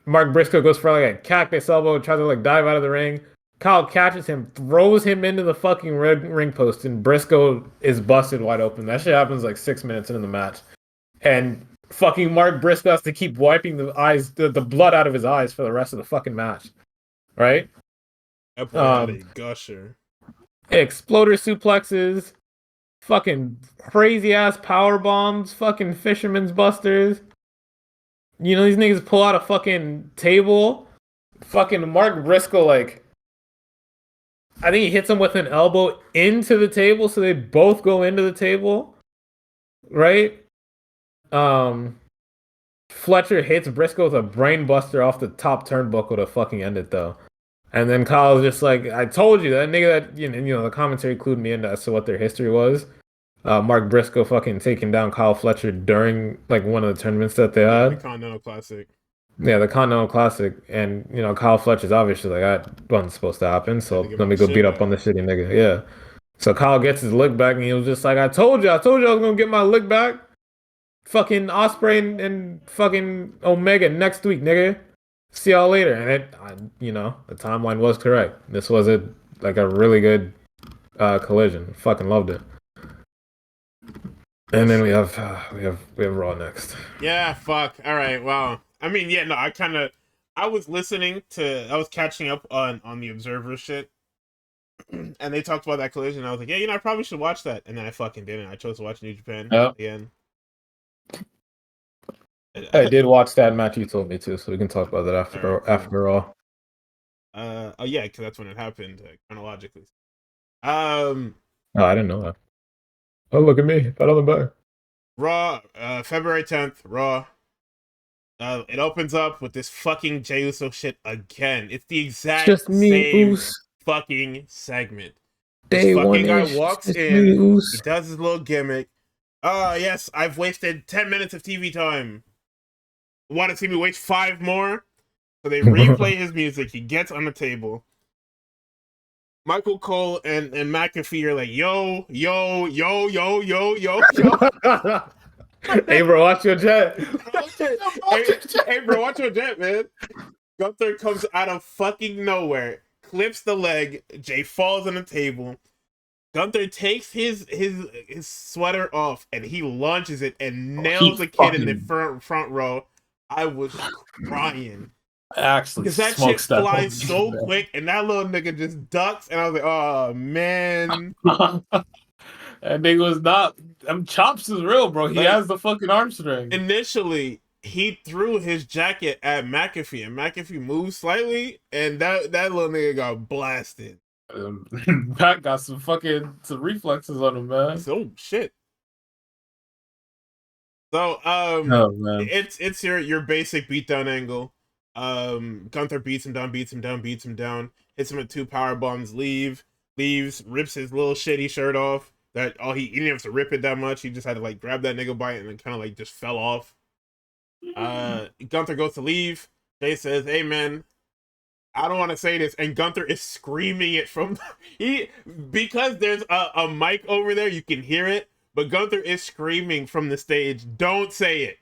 Mark Briscoe goes for like a cactus elbow, tries to like dive out of the ring. Kyle catches him, throws him into the fucking ring post, and Briscoe is busted wide open. That shit happens like 6 minutes into the match. And fucking Mark Briscoe has to keep wiping the blood out of his eyes for the rest of the fucking match. Right? That boy had a gusher. Exploder suplexes, fucking crazy ass power bombs, fucking fisherman's busters. You know, these niggas pull out a fucking table. Fucking Mark Briscoe, like, I think he hits him with an elbow into the table, so they both go into the table. Right? Fletcher hits Briscoe with a brain buster off the top turnbuckle to fucking end it though. And then Kyle's just like, I told you that nigga that the commentary clued me in as to what their history was. Mark Briscoe fucking taking down Kyle Fletcher during like one of the tournaments that they had. The Continental Classic. Yeah, the Continental Classic, and Kyle Fletcher's obviously like that wasn't supposed to happen, so let me go beat up on the shitty nigga. Yeah. So Kyle gets his lick back, and he was just like, I told you I was gonna get my lick back. Fucking Osprey and fucking Omega next week, nigga. See y'all later. And the timeline was correct. This was a really good collision. Fucking loved it. And then we have Raw next. Yeah, fuck. All right. Wow. I mean, yeah, no, I was catching up on the Observer shit, and they talked about that collision. And I was like, yeah, I probably should watch that, and then I fucking didn't. I chose to watch New Japan again. I did watch that match you told me to, so we can talk about that after all. Oh yeah, because that's when it happened chronologically. Oh, I didn't know that. Oh, look at me! Pat on the back. Raw, February 10th. Raw. It opens up with this fucking Jey Uso shit again. It's the exact same fucking segment. This fucking guy walks in. He does his little gimmick. Yes, I've wasted 10 minutes of TV time. Want to see me waste 5 more? So they replay his music. He gets on the table. Michael Cole and McAfee are like, yo. Hey, bro, watch your jet. Hey, bro, watch your jet, man. Gunther comes out of fucking nowhere, clips the leg. Jay falls on the table. Gunther takes his sweater off and he launches it and nails the kid in the front row. I was crying. Actually, because that shit flies so quick, and that little nigga just ducks, and I was like, "Oh man!" That nigga was not. Them chops is real, bro. He has the fucking arm strength. Initially, he threw his jacket at McAfee, and McAfee moved slightly, and that little nigga got blasted. Pat got some reflexes on him, man. So shit. So it's your basic beatdown angle. Gunther beats him down, hits him with 2 power bombs, leaves, rips his little shitty shirt off. He didn't have to rip it that much. He just had to like grab that nigga by it and then kind of like just fell off. Gunther goes to leave. Jay says, "Hey man, I don't want to say this," and Gunther is screaming it from because there's a mic over there, you can hear it, but Gunther is screaming from the stage, "Don't say it.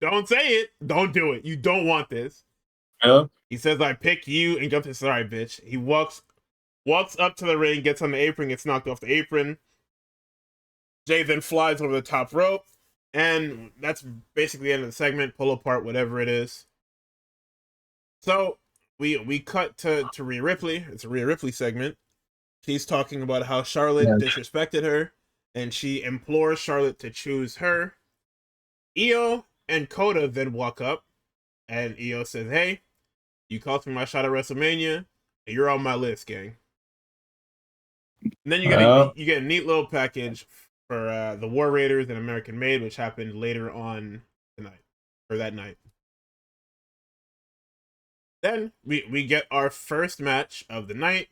Don't say it. Don't do it. You don't want this." Yeah. He says, "I pick you," and Gunther says, "All right, bitch." He walks up to the ring, gets on the apron, gets knocked off the apron. Jay then flies over the top rope, and that's basically the end of the segment. Pull apart, whatever it is. So we cut to Rhea Ripley. It's a Rhea Ripley segment. She's talking about how Charlotte disrespected her, and she implores Charlotte to choose her. Io and Kota then walk up, and Io says, "Hey, you cost me my shot at WrestleMania. You're on my list, gang. And then you get a neat little package for the War Raiders and American Made, which happened later on tonight or that night. Then we get our first match of the night,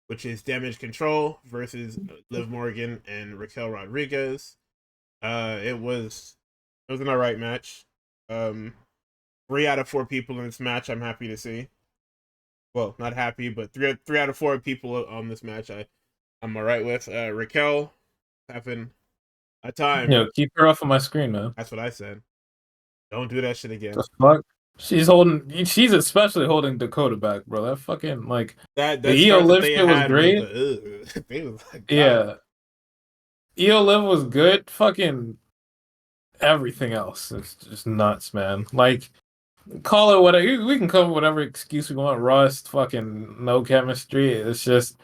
which is Damage Control versus Liv Morgan and Raquel Rodriguez. It was an alright match. 3 out of 4 people in this match I'm happy to see. Well, not happy, but three out of 4 people on this match I'm alright with. Raquel having a time. Yo, keep her off of my screen, man. That's what I said. Don't do that shit again. The fuck? She's especially holding Dakota back, bro. That fucking like that the EO Liv shit was great. They was like, yeah. EO Liv was good. Fucking everything else. It's just nuts, man. Like, call it whatever. We can come whatever excuse we want. Rust, fucking no chemistry. It's just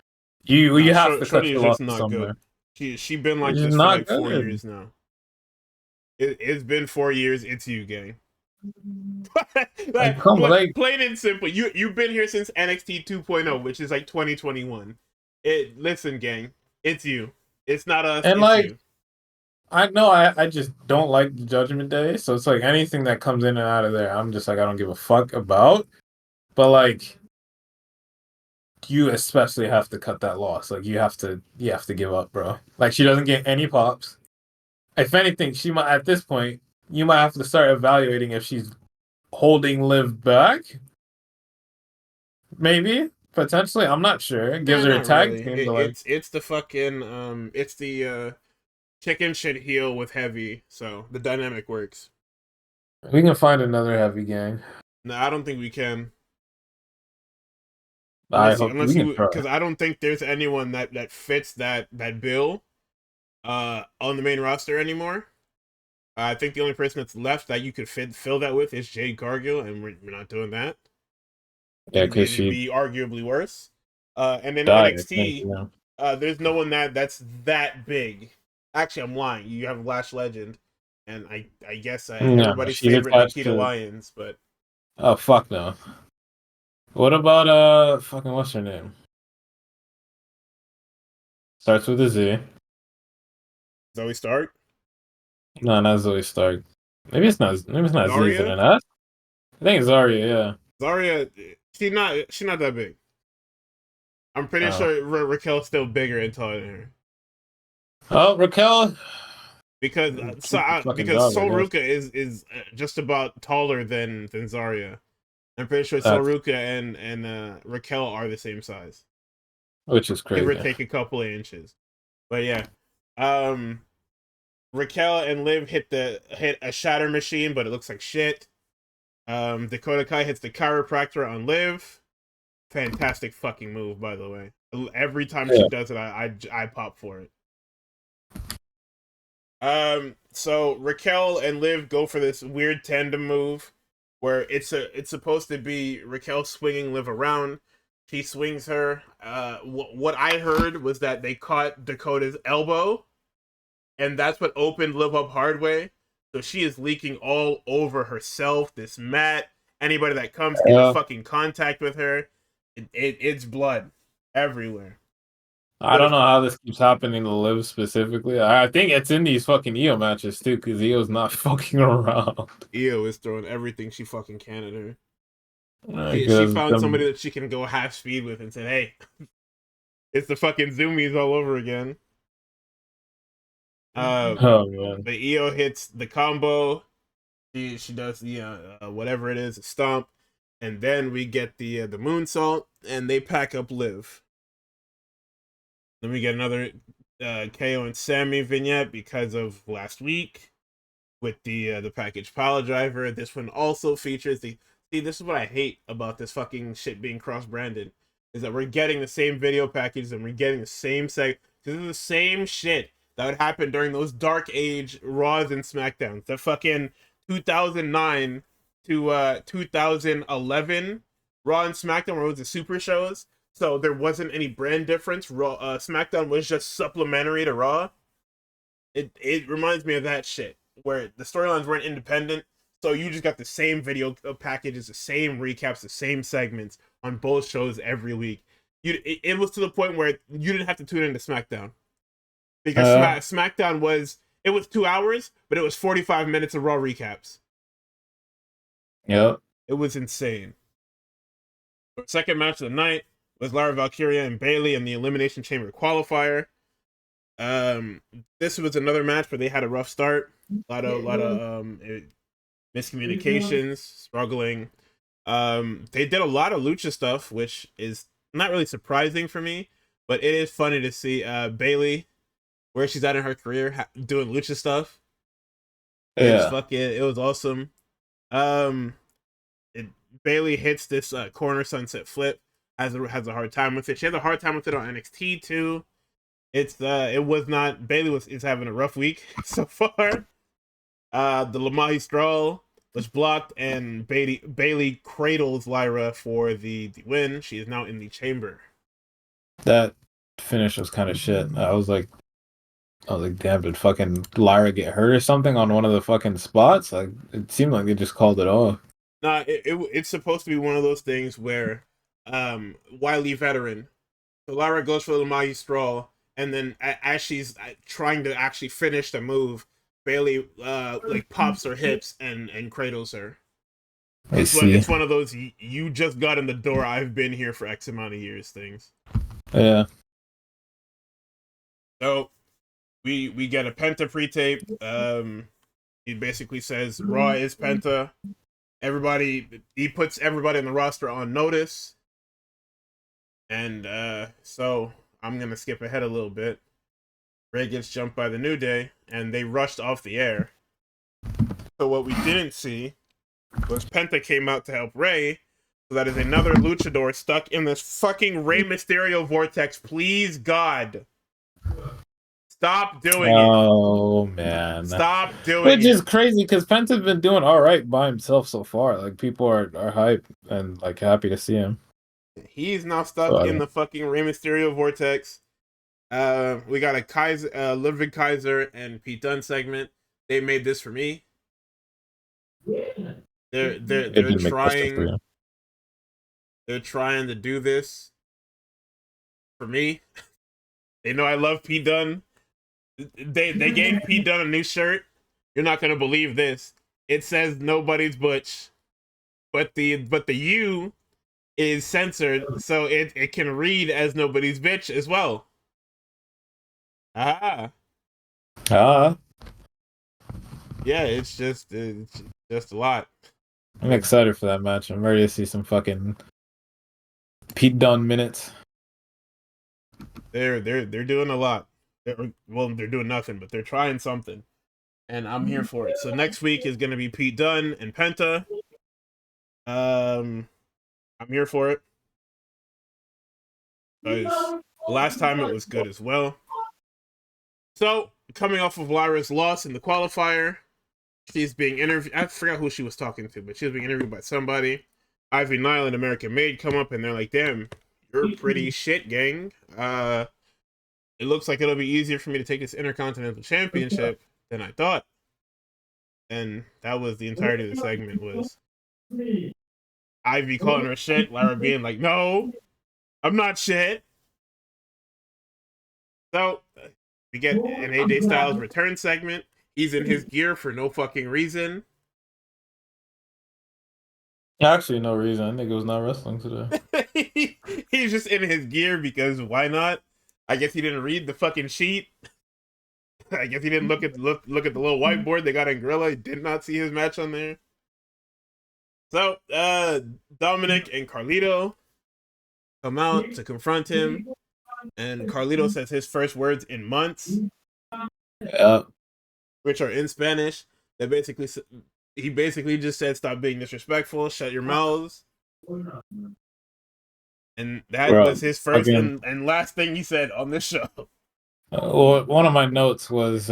you have to cut your losses somewhere. She been like this for like 4 years now. It's been 4 years. It's you, gang. Plain and simple. You've been here since NXT 2.0, which is like 2021. Listen, gang. It's you. It's not us. And it's like, you. I know I just don't like the Judgment Day, so it's like anything that comes in and out of there, I'm just like I don't give a fuck about. But like, you especially have to cut that loss. Like you have to give up, bro. Like she doesn't get any pops. If anything, she might at this point you might have to start evaluating if she's holding Liv back. Maybe potentially, I'm not sure. It gives her a tag really. team. It's the fucking it's the chicken shit heel with heavy, so the dynamic works. We can find another heavy gang. No, I don't think we can. Because I don't think there's anyone that fits that bill on the main roster anymore. I think the only person that's left that you could fill that with is Jade Cargill, and we're not doing that. Yeah, because she'd be arguably worse. And then NXT, there's no one that's that big. Actually, I'm lying. You have Lash Legend, and I guess everybody's favorite Nikita Lyons, but oh fuck no. What about fucking what's her name? Starts with a Z. Zoe Stark? No, not Zoe Stark. Maybe it's not Zarya? Z. I think it's Zarya. Yeah. Zarya, she's not that big. I'm pretty sure Raquel's still bigger and taller than her. Oh, Raquel. Because Sol Ruka is just about taller than Zarya. I'm pretty sure Sol Ruka and Raquel are the same size, which is crazy. Give or take a couple of inches, but yeah, Raquel and Liv hit a shatter machine, but it looks like shit. Dakota Kai hits the chiropractor on Liv. Fantastic fucking move, by the way. Every time she does it, I pop for it. So Raquel and Liv go for this weird tandem move where it's supposed to be Raquel swinging Liv around. She swings her. What I heard was that they caught Dakota's elbow, and that's what opened Liv up hard way. So she is leaking all over herself, this mat, anybody that comes in fucking contact with her. It's blood everywhere. I don't know how this keeps happening to Liv specifically. I think it's in these fucking EO matches too, because EO's not fucking around. EO is throwing everything she fucking can at her. She found somebody that she can go half speed with and said, hey, it's the fucking zoomies all over again. Oh man. The EO hits the combo. She does the whatever it is, a stomp, and then we get the moonsault, and they pack up Liv. Then we get another KO and Sammy vignette because of last week with the package pile driver. This one also features this is what I hate about this fucking shit being cross-branded, is that we're getting the same video package and we're getting the same this is the same shit that would happen during those dark age Raws and Smackdowns. The fucking 2009 to 2011 Raw and Smackdown where it was the super shows. So there wasn't any brand difference. Raw, Smackdown was just supplementary to Raw. It reminds me of that shit where the storylines weren't independent. So you just got the same video packages, the same recaps, the same segments on both shows every week. it was to the point where you didn't have to tune into SmackDown because SmackDown was 2 hours, but it was 45 minutes of Raw recaps. Yep. It was insane. The second match of the night was Lara Valkyria and Bayley in the Elimination Chamber qualifier. This was another match where they had a rough start. A lot of miscommunications, struggling. They did a lot of lucha stuff, which is not really surprising for me, but it is funny to see Bayley, where she's at in her career, doing lucha stuff. Yeah, it was awesome. Bayley hits this corner sunset flip, has a hard time with it. She has a hard time with it on NXT too. Bayley is having a rough week so far. The Lamahi Stroll was blocked, and Bayley cradles Lyra for the win. She is now in the chamber. That finish was kind of shit. I was like, damn, did fucking Lyra get hurt or something on one of the fucking spots? Like, it seemed like they just called it off. Nah, it's supposed to be one of those things where, wily veteran. So Lyra goes for the Lamahi Stroll, and then as she's trying to actually finish the move, Bayley pops her hips and cradles her. It's one of those you just got in the door, I've been here for X amount of years things. Yeah. So we get a Penta pre-tape. He basically says Raw is Penta. He puts everybody in the roster on notice. And so I'm gonna skip ahead a little bit. Ray gets jumped by the New Day, and they rushed off the air. So what we didn't see was Penta came out to help Ray. So that is another luchador stuck in this fucking Rey Mysterio vortex. Please, God. Stop doing it. Oh, man. Stop doing it. Which is crazy, because Penta's been doing all right by himself so far. Like, people are hyped and, like, happy to see him. He's now stuck in the fucking Rey Mysterio vortex. We got a Ludwig Kaiser and Pete Dunne segment. They made this for me. They're trying. They're trying to do this for me. They know I love Pete Dunne. They gave Pete Dunne a new shirt. You're not gonna believe this. It says nobody's butch, but the U is censored, so it can read as nobody's bitch as well. Yeah, it's just a lot. I'm excited for that match. I'm ready to see some fucking Pete Dunne minutes. They're doing a lot. They're doing nothing, but they're trying something, and I'm here for it. So next week is gonna be Pete Dunne and Penta. I'm here for it. Because last time it was good as well. So, coming off of Lyra's loss in the qualifier, she's being interviewed. I forgot who she was talking to, but she was being interviewed by somebody. Ivy Nile and American Made come up, and they're like, damn, you're pretty shit, gang. It looks like it'll be easier for me to take this Intercontinental Championship than I thought. And that was the entirety of the segment, was Ivy calling her shit, Lyra being like, no, I'm not shit. So, we get an AJ Styles return segment. He's in his gear for no fucking reason. Actually, no reason. I think it was not wrestling today. He's just in his gear because why not? I guess he didn't read the fucking sheet. I guess he didn't look at the little whiteboard they got in Gorilla. He did not see his match on there. So, Dominic and Carlito come out to confront him. And Carlito says his first words in months, which are in Spanish. He basically just said, "Stop being disrespectful. Shut your mouths." And that was his first and last thing he said on this show. Well, one of my notes was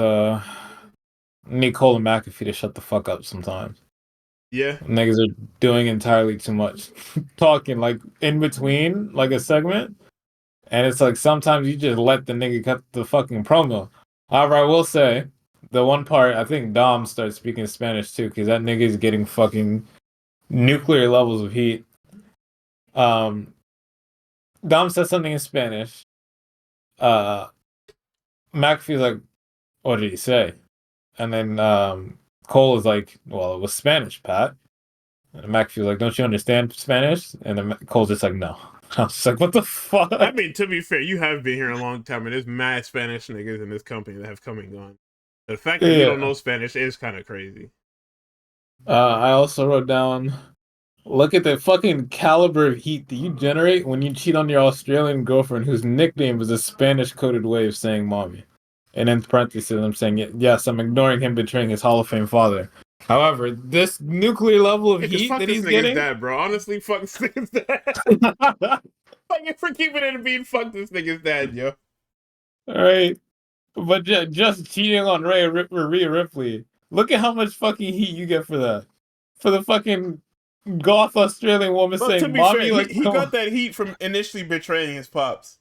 Nicole and McAfee to shut the fuck up sometimes. Yeah, niggas are doing entirely too much talking, like in between, like a segment. And it's like sometimes you just let the nigga cut the fucking promo. However, I will say, the one part, I think Dom starts speaking Spanish too, because that nigga is getting fucking nuclear levels of heat. Dom says something in Spanish. McAfee's like, what did he say? And then Cole is like, well, it was Spanish, Pat. And McAfee's like, don't you understand Spanish? And then Cole's just like, no. I was just like, what the fuck? I mean, to be fair, you have been here a long time, and there's mad Spanish niggas in this company that have come and gone. The fact that you don't know Spanish is kind of crazy. I also wrote down, look at the fucking caliber of heat that you generate when you cheat on your Australian girlfriend whose nickname is a Spanish-coded way of saying mommy. And in parentheses, I'm saying, yes, I'm ignoring him betraying his Hall of Fame father. However, this nuclear level of heat that he's getting... Dad, bro. Honestly, fuck this nigga's dad. Like, for keeping it and being fuck this nigga's dad, yo. Alright. But just cheating on Rhea Ripley. Look at how much fucking heat you get for that. For the fucking goth Australian woman saying mommy. Fair, he got that heat from initially betraying his pops.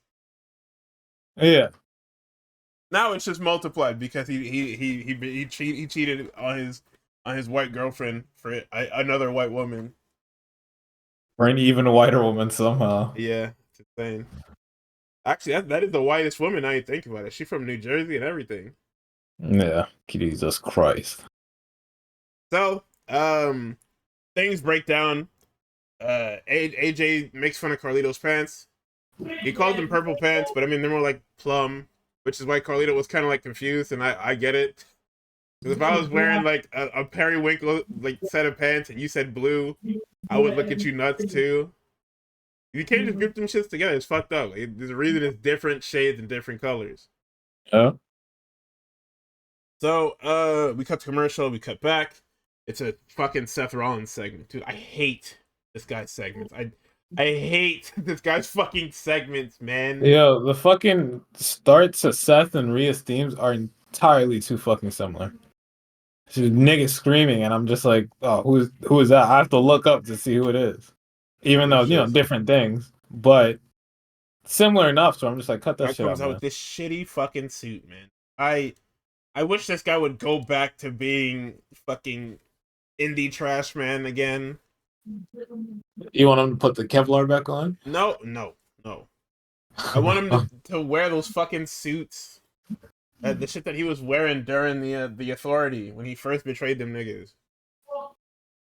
Yeah. Now it's just multiplied because he cheated on his white girlfriend for another white woman. For an even whiter woman somehow. Yeah, it's insane. Actually, that is the whitest woman. Now you think about it, she's from New Jersey and everything. Yeah, Jesus Christ. So, things break down. AJ makes fun of Carlito's pants. He calls them purple pants, but I mean they're more like plum, which is why Carlito was kind of like confused, and I get it. Because if I was wearing like a periwinkle like set of pants and you said blue, I would look at you nuts too. You can't just group them shits together. It's fucked up. There's a reason it's different shades and different colors. Yeah. So, we cut to commercial. We cut back. It's a fucking Seth Rollins segment, dude. I hate this guy's segments. I hate this guy's fucking segments, man. Yeah, the fucking starts to Seth and Rhea's themes are entirely too fucking similar. She's niggas screaming, and I'm just like, oh, who is that? I have to look up to see who it is. Even though, different things, but similar enough, so I'm just like, cut that shit out, comes out with this shitty fucking suit, man. I wish this guy would go back to being fucking indie trash man again. You want him to put the Kevlar back on? No. I want him to wear those fucking suits. The shit that he was wearing during the Authority when he first betrayed them niggas.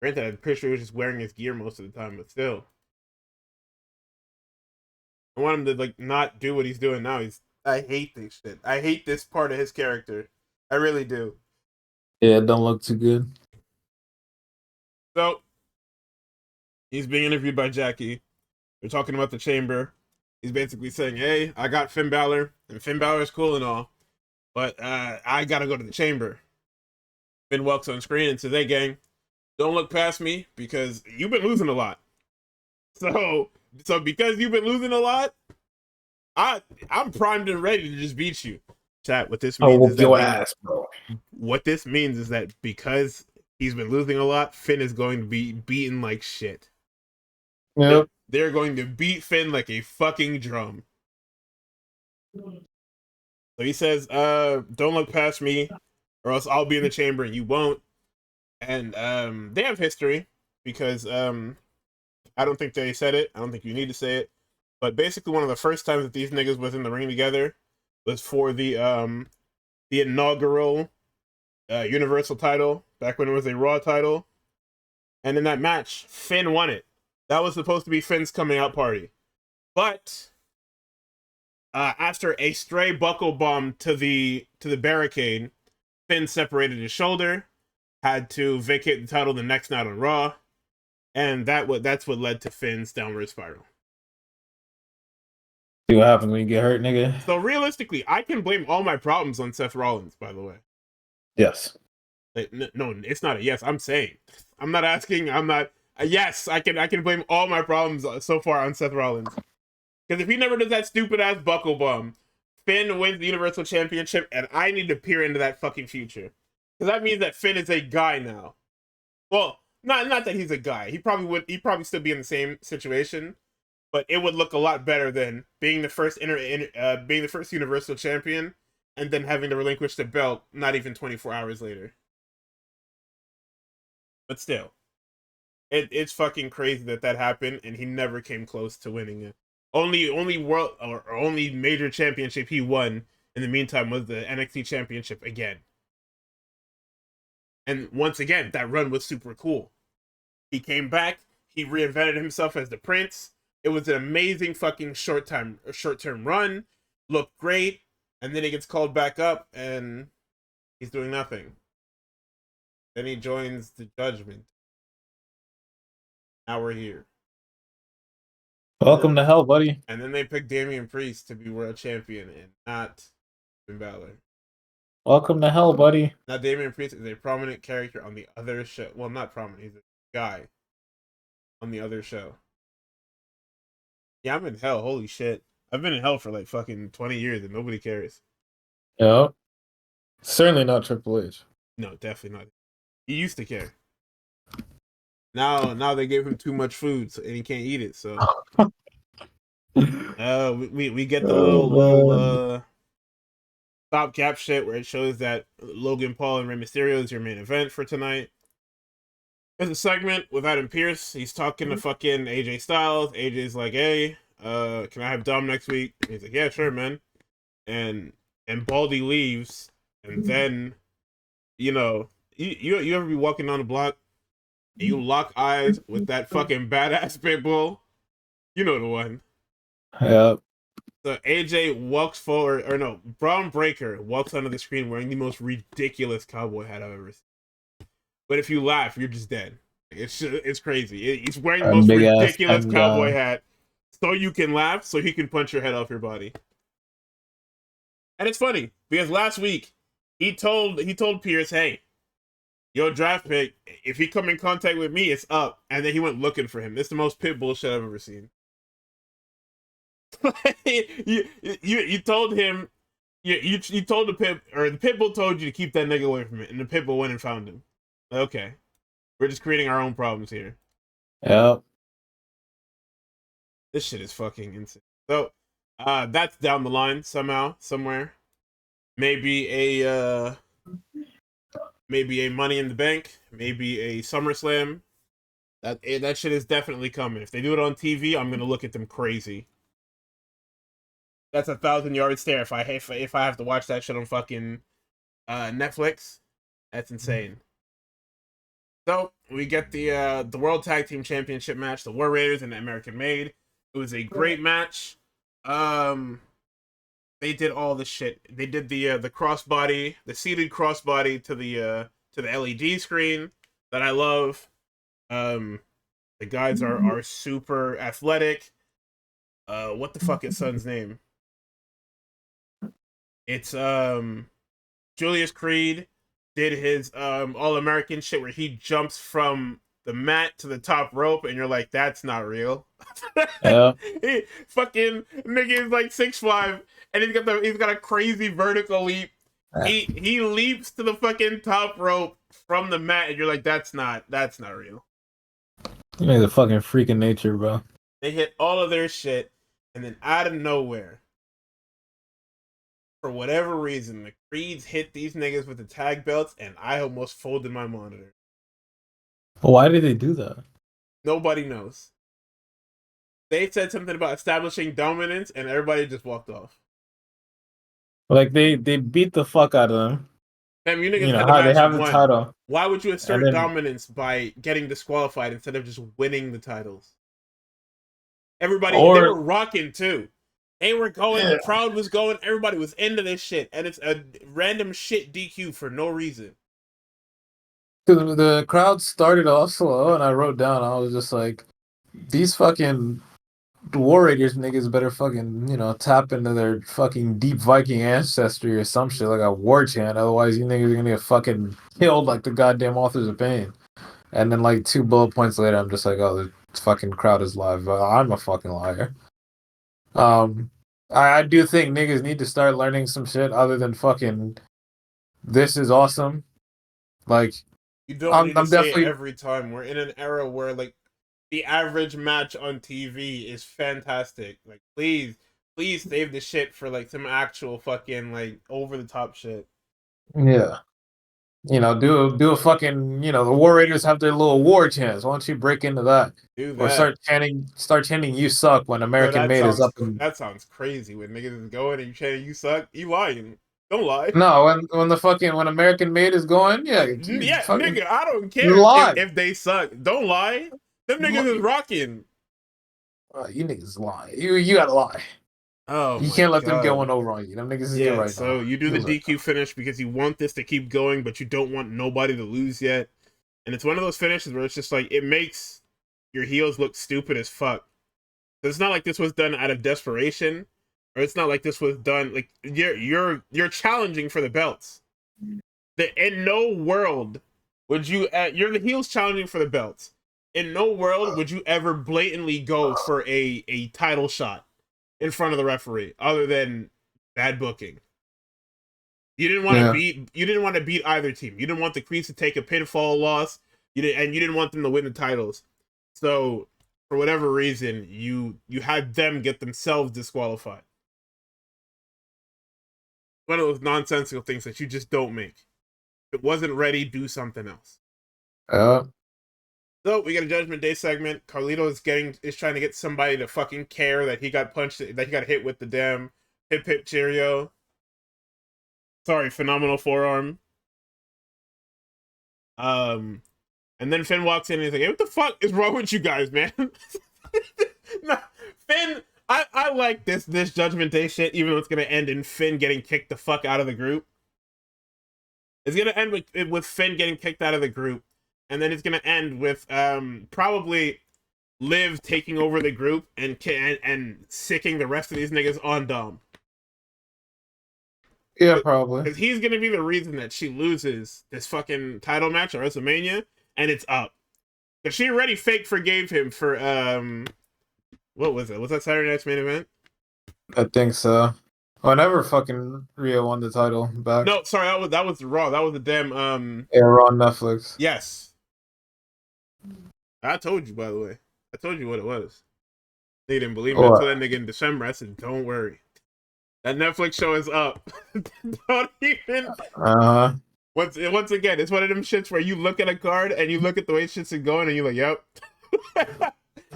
Granted, I'm pretty sure he was just wearing his gear most of the time, but still. I want him to like not do what he's doing now. I hate this shit. I hate this part of his character. I really do. Yeah, it don't look too good. So, he's being interviewed by Jackie. They're talking about the chamber. He's basically saying, hey, I got Finn Balor, and Finn Balor is cool and all, but I gotta go to the chamber. Finn walks on screen and says, hey, gang, don't look past me because you've been losing a lot. So because you've been losing a lot, I'm primed and ready to just beat you. Chat, what this means is that your ass, bro. What this means is that because he's been losing a lot, Finn is going to be beaten like shit. Yep. They're going to beat Finn like a fucking drum. So he says, don't look past me or else I'll be in the chamber and you won't. And they have history because I don't think they said it. I don't think you need to say it. But basically one of the first times that these niggas was in the ring together was for the inaugural Universal title, back when it was a Raw title. And in that match, Finn won it. That was supposed to be Finn's coming out party. But after a stray buckle bomb to the barricade, Finn separated his shoulder, had to vacate the title the next night on Raw, and that's what led to Finn's downward spiral. See what happens when you get hurt, nigga. So realistically, I can blame all my problems on Seth Rollins, by the way. Yes. No, it's not a yes. I'm saying. I'm not asking. I'm not. Yes, I can blame all my problems so far on Seth Rollins. Because if he never does that stupid ass buckle bomb, Finn wins the Universal Championship, and I need to peer into that fucking future. Because that means that Finn is a guy now. Well, not that he's a guy. He'd probably still be in the same situation, but it would look a lot better than being the first being the first Universal Champion and then having to relinquish the belt not even 24 hours later. But still, it's fucking crazy that happened, and he never came close to winning it. Only world or only major championship he won in the meantime was the NXT championship again. And once again, that run was super cool. He came back, he reinvented himself as the Prince. It was an amazing fucking short-term run, looked great, and then he gets called back up and he's doing nothing. Then he joins the Judgment. Now we're here. Welcome to hell, buddy. And then they picked Damian Priest to be world champion and not Finn Balor. Welcome to hell, buddy. Now Damian Priest is a prominent character on the other show. Well, not prominent. He's a guy on the other show. Yeah, I'm in hell. Holy shit. I've been in hell for like fucking 20 years and nobody cares. Yeah. Certainly not Triple H. No, definitely not. He used to care. Now they gave him too much food and he can't eat it. So we get the little stopgap shit where it shows that Logan Paul and Rey Mysterio is your main event for tonight. There's a segment with Adam Pearce. He's talking to fucking AJ Styles. AJ's like, "Hey, can I have Dom next week?" And he's like, "Yeah, sure, man." And Baldy leaves, and then you ever be walking down the block and you lock eyes with that fucking badass pit bull? You know the one. Yeah. So AJ walks forward, or no, Braun Breaker walks onto the screen wearing the most ridiculous cowboy hat I've ever seen. But if you laugh, you're just dead. It's crazy. He's wearing the most ridiculous cowboy hat so you can laugh, so he can punch your head off your body. And it's funny because last week he told Pierce, "Hey, your draft pick, if he come in contact with me, it's up." And then he went looking for him. It's the most pit bullshit I've ever seen. you told him, you told the pit bull told you to keep that nigga away from it, and the pit bull went and found him. Okay, we're just creating our own problems here. Yep. This shit is fucking insane. So, that's down the line somehow, somewhere. Maybe a Money in the Bank, maybe a SummerSlam. That shit is definitely coming. If they do it on TV, I'm gonna look at them crazy. That's 1,000-yard stare. If I have to watch that shit on fucking Netflix, that's insane. So we get the World Tag Team Championship match, the War Raiders and the American Made. It was a great match. They did all the shit. They did the crossbody, the seated crossbody to the LED screen that I love. The guys are super athletic. What the fuck is Son's name? It's Julius Creed did his All-American shit where he jumps from the mat to the top rope and you're like, that's not real. Yeah. He fucking nigga is like 6'5" and he's got a crazy vertical leap. He leaps to the fucking top rope from the mat and you're like, that's not real. You know, the fucking freak of nature, bro. They hit all of their shit and then out of nowhere, for whatever reason, the Creeds hit these niggas with the tag belts, and I almost folded my monitor. Why did they do that? Nobody knows. They said something about establishing dominance, and everybody just walked off. Like they beat the fuck out of them. Damn, you niggas know how they have the title. Why would you assert dominance by getting disqualified instead of just winning the titles? Everybody, they were rocking too. They were going, the crowd was going, everybody was into this shit, and it's a random shit DQ for no reason. The crowd started off slow, and I wrote down, I was just like, these fucking War Raiders niggas better fucking, tap into their fucking deep Viking ancestry or some shit, like a war chant, otherwise you niggas are gonna get fucking killed like the goddamn Authors of Pain. And then like 2 bullet points later, I'm just like, oh, the fucking crowd is live. I'm a fucking liar. I do think niggas need to start learning some shit other than fucking this is awesome. Like, you don't need to say it every time. We're in an era where like the average match on TV is fantastic. Like, please save the shit for like some actual fucking like over the top shit. Yeah. Do a fucking, the War Raiders have their little war chants. Why don't you break into that? Do that. Or start chanting "You suck" when American Made is up. That sounds crazy. When niggas is going and you chanting "You suck," you lying. Don't lie. No, when American Made is going, yeah, nigga, I don't care if they suck. Don't lie. Them niggas is rocking. You niggas lie. You gotta lie. Oh, you can't let them get one over on you. Them niggas is right now. So you do the DQ finish because you want this to keep going, but you don't want nobody to lose yet. And it's one of those finishes where it's just like it makes your heels look stupid as fuck. So it's not like this was done out of desperation, or it's not like this was done like you're challenging for the belts. In no world would you you're the heels challenging for the belts. In no world would you ever blatantly go for a title shot in front of the referee, other than bad booking. You didn't want to beat either team. You didn't want the Creeds to take a pinfall loss. You didn't want them to win the titles. So for whatever reason, you had them get themselves disqualified. One of those nonsensical things that you just don't make. If it wasn't ready, do something else. So we get a Judgment Day segment. Carlito is trying to get somebody to fucking care that he got punched, that he got hit with the damn hip hip cheerio. Sorry, phenomenal forearm. And then Finn walks in and he's like, "Hey, what the fuck is wrong with you guys, man?" Nah, Finn, I like this Judgment Day shit, even though it's gonna end in Finn getting kicked the fuck out of the group. It's gonna end with Finn getting kicked out of the group. And then it's gonna end with probably Liv taking over the group and sicking the rest of these niggas on Dom. Yeah, probably. Because he's gonna be the reason that she loses this fucking title match at WrestleMania, and it's up. Because she already faked forgave him for what was it? Was that Saturday Night's Main Event? I think so. Whenever fucking Rhea won the title back. No, sorry, that was Raw. That was the damn Raw on Netflix. Yes. I told you, by the way. I told you what it was. They didn't believe me until that nigga in December. I said, don't worry. That Netflix show is up. Don't even. Once again, it's one of them shits where you look at a card and you look at the way shit's going and you're like, yep.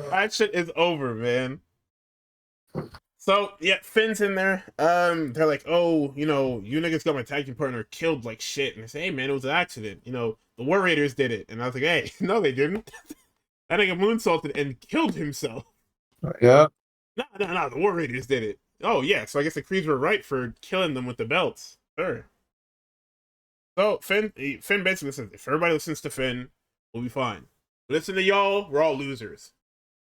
That shit is over, man. So, yeah, Finn's in there. They're like, oh, you niggas got my tag team partner killed like shit. And they say, hey, man, it was an accident. The War Raiders did it. And I was like, hey, no, they didn't. That nigga moonsaulted and killed himself. Yeah. No, the War Raiders did it. Oh, yeah, so I guess the Creeds were right for killing them with the belts. Sure. So, Finn basically says, if everybody listens to Finn, we'll be fine. Listen to y'all, we're all losers.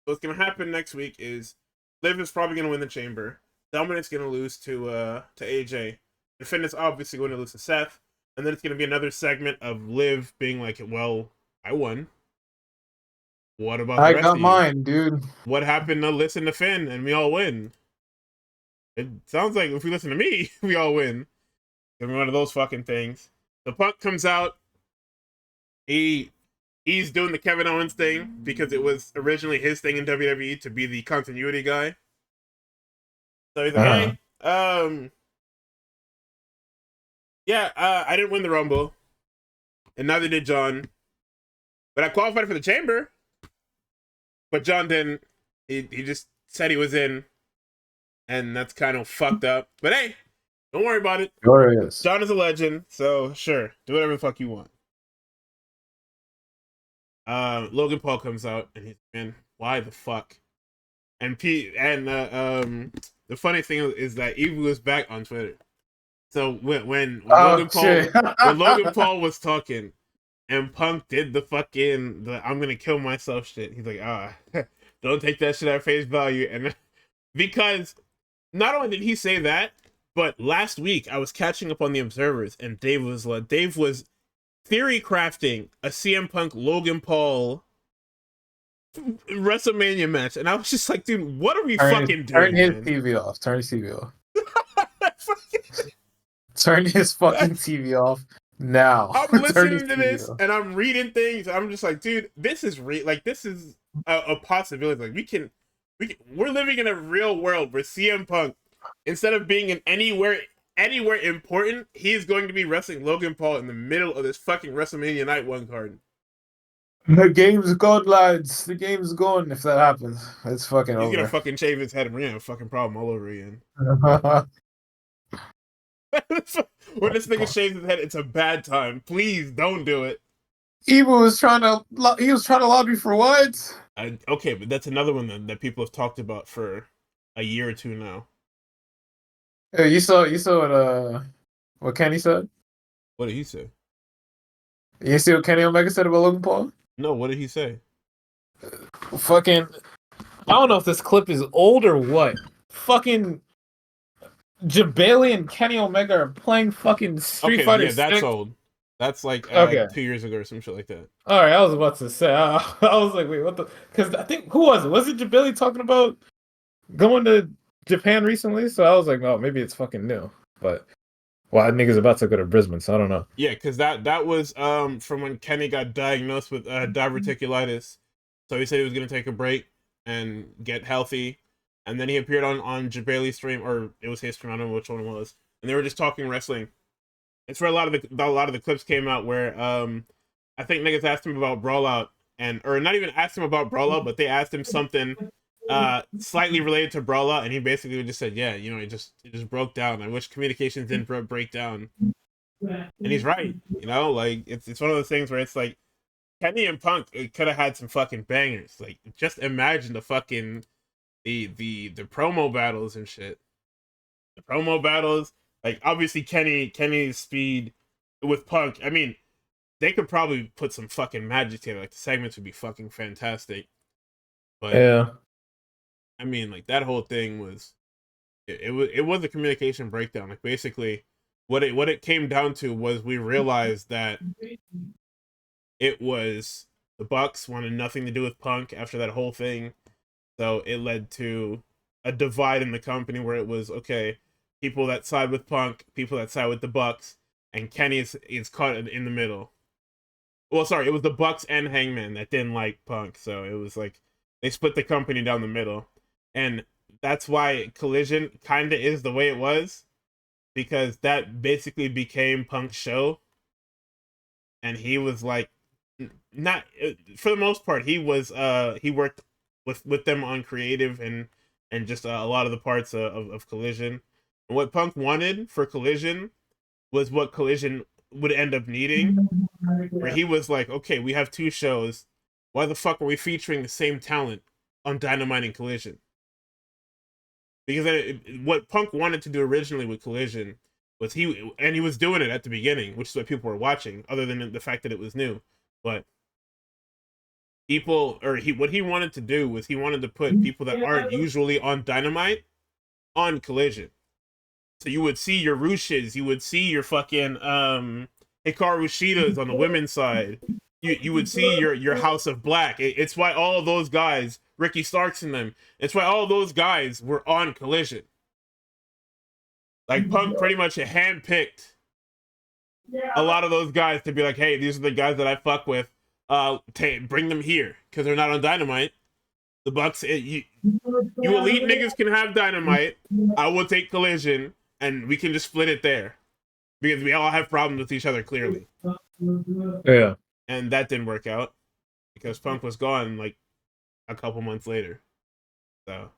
So what's going to happen next week is Liv is probably going to win the Chamber. Dominic's going to lose to AJ. And Finn is obviously going to lose to Seth. And then it's going to be another segment of Liv being like, well, I won. What about the rest of you? I got mine, dude. What happened to listen to Finn and we all win? It sounds like if we listen to me, we all win. It's one of those fucking things. The Punk comes out. He's doing the Kevin Owens thing because it was originally his thing in WWE to be the continuity guy. So he's like, hey, I didn't win the Rumble, and neither did John, but I qualified for the Chamber. But John didn't. He just said he was in, and that's kind of fucked up. But hey, don't worry about it. Glorious. John is a legend, so sure, do whatever the fuck you want. Logan Paul comes out, and he's, man, why the fuck? And the funny thing is that Evil was back on Twitter. So when Logan Paul was talking, and Punk did the fucking I'm gonna kill myself shit, he's like, don't take that shit at face value. And because not only did he say that, but last week I was catching up on the Observers, and Dave was theory crafting a CM Punk Logan Paul WrestleMania match, and I was just like, dude, what are we doing? Turn his TV off. Turn his TV off. Turn his fucking TV off now. I'm listening to this and I'm reading things. I'm just like, dude, this is this is a possibility. Like we're living in a real world where CM Punk, instead of being in anywhere important, he's going to be wrestling Logan Paul in the middle of this fucking WrestleMania Night 1 card. The game's gone, lads. The game's gone if that happens. It's fucking over. He's gonna fucking shave his head and we're gonna have a fucking problem all over again. When this nigga shaves his head, it's a bad time. Please don't do it. Evil was trying to lobby for what? Okay, but that's another one that people have talked about for a year or two now. Hey, you saw what Kenny said? What did he say? You see what Kenny Omega said about Logan Paul? No, what did he say? Fucking, I don't know if this clip is old or what. Fucking Jabali and Kenny Omega are playing fucking Street Fighter. Yeah, that's old. That's like 2 years ago or some shit like that. All right, I was about to say. I was like, wait, what the? Because I think who was it? Was it Jabali talking about going to Japan recently? So I was like, no, maybe it's fucking new. But that nigga's about to go to Brisbane, so I don't know. Yeah, because that was from when Kenny got diagnosed with diverticulitis. So he said he was gonna take a break and get healthy. And then he appeared on Jabali's stream, or it was his stream, I don't know which one it was. And they were just talking wrestling. It's where a lot of the clips came out where I think niggas asked him about Brawl Out, or not even asked him about Brawl Out, but they asked him something slightly related to Brawl Out, and he basically just said, yeah, it just broke down. I wish communications didn't break down. And he's right, like it's one of those things where it's like Kenny and Punk, it could have had some fucking bangers. Like, just imagine the fucking the promo battles and shit. The promo battles, like obviously Kenny's speed with Punk. I mean, they could probably put some fucking magic together. Like, the segments would be fucking fantastic. But yeah, I mean, like, that whole thing was it was a communication breakdown. Like, basically what it came down to was we realized that it was the Bucks wanted nothing to do with Punk after that whole thing. So it led to a divide in the company where it was, okay, people that side with Punk, people that side with the Bucks, and Kenny is caught in the middle. Well, sorry, it was the Bucks and Hangman that didn't like Punk, so it was like they split the company down the middle. And that's why Collision kind of is the way it was, because that basically became Punk's show. And he was like, not for the most part, he worked with them on creative and just a lot of the parts of Collision. And what Punk wanted for Collision was what Collision would end up needing, where he was like, okay, we have two shows, why the fuck are we featuring the same talent on Dynamite and Collision? Because what Punk wanted to do originally with Collision was he was doing it at the beginning, which is what people were watching, other than the fact that it was new. But what he wanted to do was he wanted to put people that aren't usually on Dynamite on Collision. So you would see your Rushes, you would see your fucking Hikaru Shidas on the women's side. You would see your House of Black. It's why all of those guys, Ricky Starks and them, it's why all those guys were on Collision. Like, Punk pretty much handpicked a lot of those guys to be like, hey, these are the guys that I fuck with. Bring them here, because they're not on Dynamite. The Bucks, you elite niggas can have Dynamite. I will take Collision, and we can just split it there, because we all have problems with each other, clearly. Yeah. And that didn't work out, because Punk was gone like a couple months later. So,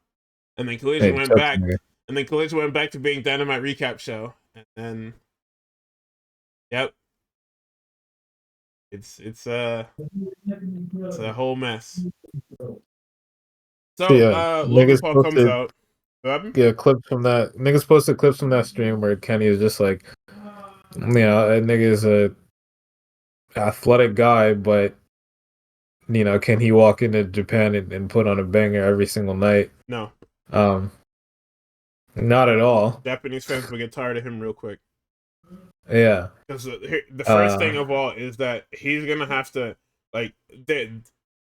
and then Collision went back, and then Collision went back to being Dynamite recap show, and then, yep. It's a whole mess. So Logan Paul comes out. Yeah, clips from that. Niggas posted clips from that stream where Kenny is just like, that nigga is a athletic guy, but can he walk into Japan and put on a banger every single night? No. Not at all. Japanese fans will get tired of him real quick. Yeah. Because the first thing of all is that he's going to have to, like,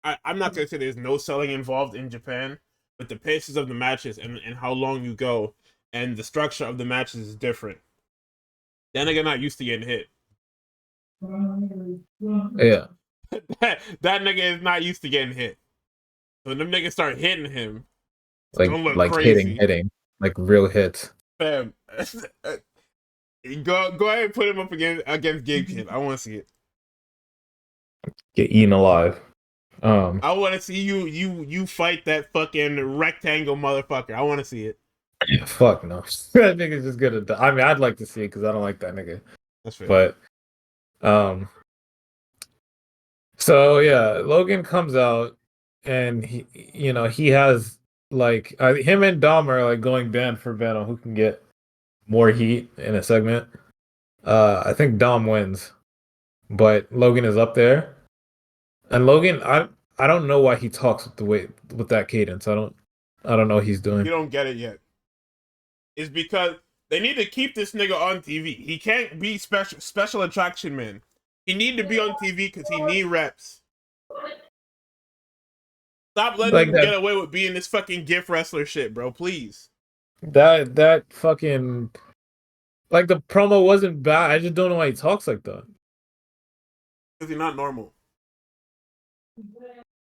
I'm not going to say there's no selling involved in Japan, but the paces of the matches and how long you go and the structure of the matches is different. Then they're not used to getting hit. Yeah. that nigga is not used to getting hit. So when them niggas start hitting him, like crazy. hitting, like real hits. Fam, Go ahead and put him up against Gabe Kidd. I want to see it. Get eaten alive. I want to see you fight that fucking rectangle motherfucker. I want to see it. Fuck no. That nigga's just gonna die. I mean, I'd like to see it because I don't like that nigga. That's fair. But, so yeah, Logan comes out and he has like him and Dom are like going band for band on who can get more heat in a segment. I think Dom wins, but Logan is up there, and Logan, I don't know why he talks with that cadence. I don't know what he's doing. You don't get it yet. It's because they need to keep this nigga on TV. He can't be special attraction man. He need to be on TV because he need reps. Stop letting him get away with being this fucking gift wrestler shit, bro. Please. That fucking like the promo wasn't bad. I just don't know why he talks like that. Because he's not normal.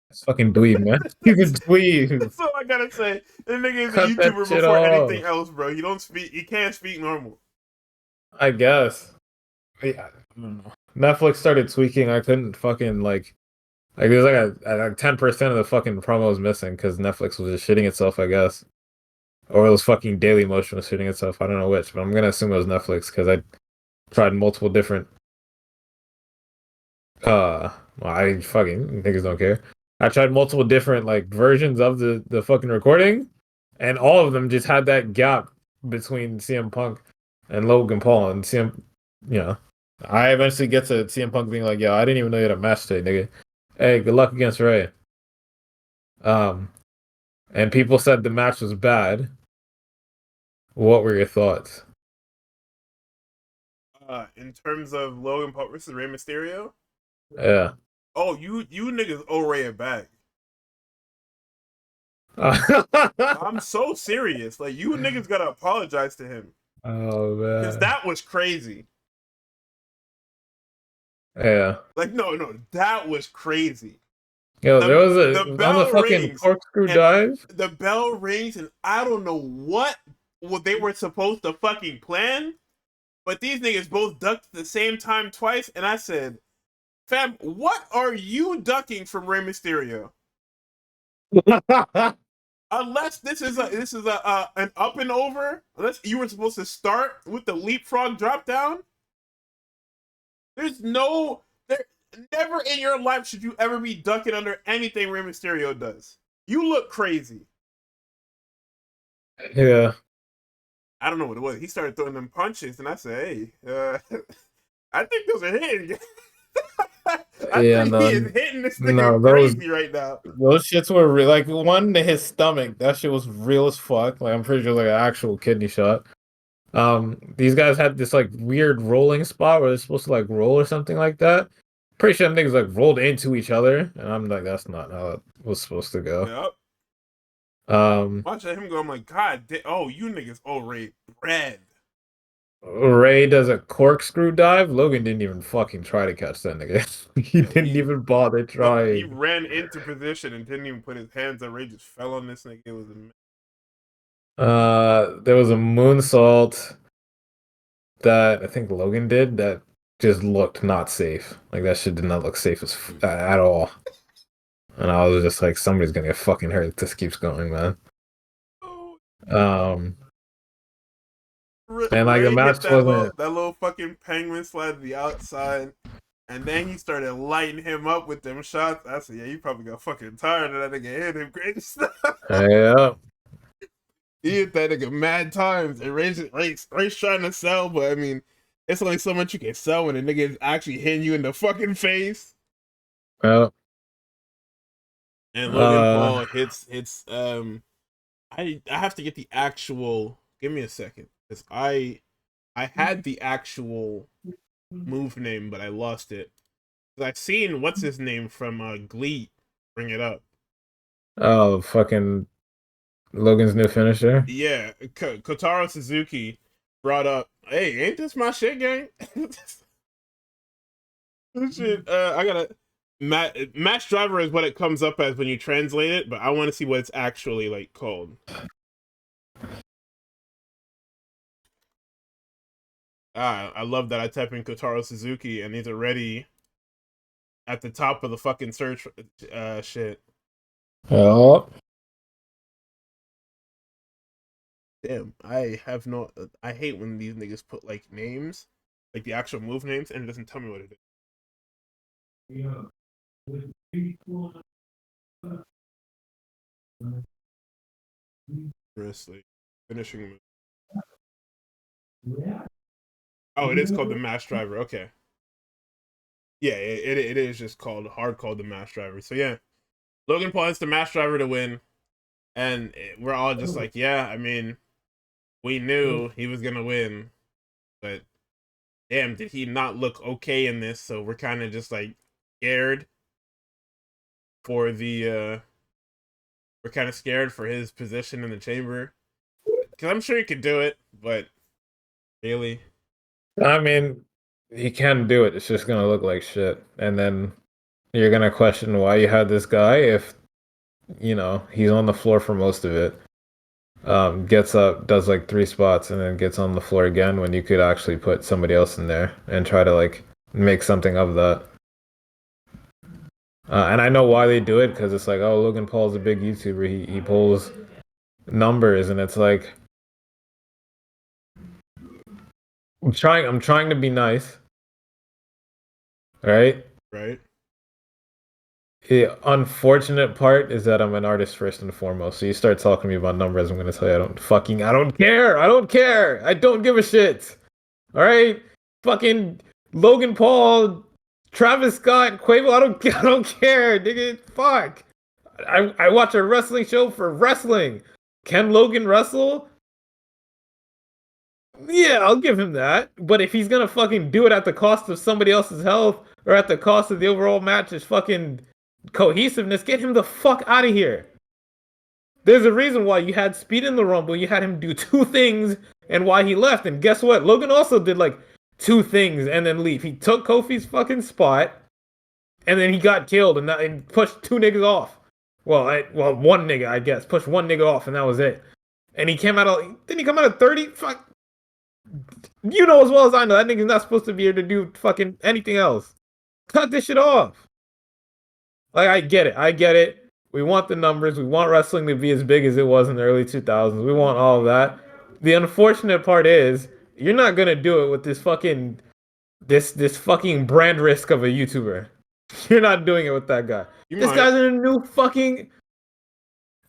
It's fucking dweeb, man. He's a dweeb. That's all I gotta say. This nigga is a YouTuber before anything else, bro. He can't speak normal. I guess. Yeah, I don't know. Netflix started tweaking. I couldn't fucking like there's like a 10% of the fucking promo was missing because Netflix was just shitting itself, I guess. Or it was fucking Daily Motion was shitting itself. I don't know which, but I'm gonna assume it was Netflix because I tried multiple different well, I fucking niggas don't care. I tried multiple different like versions of the fucking recording, and all of them just had that gap between CM Punk and Logan Paul, and I eventually get to CM Punk being like, yo, I didn't even know you had a match today, nigga. Hey, good luck against Ray. And people said the match was bad. What were your thoughts? In terms of Logan Paul versus Rey Mysterio? Yeah. Oh, you niggas owe Ray a bag. I'm so serious. Like, you niggas gotta apologize to him. Oh, man. Because that was crazy. Yeah. Like, no, that was crazy. Yo, there was on the fucking corkscrew dive. The bell rings, and I don't know what they were supposed to fucking plan, but these niggas both ducked at the same time twice, and I said, fam, what are you ducking from Rey Mysterio? Unless this is an up and over, unless you were supposed to start with the leapfrog drop down, never in your life should you ever be ducking under anything Rey Mysterio does. You look crazy. Yeah. I don't know what it was. He started throwing them punches, and I said, hey, I think those are hitting. He is hitting this nigga crazy right now. Those shits were real. Like, one to his stomach, that shit was real as fuck. Like, I'm pretty sure like an actual kidney shot. These guys had this like weird rolling spot where they're supposed to like roll or something like that. Pretty sure them niggas like rolled into each other, and I'm like, that's not how it was supposed to go. Yep. Watching him go, I'm like, God, you niggas Ray bread. Ray does a corkscrew dive. Logan didn't even fucking try to catch that nigga. He didn't even bother trying. He ran into position and didn't even put his hands up. Ray just fell on this nigga. It was there was a moonsault that I think Logan did that just looked not safe. Like, that shit did not look safe at all. And I was just like, somebody's gonna get fucking hurt if this keeps going, man. And like the match wasn't that little fucking penguin slide to the outside, and then he started lighting him up with them shots. I said, yeah, you probably got fucking tired of that nigga hit him great stuff. Yeah. He hit that nigga mad times, and Ray's trying to sell, but I mean, it's only so much you can sell when a nigga is actually hitting you in the fucking face. Well. And Logan Paul hits I have to get the actual. Give me a second, because I had the actual move name, but I lost it. I've seen what's his name from Glee bring it up. Oh, fucking Logan's new finisher. Yeah, Kotaro Suzuki brought up, "Hey, ain't this my shit, gang?" Shit, I gotta. Match driver is what it comes up as when you translate it, but I want to see what it's actually like called. I love that I type in Kotaro Suzuki and he's already at the top of the fucking search shit. Oh. Damn, I hate when these niggas put like names, like the actual move names, and it doesn't tell me what it is. Wrestling. Finishing move. Oh, it is called the Mass Driver. Okay. Yeah, it is just called the Mass Driver. So yeah, Logan Paul has the Mass Driver to win, and we're all just like, yeah. I mean, we knew he was gonna win, but damn, did he not look okay in this? So we're kind of just like scared for the. We're kind of scared for his position in the chamber, because I'm sure he could do it, but really. I mean, he can do it. It's just gonna look like shit, and then you're gonna question why you had this guy if he's on the floor for most of it. Gets up, does like 3 spots, and then gets on the floor again when you could actually put somebody else in there and try to like make something of that. And I know why they do it, because it's like, oh, Logan Paul's a big YouTuber. He pulls numbers, and it's like, I'm trying to be nice, right? Right. The unfortunate part is that I'm an artist first and foremost. So you start talking to me about numbers, I'm gonna tell you I don't care. I don't care. I don't give a shit. All right, fucking Logan Paul, Travis Scott, Quavo. I don't care, nigga. Fuck. I watch a wrestling show for wrestling. Can Logan wrestle? Yeah, I'll give him that. But if he's gonna fucking do it at the cost of somebody else's health or at the cost of the overall match's fucking cohesiveness, get him the fuck out of here. There's a reason why you had Speed in the Rumble, you had him do 2 things, and why he left. And guess what? Logan also did like 2 things and then leave. He took Kofi's fucking spot, and then he got killed and pushed 2 niggas off. Well, one nigga, I guess. Pushed 1 nigga off, and that was it. And he came out didn't he come out at 30? Fuck. You know as well as I know, that nigga's not supposed to be here to do fucking anything else. Cut this shit off. Like, I get it. We want the numbers. We want wrestling to be as big as it was in the early 2000s. We want all of that. The unfortunate part is, you're not gonna do it with this fucking brand risk of a YouTuber. You're not doing it with that guy. This guy's in a new fucking.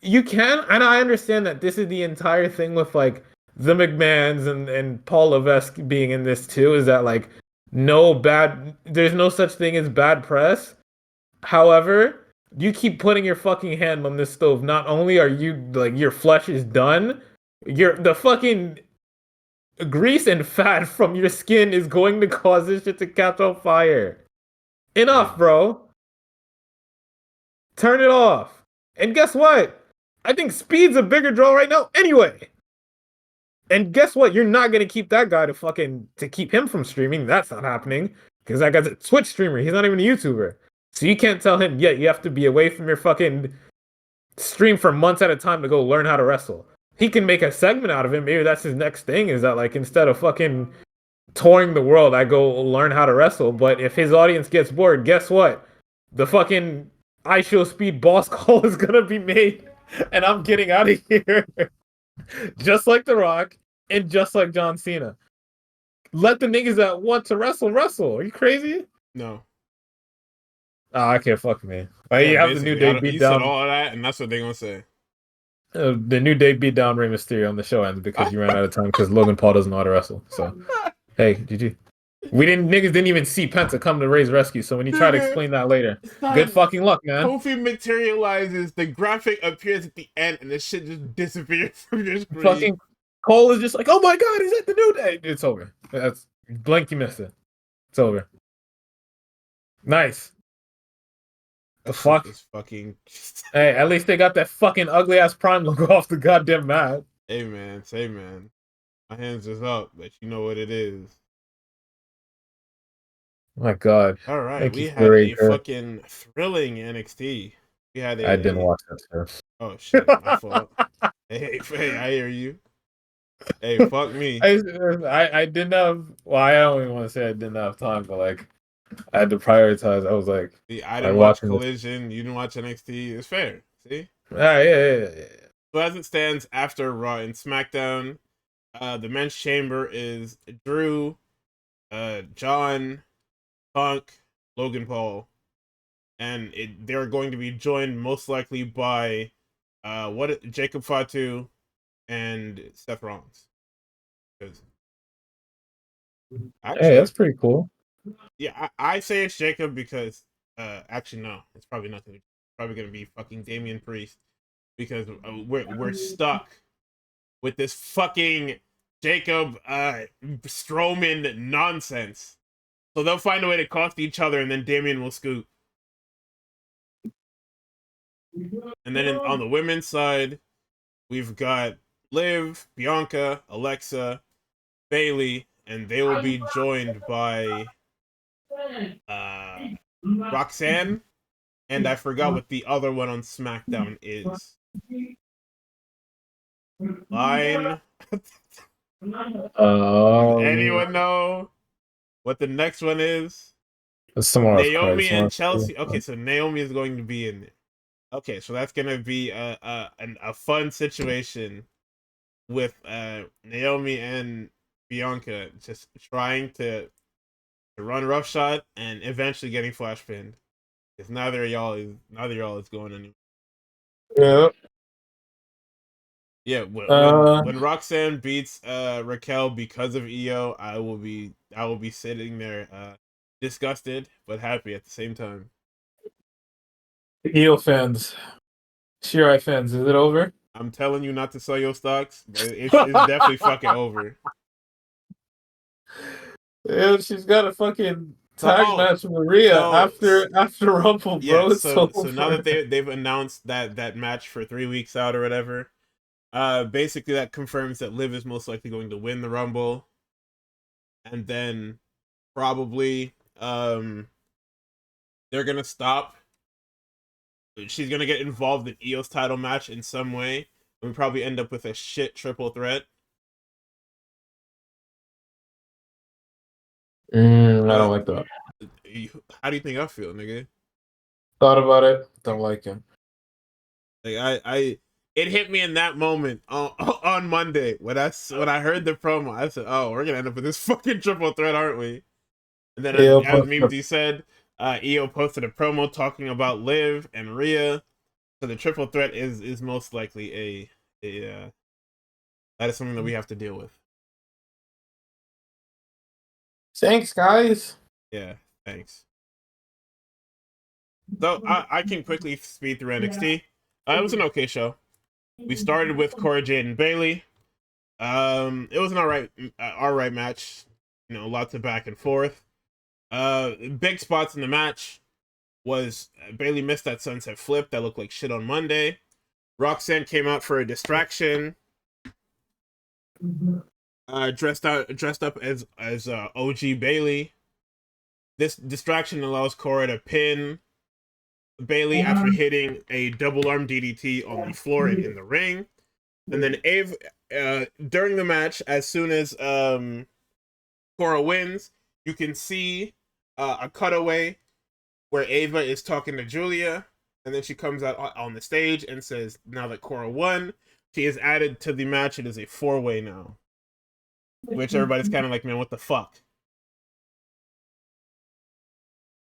You can, and I understand that this is the entire thing with like the McMahons and Paul Levesque being in this too. Is that like there's no such thing as bad press. However, you keep putting your fucking hand on this stove. Not only are you like your flesh is done, the fucking grease and fat from your skin is going to cause this shit to catch on fire. Enough, bro. Turn it off. And guess what? I think Speed's a bigger draw right now anyway. And guess what? You're not gonna keep that guy to keep him from streaming. That's not happening. Because that guy's a Twitch streamer. He's not even a YouTuber. So you can't tell him, yeah, you have to be away from your fucking stream for months at a time to go learn how to wrestle. He can make a segment out of it. Maybe that's his next thing, is that like instead of fucking touring the world, I go learn how to wrestle. But if his audience gets bored, guess what? The fucking I Show Speed boss call is gonna be made, and I'm getting out of here. Just like The Rock and just like John Cena. Let the niggas that want to wrestle. Are you crazy? No. Oh, I can't fuck me. You have the New Day beat down. You said all of that, and that's what they're gonna say. The New Day beat down Rey Mysterio on the show ends because you ran out of time because Logan Paul doesn't know how to wrestle. So, hey, GG. Niggas didn't even see Penta come to Rey's rescue. So when you try to explain that later, good fucking luck, man. Kofi materializes, the graphic appears at the end, and the shit just disappears from your screen. Fucking Cole is just like, oh my god, he's at the New Day. It's over. That's blink, you missed it. It's over. Nice. The fuck? Fucking... Hey, at least they got that fucking ugly ass Prime logo off the goddamn mat. Hey man. My hands is up, but you know what it is. My god. All right, we had a fucking thrilling NXT. I didn't watch that, sir. Oh shit, my fault. Hey, I hear you. Hey, fuck me. I didn't have. Well, I don't even want to say I didn't have time, but like I had to prioritize. I was like I didn't watch watching this. Collision. You didn't watch NXT. It's fair. See. Ah, yeah. So as it stands after Raw and SmackDown, the men's chamber is Drew, John, Punk, Logan Paul, and they're going to be joined most likely by Jacob Fatu and Seth Rollins. Hey, Actually, that's pretty cool. yeah, I say it's Jacob because actually no, it's probably not gonna. Probably gonna be fucking Damian Priest because we're stuck with this fucking Jacob Strowman nonsense. So they'll find a way to cost each other, and then Damian will scoop. And then on the women's side, we've got Liv, Bianca, Alexa, Bailey, and they will be joined by Roxanne, and I forgot what the other one on SmackDown is. Line. Does anyone know what the next one is? Naomi and Chelsea. Okay, so Naomi is going to be in it. Okay, so that's gonna be a fun situation with Naomi and Bianca just trying to run roughshod and eventually getting flash pinned. Because neither of y'all is going anywhere. Yeah. Yeah, when Roxanne beats Raquel because of EO, I will be sitting there disgusted but happy at the same time. EO fans, Shirai fans, is it over? I'm telling you not to sell your stocks, but it's definitely fucking over. Yeah, she's got a fucking tag match with Rhea after Rumble, bro. It's so now that they've announced that match for 3 weeks out or whatever, basically that confirms that Liv is most likely going to win the Rumble, and then probably they're gonna stop. She's gonna get involved in Io's title match in some way, and we probably end up with a shit triple threat. I don't like that. How do you think I feel, nigga? Thought about it. Don't like it. Like it hit me in that moment on Monday when I heard the promo. I said, "Oh, we're gonna end up with this fucking triple threat, aren't we?" And then as Memesy said, EO posted a promo talking about Liv and Rhea. So the triple threat is most likely a that is something that we have to deal with. Thanks, guys. Yeah, thanks. So I can quickly speed through NXT. It was an okay show. We started with Cora Jade and Bailey. It was an alright match. You know, lots of back and forth. Big spots in the match was Bailey missed that sunset flip that looked like shit on Monday. Roxanne came out for a distraction. Dressed up as OG Bailey. This distraction allows Cora to pin Bailey after hitting a double arm DDT on the floor in the ring. And then during the match, as soon as Cora wins, you can see a cutaway where Ava is talking to Julia, and then she comes out on the stage and says, now that Cora won, she is added to the match. It is a 4-way now. Which everybody's kind of like, man, what the fuck?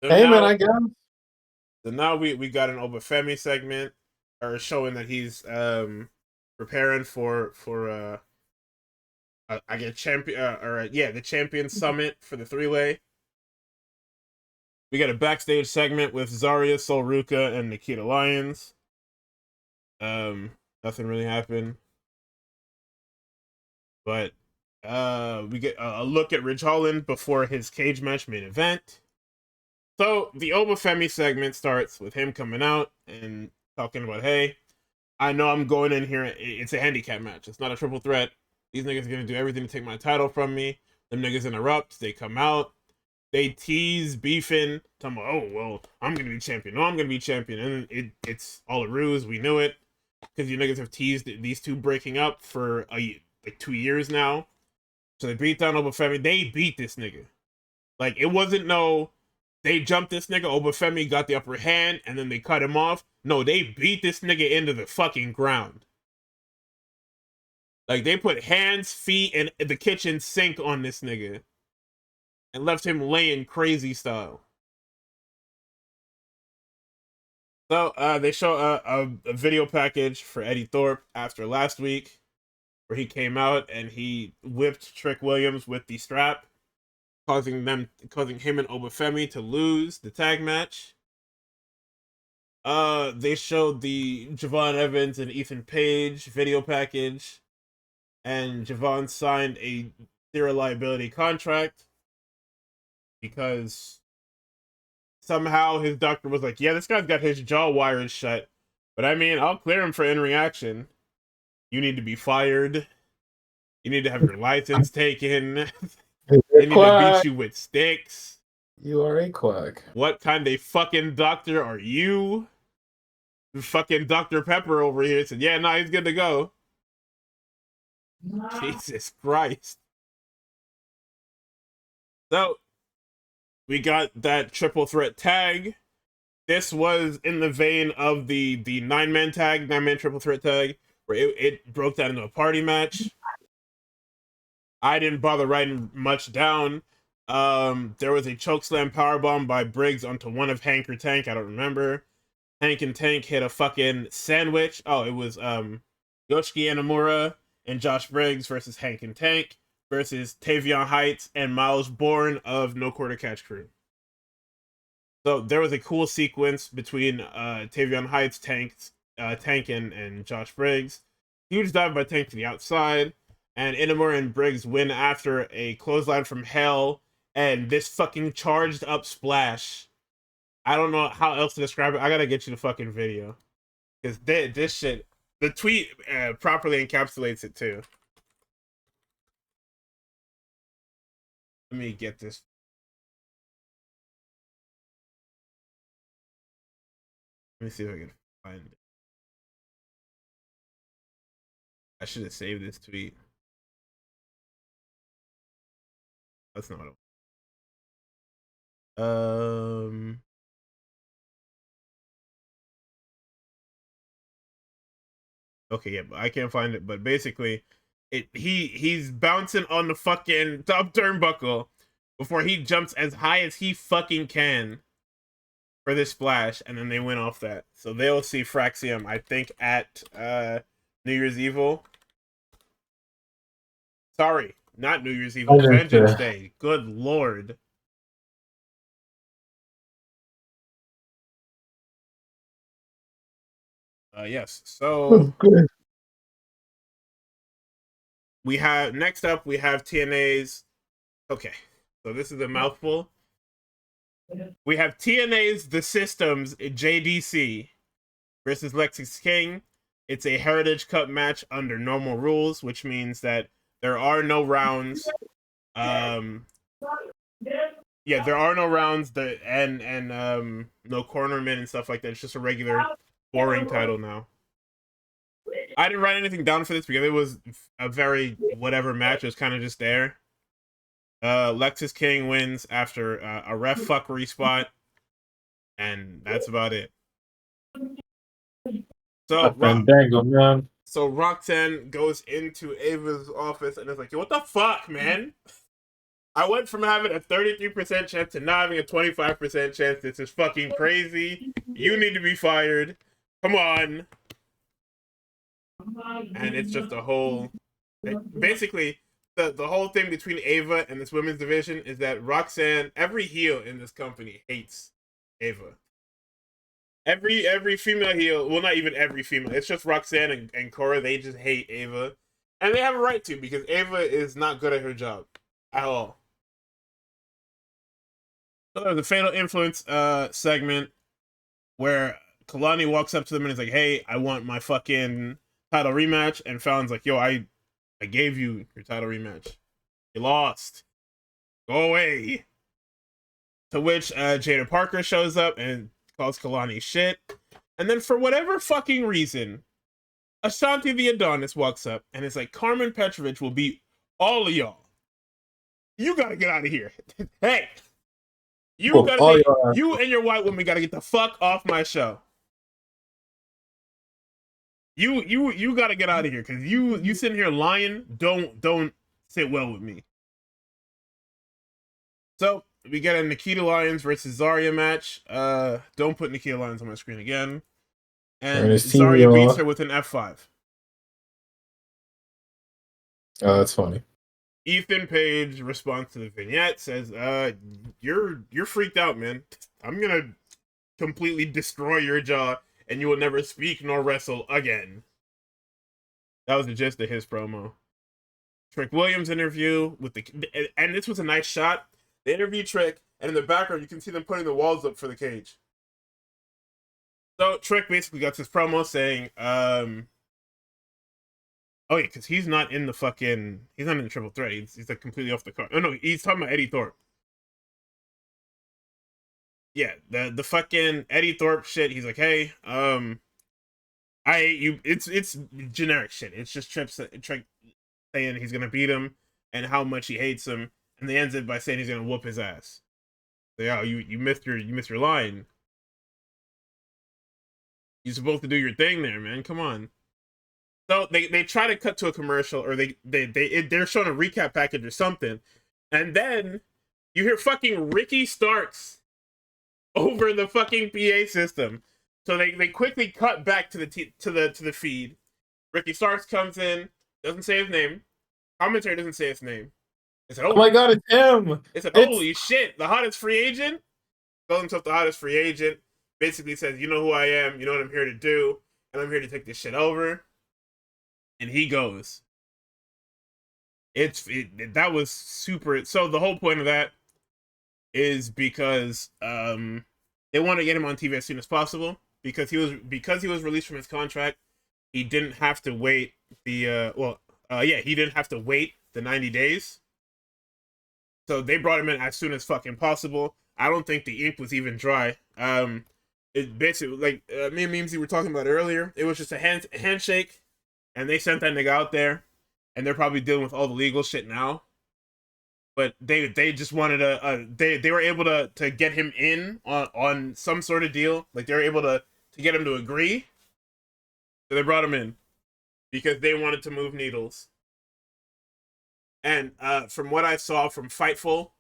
So hey, man, I guess. So now we got an Obafemi segment, or showing that he's preparing for I guess the champion summit for the 3-way. We got a backstage segment with Zarya, Sol Ruka, and Nikita Lyons. Nothing really happened, but we get a look at Ridge Holland before his cage match main event. So the Obafemi segment starts with him coming out and talking about, hey, I know I'm going in here. It's a handicap match. It's not a triple threat. These niggas are going to do everything to take my title from me. Them niggas interrupt. They come out. They tease beefing. Talking about, oh, well, I'm going to be champion. No, I'm going to be champion. And it's all a ruse. We knew it. Because you niggas have teased these two breaking up for like 2 years now. So they beat down Obafemi. They beat this nigga. Like, it wasn't no, they jumped this nigga, Obafemi got the upper hand, and then they cut him off. No, they beat this nigga into the fucking ground. Like, they put hands, feet, and the kitchen sink on this nigga. And left him laying crazy style. So, they show a video package for Eddie Thorpe after last week, where he came out and he whipped Trick Williams with the strap, causing him and Obafemi to lose the tag match. They showed the Javon Evans and Ethan Page video package, and Javon signed a zero liability contract because somehow his doctor was like, yeah, this guy's got his jaw wired shut, but I mean, I'll clear him for in-ring action. You need to be fired. You need to have your license taken. They need to beat you with sticks. You are a quack. What kind of fucking doctor are you? Fucking Dr. Pepper over here said, yeah, no, he's good to go. Jesus Christ. So, we got that triple threat tag. This was in the vein of the 9-man tag, 9-man triple threat tag, where it broke down into a party match. I didn't bother writing much down. There was a chokeslam powerbomb by Briggs onto one of Hank or Tank. I don't remember. Hank and Tank hit a fucking sandwich. Oh, it was Yoshiki Inamura and Josh Briggs versus Hank and Tank versus Tavion Heights and Miles Bourne of No Quarter Catch Crew. So there was a cool sequence between Tavion Heights, Tank and Josh Briggs. Huge dive by Tank to the outside. And Inamura and Briggs win after a clothesline from hell and this fucking charged up splash. I don't know how else to describe it. I gotta get you the fucking video. Because this shit, the tweet properly encapsulates it too. Let me get this. Let me see if I can find it. I should have saved this tweet. That's not it. Okay, yeah, but I can't find it. But basically, he's bouncing on the fucking top turnbuckle before he jumps as high as he fucking can for this splash, and then they went off that. So they'll see Fraxium, I think, at New Year's Evil. Sorry, not New Year's Evil, Vengeance Day. Good lord. Yes, so we have, next up, we have TNA's, okay, so this is a mouthful. We have TNA's The Systems JDC versus Lexis King. It's a Heritage Cup match under normal rules, which means that there are no rounds. Yeah, there are no rounds and no cornermen and stuff like that. It's just a regular boring title now. I didn't write anything down for this because it was a very whatever match. It was kind of just there. Lexis King wins after a ref fuckery spot, and that's about it. So Roxanne goes into Ava's office and is like, yo, what the fuck, man? I went from having a 33% chance to not having a 25% chance. This is fucking crazy. You need to be fired. Come on. And it's just a whole... Basically, the whole thing between Ava and this women's division is that Roxanne, every heel in this company hates Ava. Every female heel, well, not even every female, it's just Roxanne and Cora, they just hate Ava. And they have a right to, because Ava is not good at her job at all. So there's a Fatal Influence segment where Kalani walks up to them and is like, hey, I want my fucking title rematch. And Fallon's like, yo, I gave you your title rematch. You lost. Go away. To which Jada Parker shows up and calls Kalani shit. And then for whatever fucking reason, Ashanti the Adonis walks up and it's like, Carmen Petrovich will beat all of y'all. You gotta get out of here. Hey, you and your white woman gotta get the fuck off my show. You gotta get out of here because you sitting here lying. Don't sit well with me. So we get a Nikita Lyons versus Zarya match. Don't put Nikita Lyons on my screen again. And Zarya beats her with an F5. Oh, that's funny. Ethan Page responds to the vignette, says, you're freaked out, man. I'm gonna completely destroy your jaw and you will never speak nor wrestle again. That was the gist of his promo. Trick Williams interview with and this was a nice shot. They interview Trick, and in the background you can see them putting the walls up for the cage. So Trick basically got his promo saying, oh yeah, because he's not in the triple threat. He's like completely off the card. Oh no, he's talking about Eddie Thorpe. Yeah, the fucking Eddie Thorpe shit. He's like, hey, I hate you. It's generic shit. It's just Trick saying he's gonna beat him and how much he hates him, and they ends it by saying he's gonna whoop his ass. So, yeah, you missed your line. You're supposed to do your thing there, man. Come on. So they try to cut to a commercial, or they're showing a recap package or something, and then you hear fucking Ricky Starks over the fucking PA system. So they quickly cut back to the feed. Ricky Starks comes in, doesn't say his name. Commentary doesn't say his name. It said, oh my god, it's him! It said, holy shit, the hottest free agent? Calls himself the hottest free agent. Basically says, you know who I am, you know what I'm here to do, and I'm here to take this shit over. And he goes. That was super. So the whole point of that is because they want to get him on TV as soon as possible because he was released from his contract. He didn't have to wait he didn't have to wait the 90 days. So they brought him in as soon as fucking possible. I don't think the ink was even dry. It basically, like me and Memesy were talking about earlier, it was just a handshake, and they sent that nigga out there, and they're probably dealing with all the legal shit now. But they just wanted they were able to get him in on some sort of deal. Like they were able to get him to agree. So they brought him in because they wanted to move needles. And from what I saw from Fightful,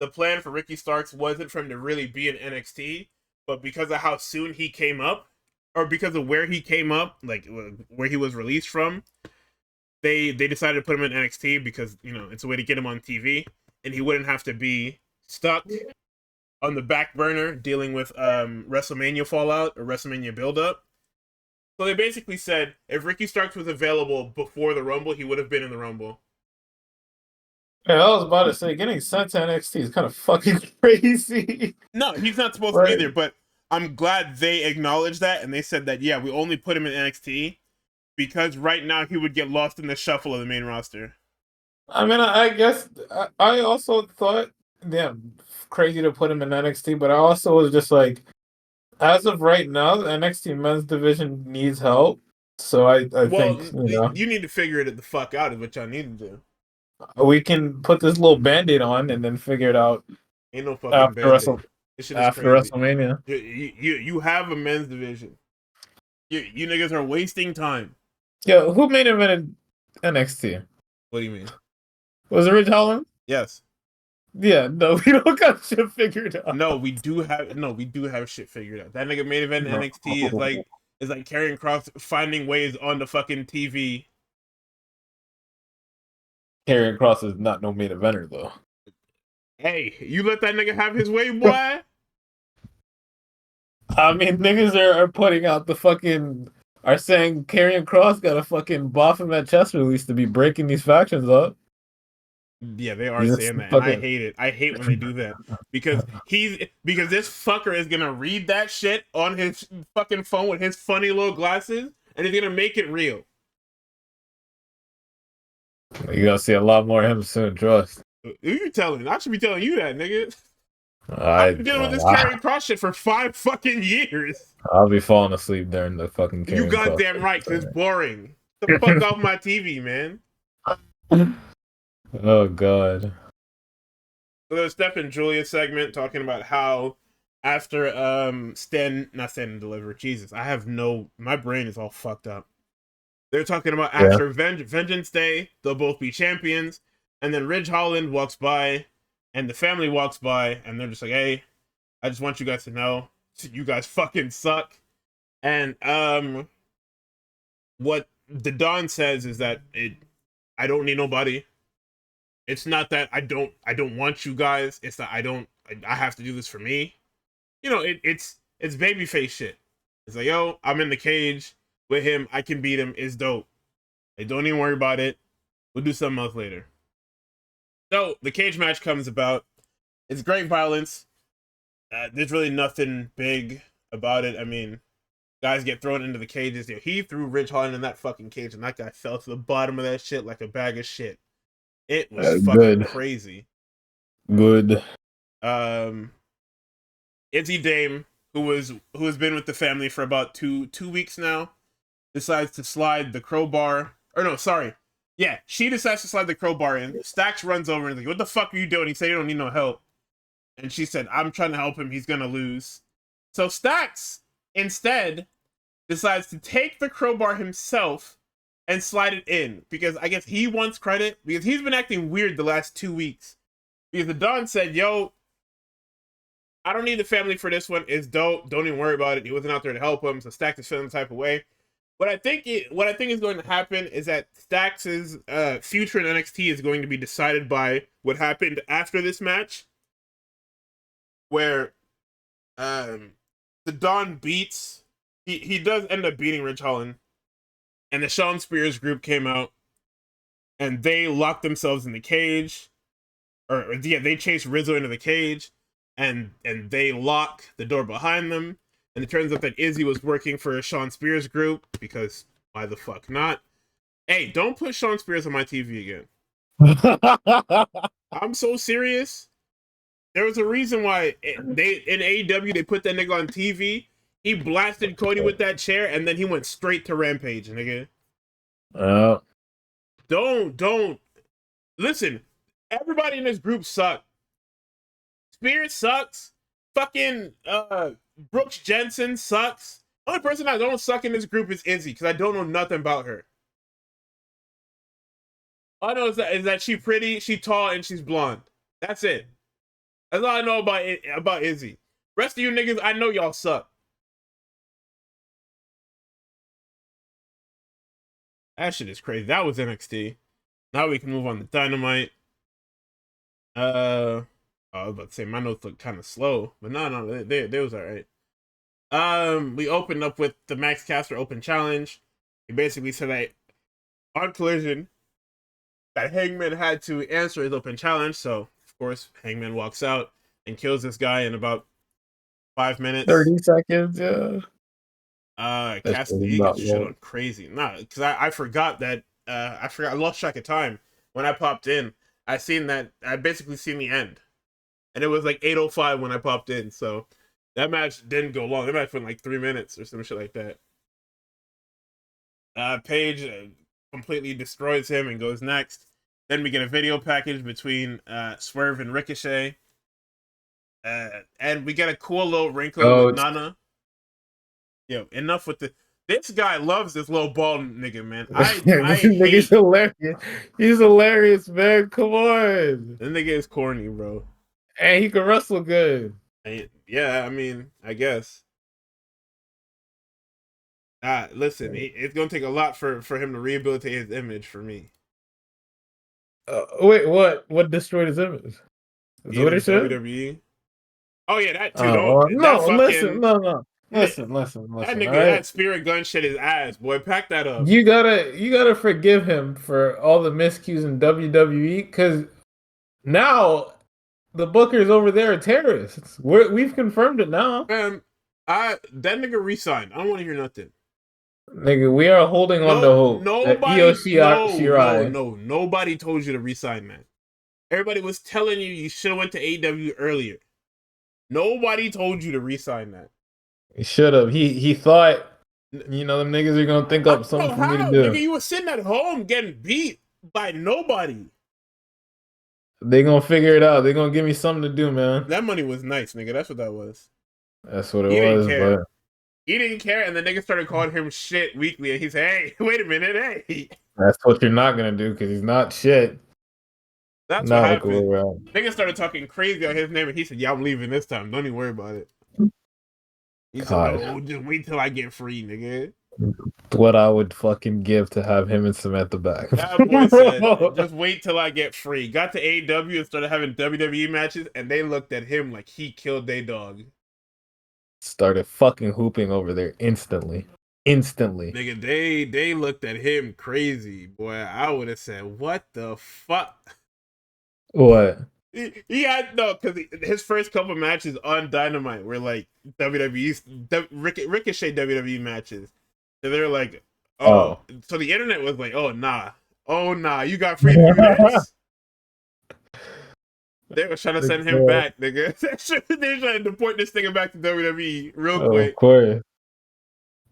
the plan for Ricky Starks wasn't for him to really be in NXT, but because of how soon he came up, or because of where he came up, like where he was released from, they decided to put him in NXT because, you know, it's a way to get him on TV, and he wouldn't have to be stuck on the back burner dealing with WrestleMania fallout or WrestleMania buildup. So they basically said if Ricky Starks was available before the Rumble, he would have been in the Rumble. Yeah, I was about to say, getting sent to NXT is kind of fucking crazy. No, he's not supposed to be there, but I'm glad they acknowledged that, and they said that, yeah, we only put him in NXT because right now he would get lost in the shuffle of the main roster. I mean, I guess I also thought, damn, crazy to put him in NXT, but I also was just like, as of right now, the NXT men's division needs help. So I think, you need to figure it the fuck out is what y'all need to do. We can put this little Band-Aid on and then figure it out. Ain't no fucking Band-Aid. After WrestleMania. You have a men's division. You niggas are wasting time. Yo, who main evented NXT? What do you mean? Was it Ridge Holland? Yes. Yeah, no, we don't got shit figured out. No, we do have shit figured out. That nigga main event NXT is like Karrion Kross finding ways on the fucking TV. Karrion Kross is not no main eventer though. Hey, you let that nigga have his way, boy. I mean, niggas are putting out are saying Karrion Kross got a fucking Baphomet chest release to be breaking these factions up. Yeah, they are saying that, and I hate it. I hate when they do that because this fucker is gonna read that shit on his fucking phone with his funny little glasses, and he's gonna make it real. You're gonna see a lot more of him soon, trust. Who you telling? I should be telling you that, nigga. I've been dealing with this carrying cross shit for 5 fucking years. I'll be falling asleep during the fucking You goddamn right, because it's boring. Get the fuck off my TV, man. Oh god. So there's Steph and Julia segment talking about how after not Stand and Deliver, Jesus, my brain is all fucked up. They're talking about after Vengeance Day, they'll both be champions, and then Ridge Holland walks by, and the family walks by, and they're just like, hey, I just want you guys to know, you guys fucking suck. And what the Don says is that I don't need nobody. It's not that I don't want you guys. It's that I have to do this for me. You know, it's babyface shit. It's like, yo, I'm in the cage with him. I can beat him. It's dope. Like, don't even worry about it. We'll do something else later. So the cage match comes about. It's great violence. There's really nothing big about it. I mean, guys get thrown into the cages. He threw Ridge Holland in that fucking cage, and that guy fell to the bottom of that shit like a bag of shit. It was fucking crazy. Good. Izzy Dame, who has been with the family for about two weeks now, decides to slide the crowbar. Or no, sorry. Yeah, she decides to slide the crowbar in. Stacks runs over and is like, what the fuck are you doing? He said, you don't need no help. And she said, I'm trying to help him. He's going to lose. So Stacks, instead, decides to take the crowbar himself and slide it in. Because I guess he wants credit. Because he's been acting weird the last 2 weeks. Because the Don said, yo, I don't need the family for this one. It's dope. Don't even worry about it. He wasn't out there to help him. So Stacks is feeling the type of way. What I think is going to happen is that Stax's future in NXT is going to be decided by what happened after this match, where the Don beats. He does end up beating Ridge Holland, and the Shawn Spears group came out, and they locked themselves in the cage, they chased Rizzo into the cage, and they lock the door behind them. And it turns out that Izzy was working for a Shawn Spears group, because why the fuck not? Hey, don't put Shawn Spears on my TV again. I'm so serious. There was a reason why in AEW they put that nigga on TV. He blasted Cody with that chair, and then he went straight to Rampage, nigga. Don't. Listen, everybody in this group sucks. Spears sucks. Fucking Brooks Jensen sucks. The only person I don't suck in this group is Izzy, because I don't know nothing about her. All I know is that she's pretty, she's tall, and she's blonde. That's it. That's all I know about Izzy. Rest of you niggas, I know y'all suck. That shit is crazy. That was NXT. Now we can move on to Dynamite. I was about to say my notes look kind of slow, but no, they was alright. We opened up with the Max Caster Open Challenge. He basically said that on Collision, that Hangman had to answer his open challenge. So of course, Hangman walks out and kills this guy in about 5 minutes. 30 seconds, yeah. Cassidy gets shit on crazy. Nah, because I forgot that. I lost track of time when I popped in. I basically seen the end. And it was like 8:05 when I popped in, so that match didn't go long. That match went like 3 minutes or some shit like that. Paige completely destroys him and goes next. Then we get a video package between Swerve and Ricochet. And we get a cool little wrinkle with Nana. Yo, enough with this guy loves this little bald nigga, man. Nigga's hilarious. He's hilarious, man. Come on. This nigga is corny, bro. And he can wrestle good. Yeah, I mean, I guess. Listen, it's gonna take a lot for him to rehabilitate his image for me. Wait, what destroyed his image? Is what he said? WWE. Oh yeah, that too. Listen. That nigga, right? That spirit gun shit his ass, boy. Pack that up. You gotta forgive him for all the miscues in WWE, because now the bookers over there are terrorists. We've confirmed it now. Man, that nigga resigned. I don't want to hear nothing. Nigga, we are holding on to hope. Nobody told you to resign, man. Everybody was telling you should have went to AEW earlier. Nobody told you to re-sign that. He should have. He thought, you know, them niggas are gonna think up something for me to do. Nigga, you were sitting at home getting beat by nobody. They gonna figure it out. They gonna give me something to do, man. That money was nice, nigga. That's what that was. That's what it was. But he didn't care, and the nigga started calling him shit weekly, and he said, "Hey, wait a minute, hey." That's what you're not gonna do because he's not shit. That's what happened. Nigga started talking crazy on his name, and he said, "Yeah, I'm leaving this time. Don't even worry about it." He said, "Oh, just wait till I get free, nigga." What I would fucking give to have him and Samantha back. That boy said, "Just wait till I get free." Got to AEW and started having WWE matches, and they looked at him like he killed their dog. Started fucking hooping over there instantly. Nigga, they looked at him crazy, boy. I would have said, "What the fuck?" What? He had because his first couple matches on Dynamite were like WWE's Ricochet WWE matches. So they're like, oh, so the internet was like, oh nah, you got free to do this. They were trying to send him back, nigga. They're trying to deport this nigga back to WWE real quick. Of course.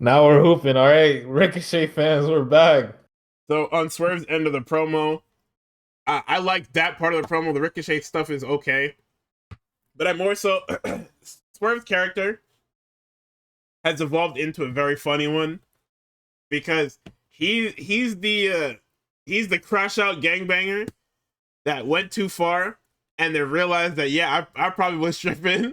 Now we're hooping. All right, Ricochet fans, we're back. So on Swerve's end of the promo, I like that part of the promo. The Ricochet stuff is okay, but I more so Swerve's character has evolved into a very funny one because he's the crash out gangbanger that went too far and then realized that I probably was tripping,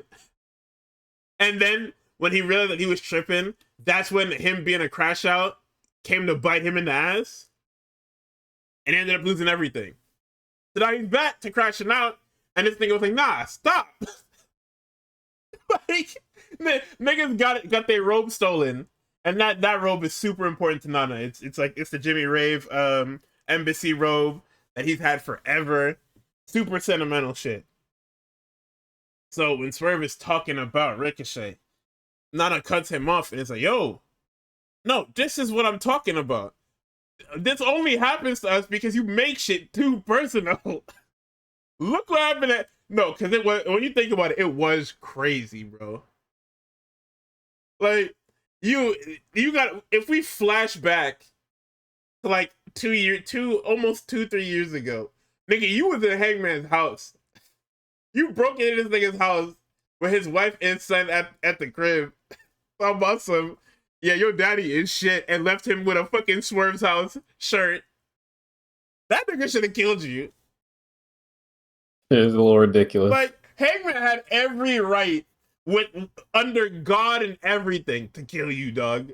and then when he realized that he was tripping, that's when him being a crash out came to bite him in the ass, and ended up losing everything. So now he's back to crashing out, and this nigga was like, nah, stop. Like, niggas got their robe stolen, and that robe is super important to Nana. It's the Jimmy Rave embassy robe that he's had forever. Super sentimental shit. So when Swerve is talking about Ricochet, Nana cuts him off and it's like, yo, no, this is what I'm talking about. This only happens to us because you make shit too personal. Look what happened because it was, when you think about it, it was crazy, bro. Like, you got, if we flash back to like 3 years ago, nigga, you was in Hangman's house. You broke into this nigga's house with his wife and son at the crib. Talking about some, yeah, your daddy is shit, and left him with a fucking Swerve's House shirt. That nigga should have killed you. It is a little ridiculous. Like, Hangman had every right, under God and everything, to kill you, dog.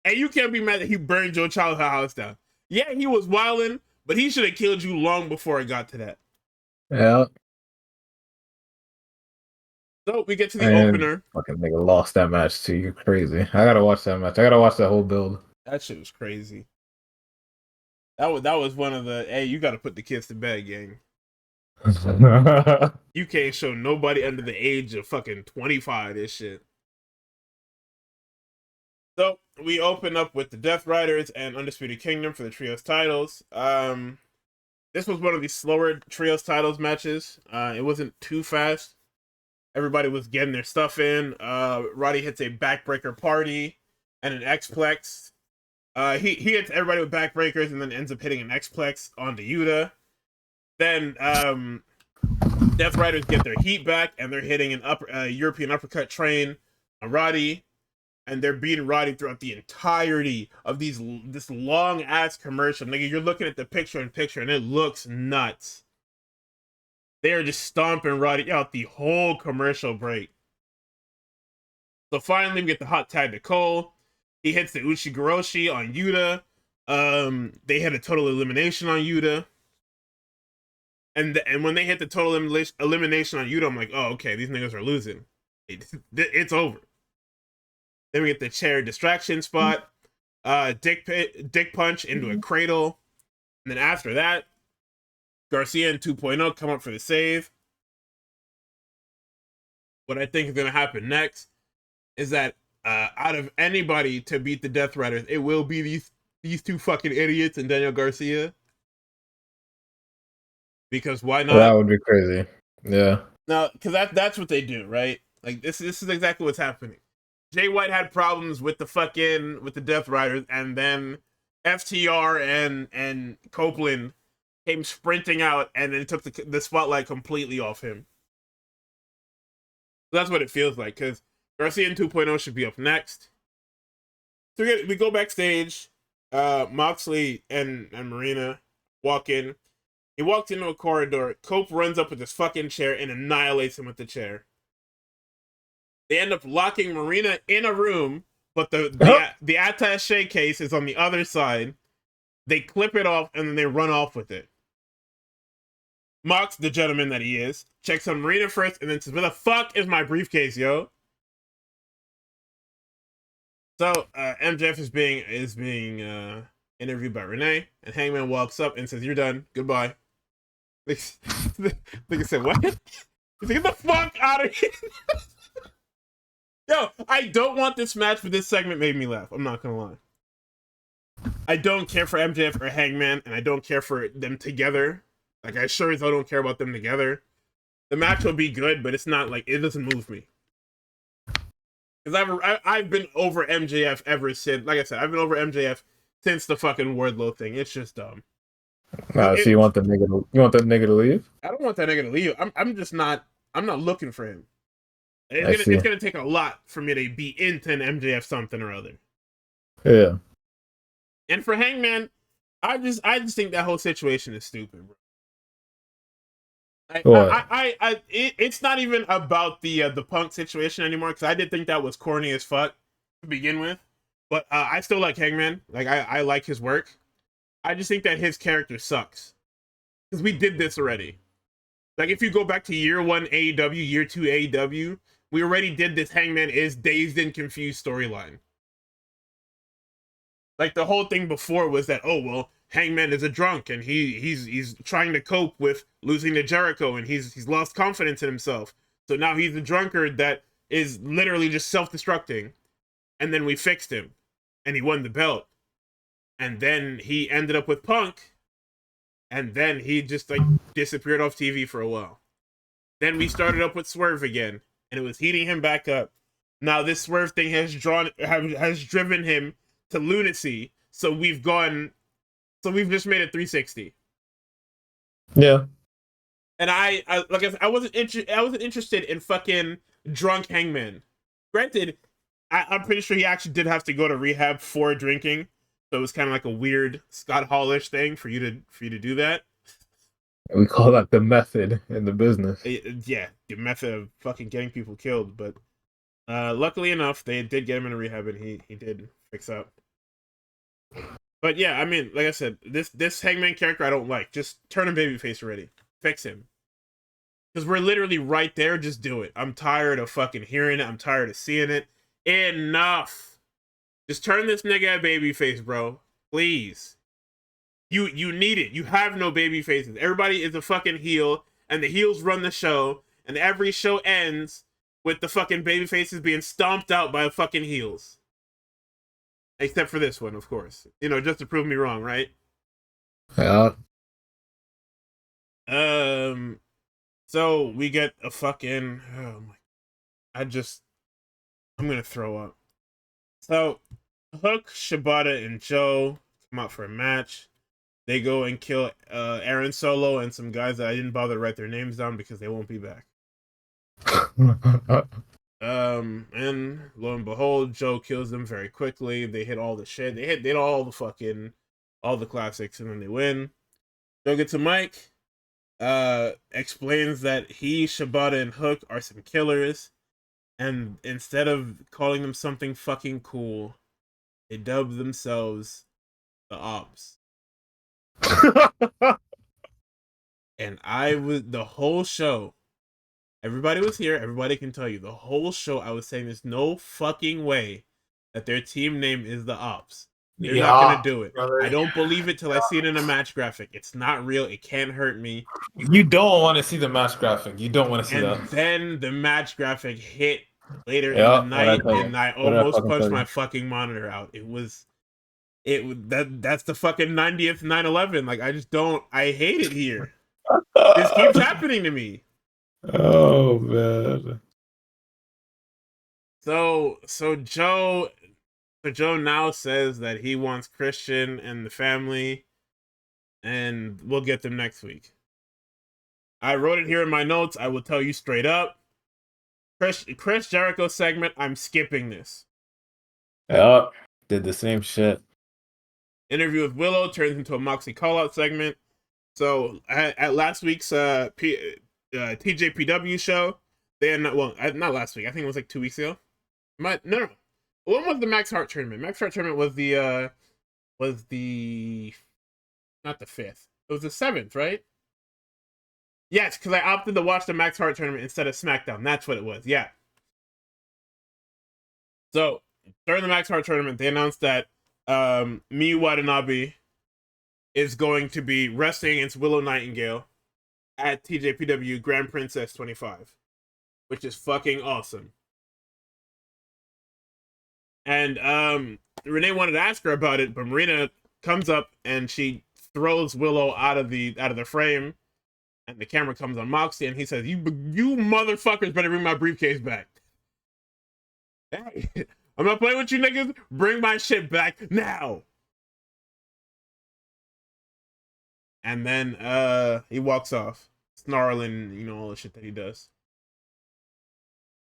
And you can't be mad that he burned your childhood house down. Yeah, he was wilding, but he should have killed you long before it got to that. Yeah. So we get to the opener. Fucking nigga lost that match too. You're crazy. I gotta watch that match. I gotta watch that whole build. That shit was crazy. That was one of the, hey, you gotta put the kids to bed, gang. You can't show nobody under the age of fucking 25 this shit. So we open up with the Death Riders and Undisputed Kingdom for the Trios titles. This was one of the slower Trios titles matches. It wasn't too fast. Everybody was getting their stuff in. Roddy hits a backbreaker party and an X-Plex. He hits everybody with backbreakers and then ends up hitting an X-Plex onto Yota. Then Death Riders get their heat back and they're hitting an European uppercut train on Roddy. And they're beating Roddy throughout the entirety of this long ass commercial. Nigga, you're looking at the picture-in-picture and it looks nuts. They are just stomping Roddy out the whole commercial break. So finally, we get the hot tag to Cole. He hits the Uchi-Goroshi on Yota. They hit a total elimination on Yota. And when they hit the total elimination on Yota, I'm like, oh, okay, these niggas are losing. It's over. Then we get the chair distraction spot. Dick punch into a cradle. And then after that, Garcia and 2.0 come up for the save. What I think is going to happen next is that out of anybody to beat the Death Riders, it will be these two fucking idiots and Daniel Garcia. Because why not? That would be crazy. Yeah. No, because that's what they do, right? Like this is exactly what's happening. Jay White had problems with the Death Riders, and then FTR and Copeland came sprinting out, and then took the spotlight completely off him. So that's what it feels like. Because Garcia 2.0 should be up next. So we go backstage. Moxley and Marina walk in. He walks into a corridor. Cope runs up with his fucking chair and annihilates him with the chair. They end up locking Marina in a room, but the attaché case is on the other side. They clip it off and then they run off with it. Mox, the gentleman that he is, checks on Marina first and then says, "Where the fuck is my briefcase, yo?" So MJF is being interviewed by Renee, and Hangman walks up and says, "You're done. Goodbye." They said, "What?" He's like, "Get the fuck out of here." Yo, I don't want this match, but this segment made me laugh. I'm not gonna lie. I don't care for MJF or Hangman, and I don't care for them together. Like, I sure as hell don't care about them together. The match will be good, but it's not like, it doesn't move me. Because I've been over MJF ever since. Like I said, I've been over MJF since the fucking Wardlow thing. It's just dumb. So you want the nigga to leave? I don't want that nigga to leave. I'm not looking for him. It's gonna take a lot for me to be into an MJF something or other. Yeah. And for Hangman, I just think that whole situation is stupid, bro. It's not even about the Punk situation anymore, because I did think that was corny as fuck to begin with. But I still like Hangman. Like I like his work. I just think that his character sucks, because we did this already. Like, if you go back to year 1 AEW, year 2 AEW, we already did this Hangman is dazed and confused storyline. Like, the whole thing before was that, oh, well, Hangman is a drunk, and he's trying to cope with losing to Jericho, and he's lost confidence in himself. So now he's a drunkard that is literally just self-destructing. And then we fixed him, and he won the belt. And then he ended up with Punk, and then he just, like, disappeared off TV for a while. Then we started up with Swerve again, and it was heating him back up. Now this Swerve thing has driven him to lunacy, so we've just made it 360. Yeah. And I wasn't interested in fucking drunk Hangman. Granted, I'm pretty sure he actually did have to go to rehab for drinking, so it was kind of like a weird Scott Hall-ish thing for you to do that. We call that the method in the business. Yeah, the method of fucking getting people killed. But luckily enough, they did get him in a rehab, and he did fix up. But yeah, I mean, like I said, this Hangman character I don't like. Just turn him babyface already. Fix him. Because we're literally right there. Just do it. I'm tired of fucking hearing it. I'm tired of seeing it. Enough. Just turn this nigga babyface, bro. Please. You need it. You have no baby faces. Everybody is a fucking heel, and the heels run the show, and every show ends with the fucking baby faces being stomped out by fucking heels. Except for this one, of course. You know, just to prove me wrong, right? Yeah. So we get a fucking I'm gonna throw up. So Hook, Shibata, and Joe come out for a match. They go and kill Aaron Solo and some guys that I didn't bother to write their names down because they won't be back. And lo and behold, Joe kills them very quickly. They hit all the shit. They hit all the classics, and then they win. Joe gets a mic. Explains that he, Shibata, and Hook are some killers, and instead of calling them something fucking cool, they dub themselves the Ops. And the whole show, everybody was here, everybody can tell you, the whole show I was saying there's no fucking way that their team name is the Ops. They're not gonna do it. Brother. I don't believe it till I see it in a match graphic. It's not real. It can't hurt me. You don't want to see the match graphic. You don't want to see that. And then the match graphic hit later in the night, and I almost punched my fucking monitor out. That's the fucking 90th 9/11. Like, I hate it here. This keeps happening to me. Oh man. So Joe now says that he wants Christian and the family, and we'll get them next week. I wrote it here in my notes. I will tell you straight up. Chris Jericho segment, I'm skipping this. Yep. Did the same shit. Interview with Willow turns into a Moxie call-out segment. So at last week's TJPW show, they had not last week. I think it was like 2 weeks ago. No. When was the Max Hart tournament? Max Hart tournament was the not the 5th. It was the 7th, right? Yes, because I opted to watch the Max Hart tournament instead of Smackdown. That's what it was. Yeah. So during the Max Hart tournament, they announced that Miyu Watanabe is going to be wrestling against Willow Nightingale at TJPW Grand Princess 25, which is fucking awesome. And Renee wanted to ask her about it, but Marina comes up and she throws Willow out of the frame, and the camera comes on Moxie, and he says, "You motherfuckers better bring my briefcase back." Hey, I'm not playing with you niggas. Bring my shit back now. And then he walks off, snarling, all the shit that he does.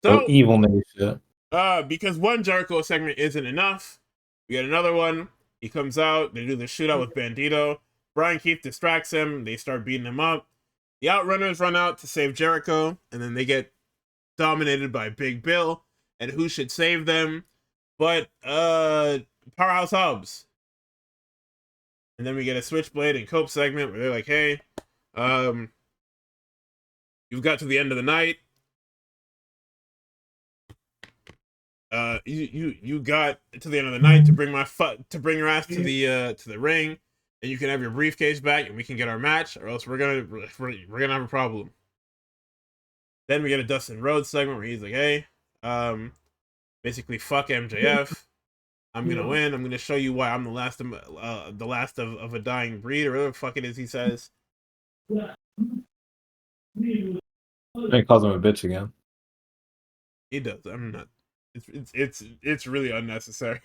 So evil nigga shit. Because one Jericho segment isn't enough, we get another one. He comes out, they do the shootout with Bandito. Brian Keith distracts him, they start beating him up. The Outrunners run out to save Jericho, and then they get dominated by Big Bill. And who should save them but Powerhouse Hobbs. And then we get a Switchblade and Cope segment where they're like, hey, you've got to the end of the night. You got to the end of the night to bring your ass to the ring, and you can have your briefcase back, and we can get our match, or else we're gonna have a problem. Then we get a Dustin Rhodes segment where he's like, hey, basically fuck MJF. I'm gonna win. I'm gonna show you why I'm the last of a dying breed, or whatever the fuck it is he says. He calls him a bitch again. He does. I'm not. It's really unnecessary.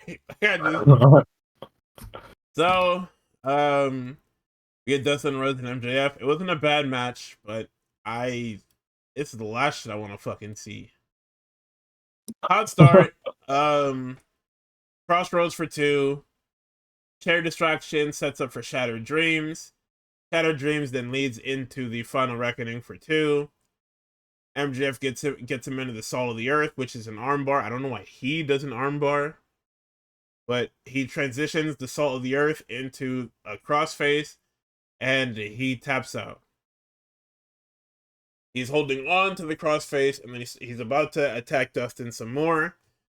So, we get Dustin Rhodes and MJF. It wasn't a bad match, but it's the last shit I want to fucking see. Hot start. Crossroads for 2. Chair distraction sets up for Shattered Dreams. Shattered Dreams then leads into the Final Reckoning for 2. MJF gets him into the Salt of the Earth, which is an armbar. I don't know why he does an armbar, but he transitions the Salt of the Earth into a crossface, and he taps out. He's holding on to the crossface, and then he's about to attack Dustin some more.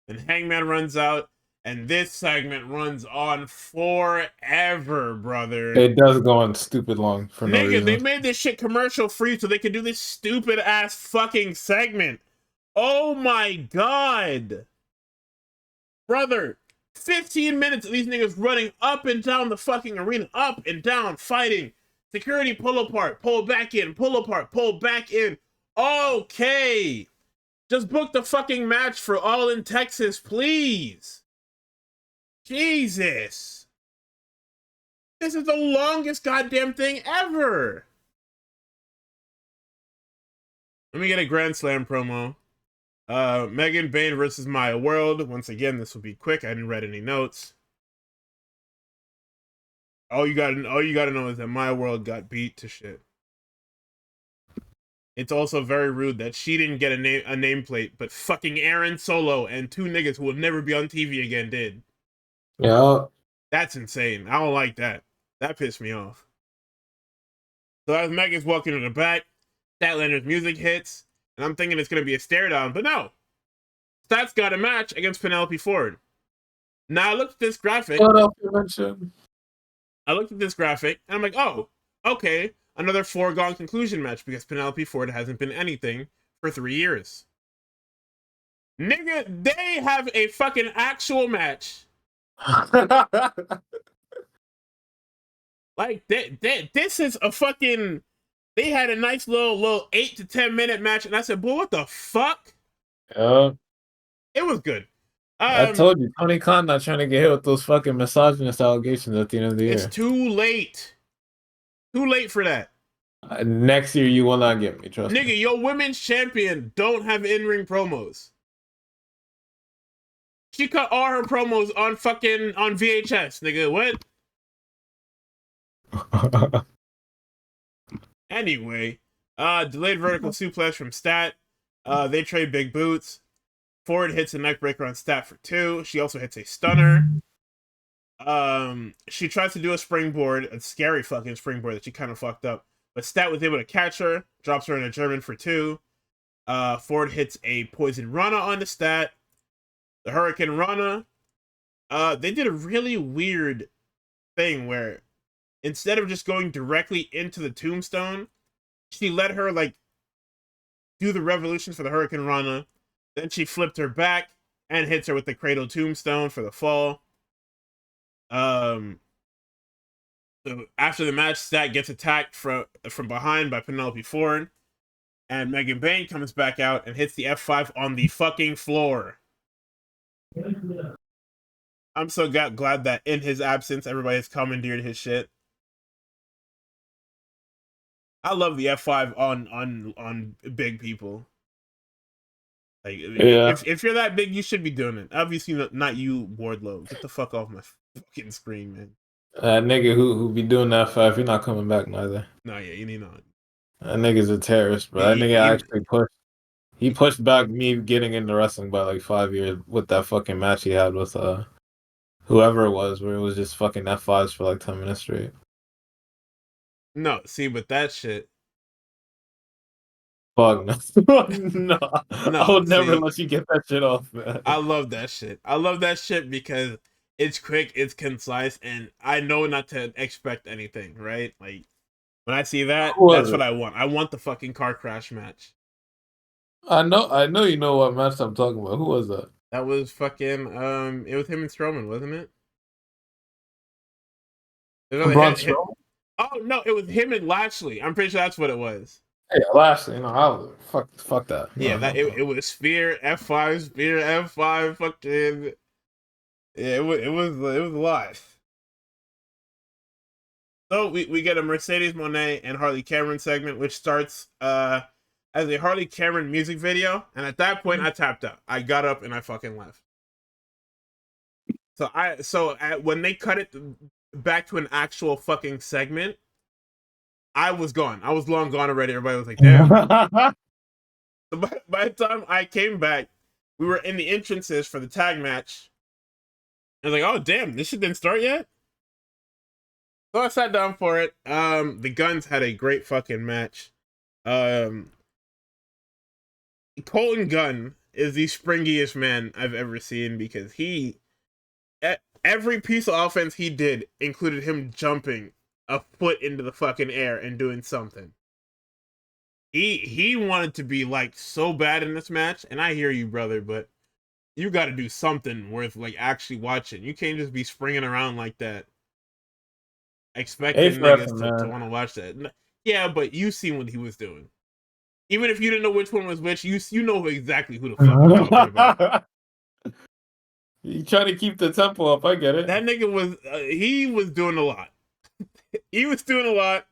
Then Hangman runs out, and this segment runs on forever, brother. It does go on stupid long for no reason. They made this shit commercial free so they could do this stupid ass fucking segment. Oh my god. Brother, 15 minutes of these niggas running up and down the fucking arena, up and down, fighting. Security pull apart, pull back in, pull apart, pull back in. Okay. Just book the fucking match for All in Texas, please. Jesus. This is the longest goddamn thing ever. Let me get a Grand Slam promo. Megan Bayne versus Maya World. Once again, this will be quick. I didn't read any notes. All you gotta know is that Maya World got beat to shit. It's also very rude that she didn't get a nameplate, but fucking Aaron Solo and 2 niggas who will never be on TV again did. Yeah. That's insane. I don't like that. That pissed me off. So as Megan's walking to the back, Statlander's music hits, and I'm thinking it's going to be a stare down, but no. Stat's got a match against Penelope Ford. Now I looked at this graphic. I looked at this graphic, and I'm like, oh, okay, another foregone conclusion match because Penelope Ford hasn't been anything for 3 years. Nigga, they have a fucking actual match. Like, this is a fucking They had a nice little 8 to 10 minute match, and I said, boy, what the fuck? Yeah. It was good. I told you, Tony Khan not trying to get hit with those fucking misogynist allegations at the end of the year. It's too late. Too late for that. Next year, you will not get me, trust me. Nigga, your women's champion don't have in-ring promos. She cut all her promos on VHS, nigga. What? Anyway, delayed vertical suplex from Stat. They trade big boots. Ford hits a neckbreaker on Stat for 2. She also hits a stunner. She tries to do a springboard, a scary fucking springboard that she kind of fucked up. But Stat was able to catch her, drops her in a German for 2. Ford hits a poison Rana on the Stat. The Hurricane Rana. They did a really weird thing where instead of just going directly into the tombstone, she let her like do the revolution for the Hurricane Rana. Then she flipped her back and hits her with the Cradle Tombstone for the fall. So after the match, Stat gets attacked from behind by Penelope Ford, and Megan Bayne comes back out and hits the F5 on the fucking floor. I'm so glad that in his absence, everybody has commandeered his shit. I love the F5 on big people. Like, yeah. If you're that big, you should be doing it. Obviously, not you, Wardlow. Get the fuck off my fucking screen, man. That nigga who be doing that F5, you're not coming back neither. No, yeah, you need not. That nigga's a terrorist, but that nigga actually pushed. He pushed back me getting into wrestling by like 5 years with that fucking match he had with whoever it was, where it was just fucking F5s for like 10 minutes straight. No, see, but that shit. Fuck no. No, I would never let you get that shit off, man. I love that shit. I love that shit because it's quick, it's concise, and I know not to expect anything, right? Like, when I see that, that's what I want. I want the fucking car crash match. I know you know what match I'm talking about. Who was that? That was fucking, it was him and Strowman, wasn't it? Braun Strowman? Oh, no, it was him and Lashley. I'm pretty sure that's what it was. Yeah, Lashley, fuck that. Yeah, it was Spear, F5, Spear, F5, fucking... Yeah, it was a lot. So we get a Mercedes Moné and Harley Cameron segment, which starts as a Harley Cameron music video, and at that point I tapped out. I got up and I fucking left. So when they cut it back to an actual fucking segment, I was gone. I was long gone already. Everybody was like, damn. So by the time I came back, we were in the entrances for the tag match. I was like, oh damn, this shit didn't start yet? So I sat down for it. The Guns had a great fucking match. Colton Gunn is the springiest man I've ever seen because every piece of offense he did included him jumping a foot into the fucking air and doing something. He wanted to be like so bad in this match, and I hear you, brother, but you got to do something worth like actually watching. You can't just be springing around like that, expecting niggas to want to watch that. Yeah, but you seen what he was doing. Even if you didn't know which one was which, you know exactly who the fuck I'm talking about. You trying to keep the tempo up? I get it. That nigga was he was doing a lot. He was doing a lot,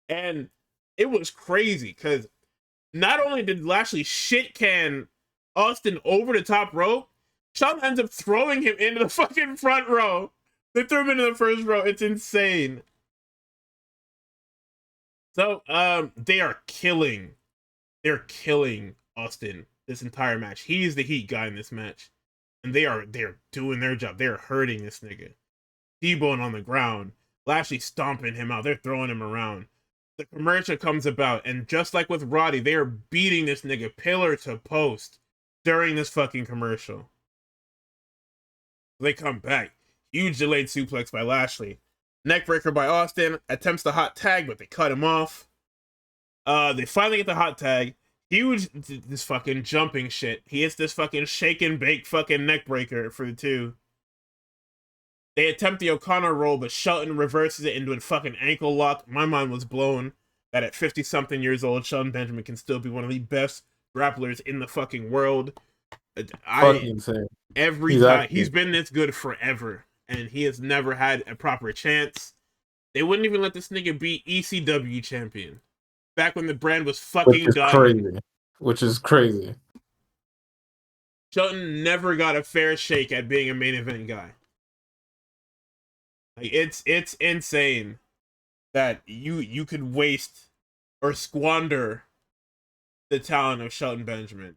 and it was crazy because not only did Lashley shit can Austin over the top rope, Shawn ends up throwing him into the fucking front row. They threw him into the first row. It's insane. So they are killing. They're killing Austin this entire match. He's the heat guy in this match, and they're doing their job. They're hurting this nigga. T-Bone on the ground. Lashley stomping him out. They're throwing him around. The commercial comes about, and just like with Roddy, they are beating this nigga pillar to post during this fucking commercial. They come back. Huge delayed suplex by Lashley. Neckbreaker by Austin. Attempts the hot tag, but they cut him off. They finally get the hot tag. Huge, this fucking jumping shit. He hits this fucking shake and bake fucking neckbreaker for the 2. They attempt the O'Connor roll, but Shelton reverses it into a fucking ankle lock. My mind was blown. that at 50-something years old, Shelton Benjamin can still be one of the best grapplers in the fucking world. Fucking insane. Every time he's been this good forever, and he has never had a proper chance. They wouldn't even let this nigga be ECW champion back when the brand was fucking dying. Which is crazy. Shelton never got a fair shake at being a main event guy. Like it's insane that you could waste or squander the talent of Shelton Benjamin.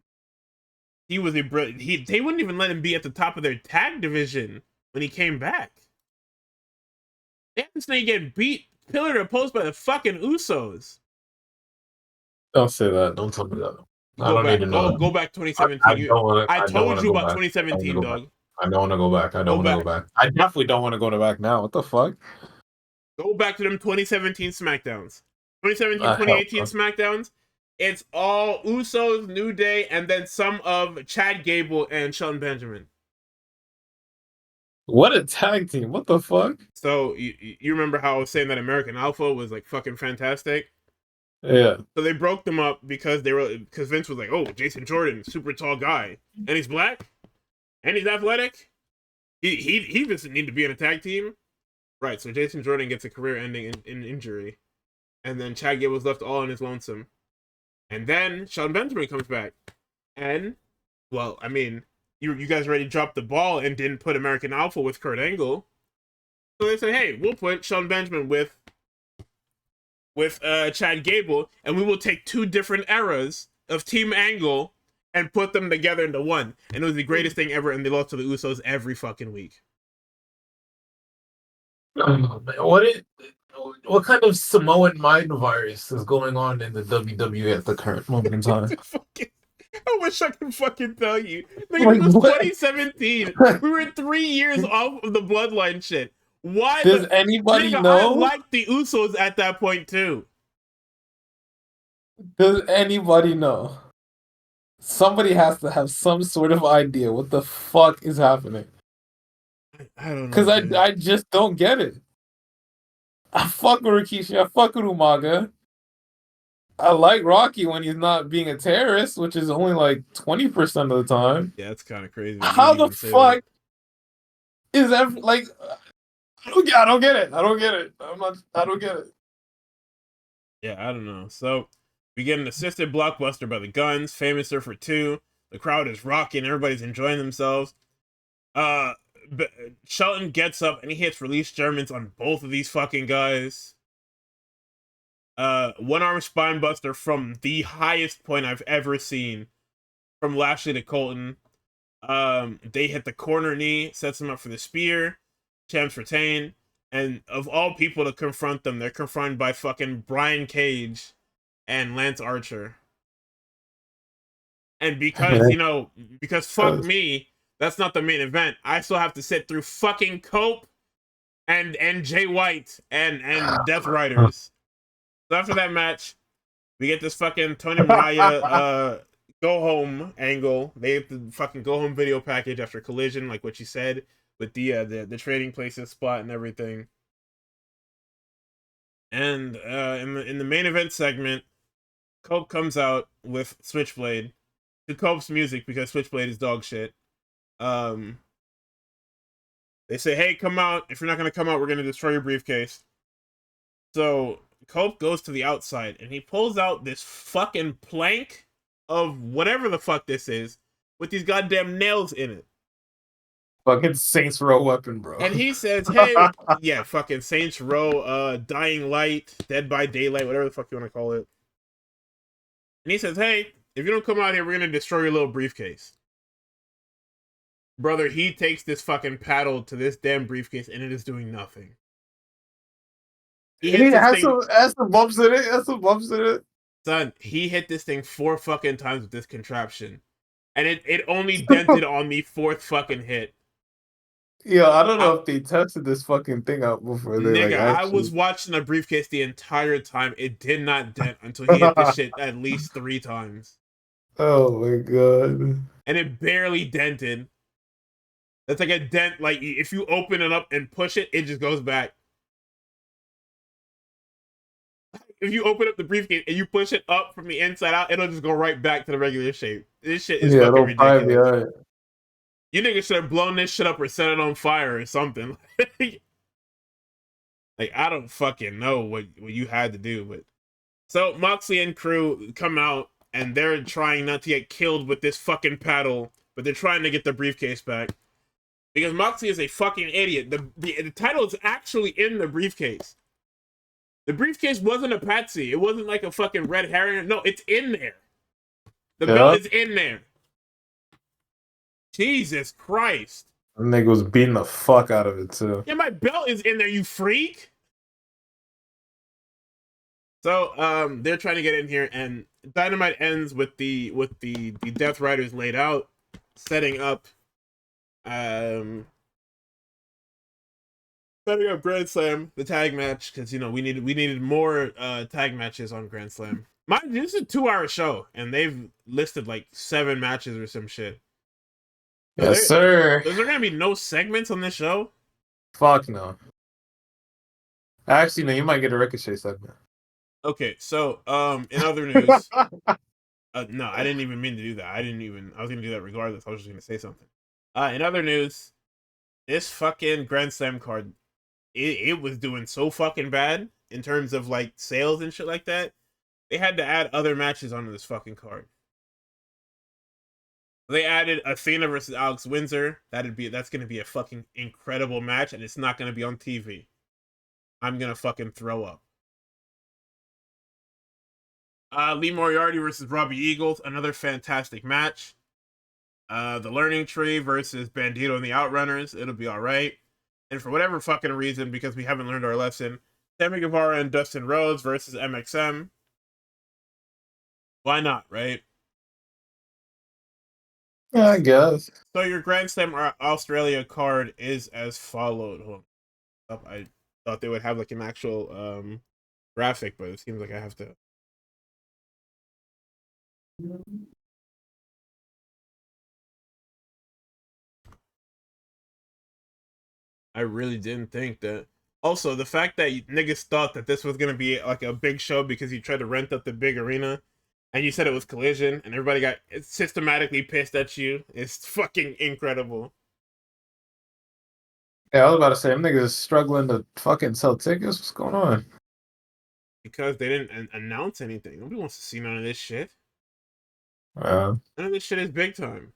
He was a brilliant. They wouldn't even let him be at the top of their tag division when he came back. They had this thing get beat pillar to post by the fucking Usos. Don't say that. Don't tell me that. I don't need to know. Go back 2017. I told you about 2017, dog. I don't want to go back. I don't want to go back. I definitely don't want to go back now. What the fuck? Go back to them 2017 Smackdowns. 2017, 2018 Smackdowns. It's all Usos, New Day, and then some of Chad Gable and Shelton Benjamin. What a tag team. What the fuck? So, you remember how I was saying that American Alpha was like fucking fantastic? Yeah. So they broke them up because Vince was like, oh, Jason Jordan, super tall guy. And he's black? And he's athletic? He doesn't need to be in a tag team? Right, so Jason Jordan gets a career-ending in injury. And then Chad Gable was left all on his lonesome. And then Shelton Benjamin comes back. And, well, I mean, you guys already dropped the ball and didn't put American Alpha with Kurt Angle. So they said, hey, we'll put Shelton Benjamin with Chad Gable, and we will take two different eras of Team Angle and put them together into one. And it was the greatest thing ever, and they lost to the Usos every fucking week. What kind of Samoan mind virus is going on in the WWE at the current moment in time? I wish I could fucking tell you. Like, it was 2017. We were 3 years off of the bloodline shit. Why does anybody know? I liked the Usos at that point too. Does anybody know? Somebody has to have some sort of idea what the fuck is happening. I don't know. Because I just don't get it. I fuck with Rikishi. I fuck with Umaga. I like Rocky when he's not being a terrorist, which is only like 20% of the time. Yeah, that's kind of crazy. How the fuck is that? Like, I don't get it. I don't get it. I don't get it. Yeah, I don't know. So we get an assisted blockbuster by the Guns, Famouser for 2. The crowd is rocking. Everybody's enjoying themselves. Shelton gets up and he hits release Germans on both of these fucking guys. One arm spine buster from the highest point I've ever seen, from Lashley to Colton. They hit the corner knee, sets him up for the spear. Champs retain, and of all people to confront them, they're confronted by fucking Brian Cage and Lance Archer. And because, because fuck me, that's not the main event. I still have to sit through fucking Cope and Jay White and Death Riders. So after that match, we get this fucking Tony Mariah go home angle. They have the fucking go home video package after Collision, like what you said, with the trading places spot and everything. And in the main event segment, Cope comes out with Switchblade to Cope's music because Switchblade is dog shit. They say, hey, come out. If you're not going to come out, we're going to destroy your briefcase. So Cope goes to the outside and he pulls out this fucking plank of whatever the fuck this is with these goddamn nails in it. Fucking Saints Row weapon, bro. And he says, hey, yeah, fucking Saints Row, Dying Light, Dead by Daylight, whatever the fuck you want to call it. And he says, hey, if you don't come out here, we're going to destroy your little briefcase. Brother, he takes this fucking paddle to this damn briefcase and it is doing nothing. He has some bumps in it. Son, he hit this thing 4 fucking times with this contraption. And it only dented on the 4th fucking hit. Yeah, I don't know if they tested this fucking thing out before they nigga, I was watching the briefcase the entire time. It did not dent until he hit this shit at least 3 times. Oh my god. And it barely dented. That's like a dent, like if you open it up and push it, it just goes back. if you open up the briefcase and you push it up from the inside out, it'll just go right back to the regular shape. This shit is fucking ridiculous. You niggas should have blown this shit up or set it on fire or something. Like, I don't fucking know what you had to do, but so Moxley and crew come out and they're trying not to get killed with this fucking paddle, but they're trying to get the briefcase back because Moxley is a fucking idiot. The title is actually in the briefcase. The briefcase wasn't a patsy. It wasn't like a fucking red herring. No, it's in there. The belt is in there. Jesus Christ. That nigga was beating the fuck out of it too. Yeah, my belt is in there, you freak. So they're trying to get in here, and Dynamite ends with the Death Riders laid out, setting up Grand Slam, the tag match, because we needed more tag matches on Grand Slam. Mind you, this is a 2-hour show, and they've listed like 7 matches or some shit. So yes, sir. Is there gonna be no segments on this show? Fuck no. Actually, no, you might get a Ricochet segment. Okay, so in other news, no, I didn't even mean to do that. I was gonna do that regardless. I was just gonna say something. In other news, this fucking Grand Slam card, it was doing so fucking bad in terms of like sales and shit like that. They had to add other matches onto this fucking card. They added Athena versus Alex Windsor. That's gonna be a fucking incredible match, and it's not gonna be on TV. I'm gonna fucking throw up. Lee Moriarty versus Robbie Eagles, another fantastic match. The Learning Tree versus Bandito and the Outrunners, it'll be alright. And for whatever fucking reason, because we haven't learned our lesson, Sammy Guevara and Dustin Rhodes versus MXM. Why not, right? Yeah, I guess. So your Grand Slam Australia card is as followed. I thought they would have like an actual graphic, but it seems like I have to. I really didn't think that. Also, the fact that niggas thought that this was gonna be like a big show because you tried to rent up the big arena, and you said it was Collision, and everybody got systematically pissed at you. It's fucking incredible. Yeah, I was about to say, them niggas is struggling to fucking sell tickets. What's going on? Because they didn't announce anything. Nobody wants to see none of this shit. None of this shit is big time.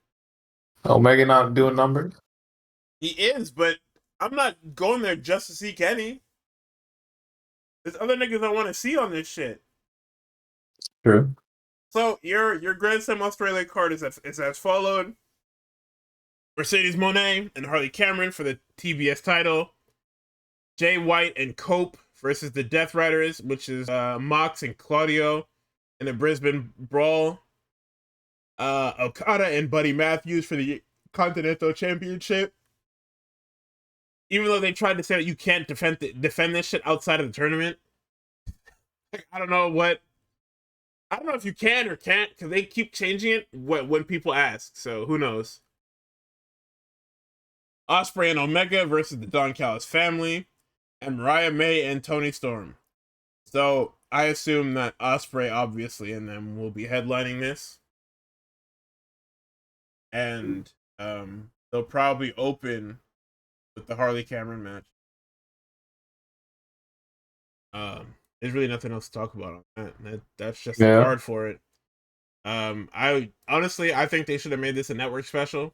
Omega not doing numbers? He is, but I'm not going there just to see Kenny. There's other niggas I want to see on this shit. True. So your Grand Slam Australia card is as followed. Mercedes Moné and Harley Cameron for the TBS title. Jay White and Cope versus the Death Riders, which is Mox and Claudio in the Brisbane Brawl. Okada and Buddy Matthews for the Continental Championship. Even though they tried to say that you can't defend this shit outside of the tournament. I don't know if you can or can't, because they keep changing it when people ask, so who knows. Osprey and Omega versus the Don Callis family, and Mariah May and Toni Storm. So I assume that Osprey, obviously, and them will be headlining this. And they'll probably open with the Harley Cameron match. There's really nothing else to talk about on that. That's just the card for it. I think they should have made this a network special.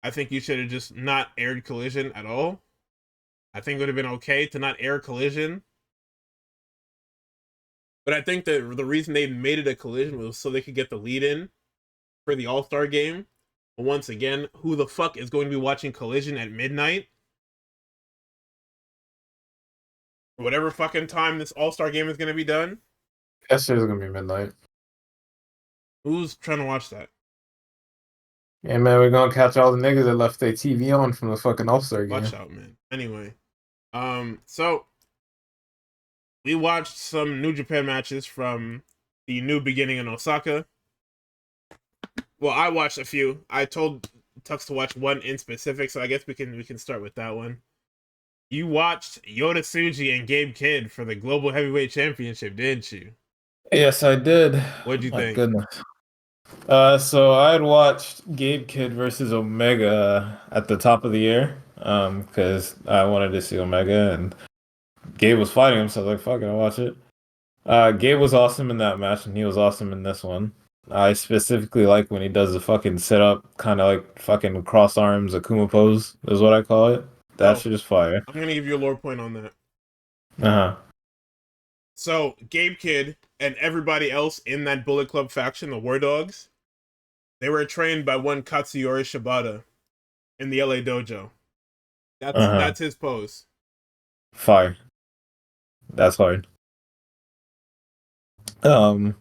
I think you should have just not aired Collision at all. I think it would have been okay to not air Collision. But I think that the reason they made it a Collision was so they could get the lead in for the All-Star game. But once again, who the fuck is going to be watching Collision at midnight? Or whatever fucking time this All-Star game is going to be done? Yesterday's going to be midnight. Who's trying to watch that? Yeah, man, we're going to catch all the niggas that left their TV on from the fucking All-Star game. Watch out, man. Anyway. So we watched some New Japan matches from the New Beginning in Osaka. Well, I watched a few. I told Tux to watch one in specific, so I guess we can start with that one. You watched Yota Tsuji and Gabe Kidd for the Global Heavyweight Championship, didn't you? Yes, I did. What'd you My think? goodness. So I had watched Gabe Kidd versus Omega at the top of the year, because I wanted to see Omega and Gabe was fighting him, so I was like, fuck it, I'll watch it. Gabe was awesome in that match, and he was awesome in this one. I specifically like when he does the fucking sit up, kind of like fucking cross arms Akuma pose, is what I call it. That So shit is fire. I'm gonna give you a lore point on that. Uh-huh. So Gabe Kidd and everybody else in that Bullet Club faction, the War Dogs, they were trained by one Katsuyori Shibata in the LA dojo. Uh-huh. That's his pose. Fire. That's hard. Um,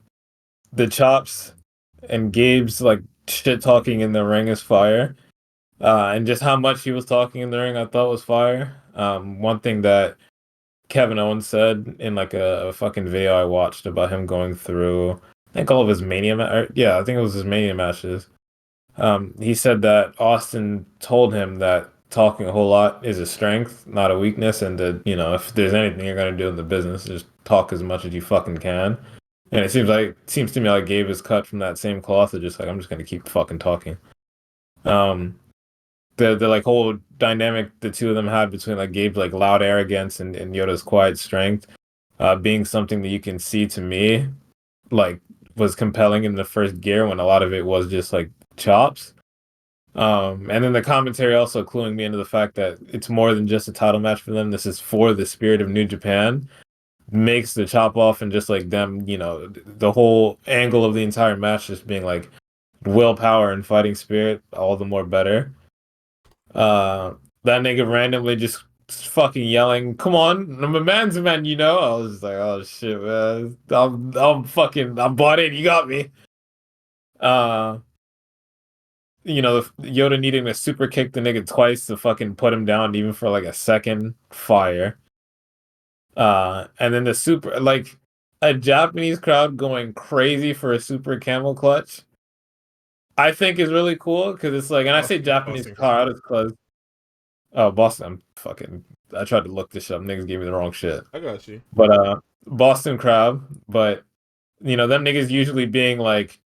the chops and Gabe's like shit talking in the ring is fire. And just how much he was talking in the ring, I thought was fire. One thing that Kevin Owens said in like a fucking video I watched about him going through, I think all of his yeah, I think it was his Mania matches. He said that Austin told him that talking a whole lot is a strength, not a weakness, and that, if there's anything you're gonna do in the business, just talk as much as you fucking can. And it seems to me like Gabe is cut from that same cloth of just like I'm just gonna keep fucking talking. Um, the like whole dynamic the two of them had between like Gabe's like loud arrogance and Yoda's quiet strength, being something that you can see to me, like was compelling in the first gear when a lot of it was just like chops. And then the commentary also cluing me into the fact that it's more than just a title match for them. This is for the spirit of New Japan. Makes the chop off and just like them, the whole angle of the entire match just being like willpower and fighting spirit, all the more better. Uh, that nigga randomly just fucking yelling, "Come on, I'm a man's man," I was like, "Oh shit, man, I'm bought in. You got me." Uh, Yoda needing to super kick the nigga twice to fucking put him down, even for like a second, fire. And then the super, like a Japanese crowd going crazy for a super camel clutch, I think is really cool because it's like, and I say Japanese Boston crowd. crowd is because, oh, Boston, I tried to look this up. Niggas gave me the wrong shit. I got you. But, Boston crowd, but, them niggas usually being like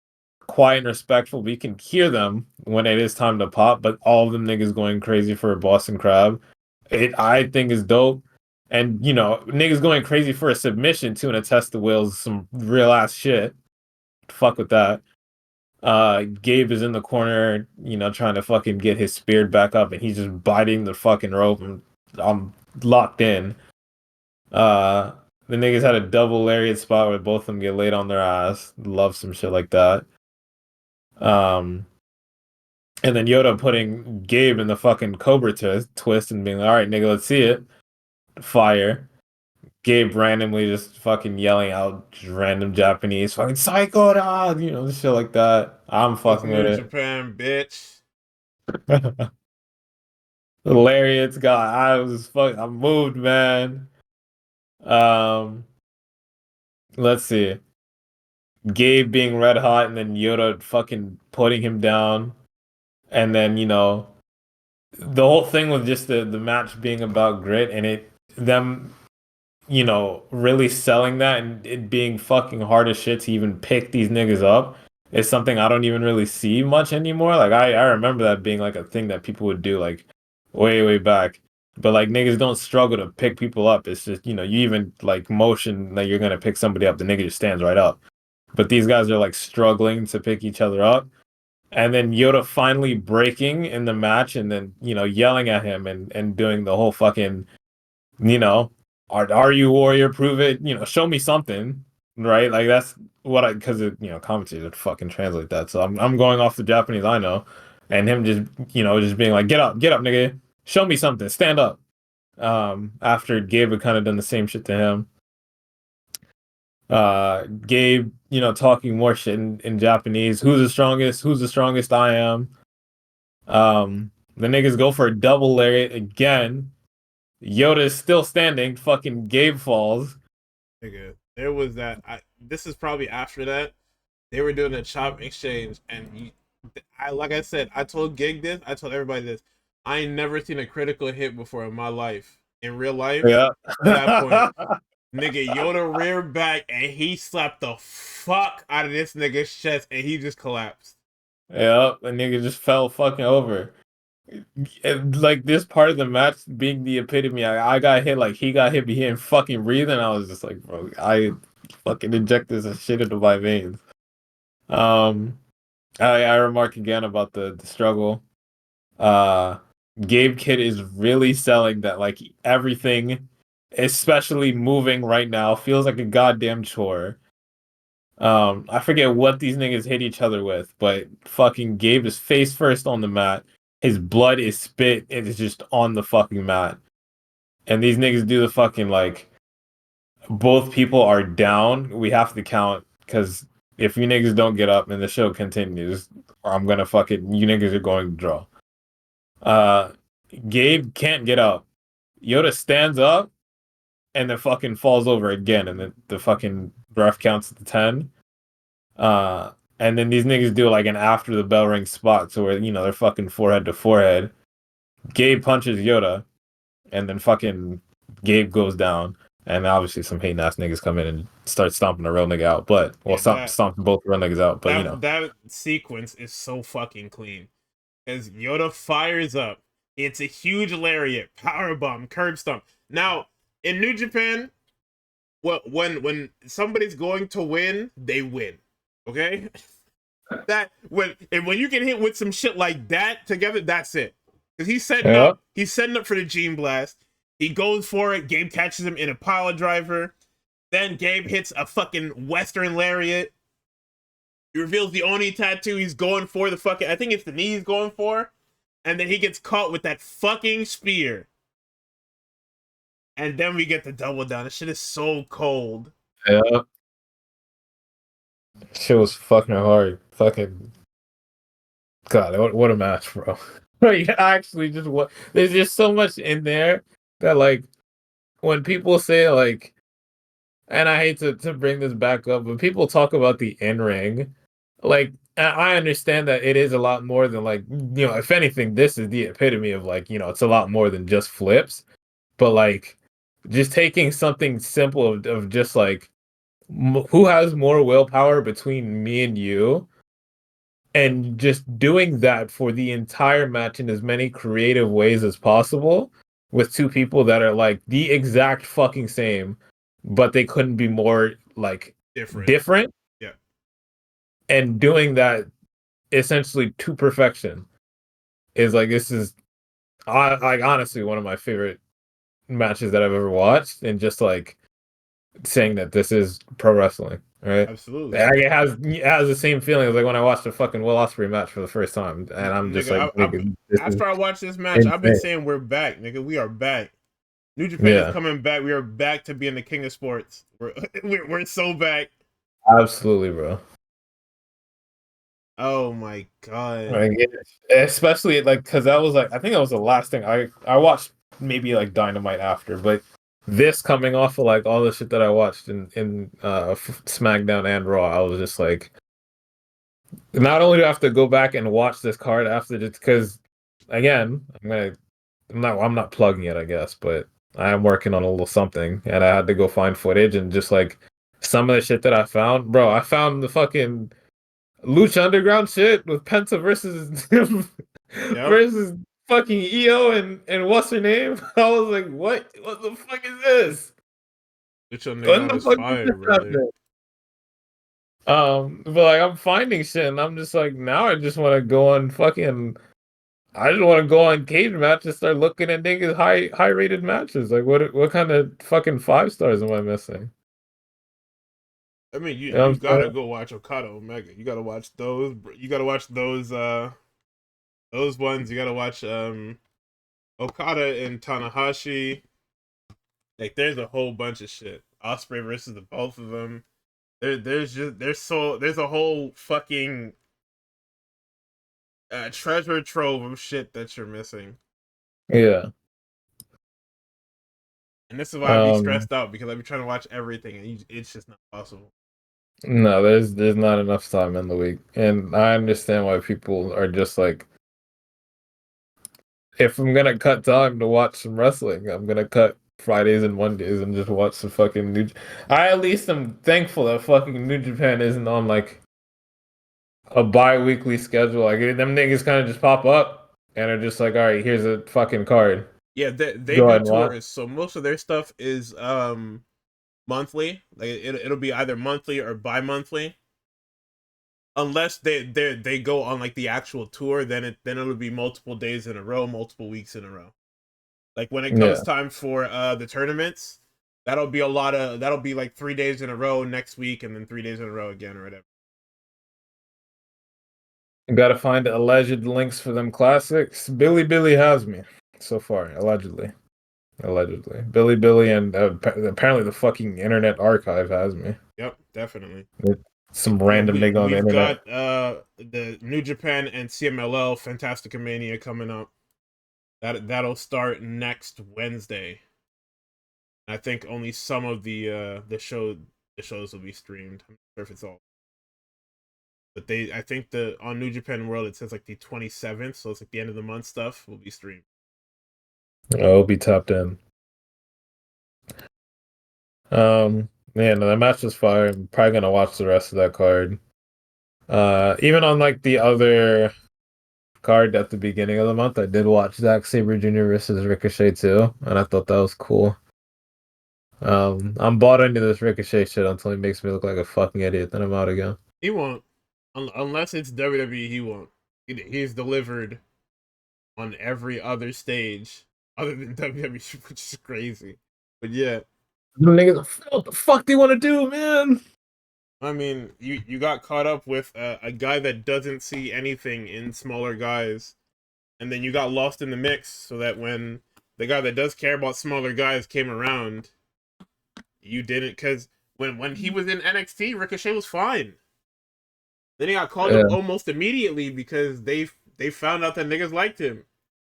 quiet and respectful, but you can hear them when it is time to pop, but all of them niggas going crazy for a Boston crab. I think is dope. And niggas going crazy for a submission too and a test the wheels, some real ass shit. Fuck with that. Gabe is in the corner, trying to fucking get his spear back up and he's just biting the fucking rope and I'm locked in. The niggas had a double lariat spot where both of them get laid on their ass. Love some shit like that. And then Yota putting Gabe in the fucking Cobra twist and being like, all right, nigga, let's see it. Fire. Gabe randomly just fucking yelling out just random Japanese, fucking psycho dog, shit like that. I'm That's fucking with New it. Japan, bitch. The lariats got, I moved, man. Um, let's see. Gabe being red hot and then Yoda fucking putting him down. And then, the whole thing with just the match being about grit and them really selling that and it being fucking hard as shit to even pick these niggas up is something I don't even really see much anymore. Like I remember that being like a thing that people would do like way, way back. But like niggas don't struggle to pick people up. It's just, you even like motion that you're gonna pick somebody up, the nigga just stands right up. But these guys are like struggling to pick each other up. And then Yoda finally breaking in the match and then, yelling at him and doing the whole fucking, you know, are you warrior? Prove it, show me something. Right? Like that's what because commentators fucking translate that. So I'm going off the Japanese I know. And him just, just being like, get up, nigga. Show me something. Stand up. After Gabe had kind of done the same shit to him. Gabe, talking more shit in Japanese. Who's the strongest? Who's the strongest? I am. The niggas go for a double lariat again. Yoda is still standing. Fucking Gabe falls. Nigga, there was that. This is probably after that. They were doing a chop exchange, and like I said, I told Gig this. I told everybody this. I ain't never seen a critical hit before in my life. in real life. Yeah. To that point, nigga Yota reared back and he slapped the fuck out of this nigga's chest and he just collapsed. Yeah, the nigga just fell fucking over. And, like, this part of the match being the epitome. I got hit like he got hit, but he didn't fucking breathe, and I was just like, bro, I fucking inject this shit into my veins. I remark again about the struggle. Uh, Gabe Kid is really selling that like everything, especially moving right now, feels like a goddamn chore. I forget what these niggas hit each other with, but fucking Gabe is face first on the mat. His blood is spit. It is just on the fucking mat. And these niggas do the fucking like both people are down. We have to count because if you niggas don't get up and the show continues, I'm gonna fucking you niggas are going to draw. Uh Gabe can't get up. Yota stands up and then fucking falls over again and the fucking ref counts to 10. And then these niggas do like an after the bell ring spot, so where they're fucking forehead to forehead. Gabe punches Yota, and then fucking Gabe goes down, and obviously some hating ass niggas come in and start stomping a real nigga out. But stomping both real niggas out. But that sequence is so fucking clean. As Yota fires up, it's a huge lariat, powerbomb, curb stomp. Now in New Japan, when somebody's going to win, they win. Okay, that when you get hit with some shit like that together, that's it. Because he's setting up for the Gene Blast. He goes for it. Gabe catches him in a pile driver. Then Gabe hits a fucking Western lariat. He reveals the Oni tattoo. He's going for the fucking, I think it's the knee he's going for. And then he gets caught with that fucking spear. And then we get the double down. This shit is so cold. Yeah. Shit was fucking hard. Fucking God, what a match, bro. Like, actually, just what there's just so much in there that like when people say like, and I hate to bring this back up, but people talk about the in ring, like I understand that it is a lot more than like if anything, this is the epitome of like it's a lot more than just flips, but like just taking something simple of just like who has more willpower between me and you, and just doing that for the entire match in as many creative ways as possible with two people that are like the exact fucking same, but they couldn't be more like different. Yeah. And doing that essentially to perfection is like this is like honestly one of my favorite matches that I've ever watched, and just like saying that this is pro wrestling, right? Absolutely. It has the same feeling as like when I watched the fucking Will Ospreay match for the first time, and I'm just after I watched this match, insane. I've been saying we're back, nigga. We are back. New Japan is coming back. We are back to being the king of sports. We're so back. Absolutely, bro. Oh my god. Like, especially like because that was like I think that was the last thing I watched, maybe like Dynamite after, but this coming off of like all the shit that I watched in Smackdown and Raw, I was just like, not only do I have to go back and watch this card after, just because again I'm not plugging it, I guess, but I am working on a little something, and I had to go find footage, and just like some of the shit that I found, bro, I found the fucking Lucha Underground shit with Penta versus versus fucking EO and what's her name? I was like, what the fuck is this? Lucha Underground was fire, brother. But like I'm finding shit, and I'm just like, now I just want to go on fucking. I just want to go on Cage Match and start looking at niggas high rated matches. Like what kind of fucking 5 stars am I missing? I mean, you gotta go watch Okada Omega. You gotta watch those. You gotta watch those ones. You gotta watch Okada and Tanahashi. Like, there's a whole bunch of shit. Ospreay versus the both of them. There's a whole fucking treasure trove of shit that you're missing. Yeah. And this is why I be stressed out, because I be trying to watch everything, and it's just not possible. No, there's not enough time in the week, and I understand why people are just like, if I'm gonna cut time to watch some wrestling, I'm gonna cut Fridays and Mondays and just watch the fucking New. I at least am thankful that fucking New Japan isn't on like a bi-weekly schedule. Like them niggas kind of just pop up and are just like, all right, here's a fucking card. Yeah, they Go do ahead and watch. tours, so most of their stuff is monthly. Like it'll be either monthly or bi-monthly. Unless they go on like the actual tour, then it'll be multiple days in a row, multiple weeks in a row. Like when it comes Yeah, time for the tournaments, that'll be like 3 days in a row next week, and then 3 days in a row again or whatever. you gotta find alleged links for them classics. Billy has me so far, allegedly. Billy and apparently the fucking Internet Archive has me. Yep, definitely. Some And then random nigga on the we've internet. got the New Japan and CMLL Fantastica Mania coming up. That'll start next Wednesday. I think only some of the shows will be streamed. I'm not sure if it's all. But I think on New Japan World it says like the 27th, so it's like the end of the month stuff will be streamed. It'll be tapped in. Yeah, no, that match was fire. I'm probably gonna watch the rest of that card. Even on like the other card at the beginning of the month, I did watch Zack Sabre Jr. versus Ricochet too, and I thought that was cool. I'm bought into this Ricochet shit until he makes me look like a fucking idiot, then I'm out again. He won't, unless it's WWE. He won't. He's delivered on every other stage other than WWE, which is crazy. But yeah, The niggas, what the fuck do you want to do, man? I mean, you got caught up with a guy that doesn't see anything in smaller guys, and then you got lost in the mix. So that when the guy that does care about smaller guys came around, you didn't. Because when he was in NXT, Ricochet was fine. Then he got called up almost immediately because they found out that niggas liked him.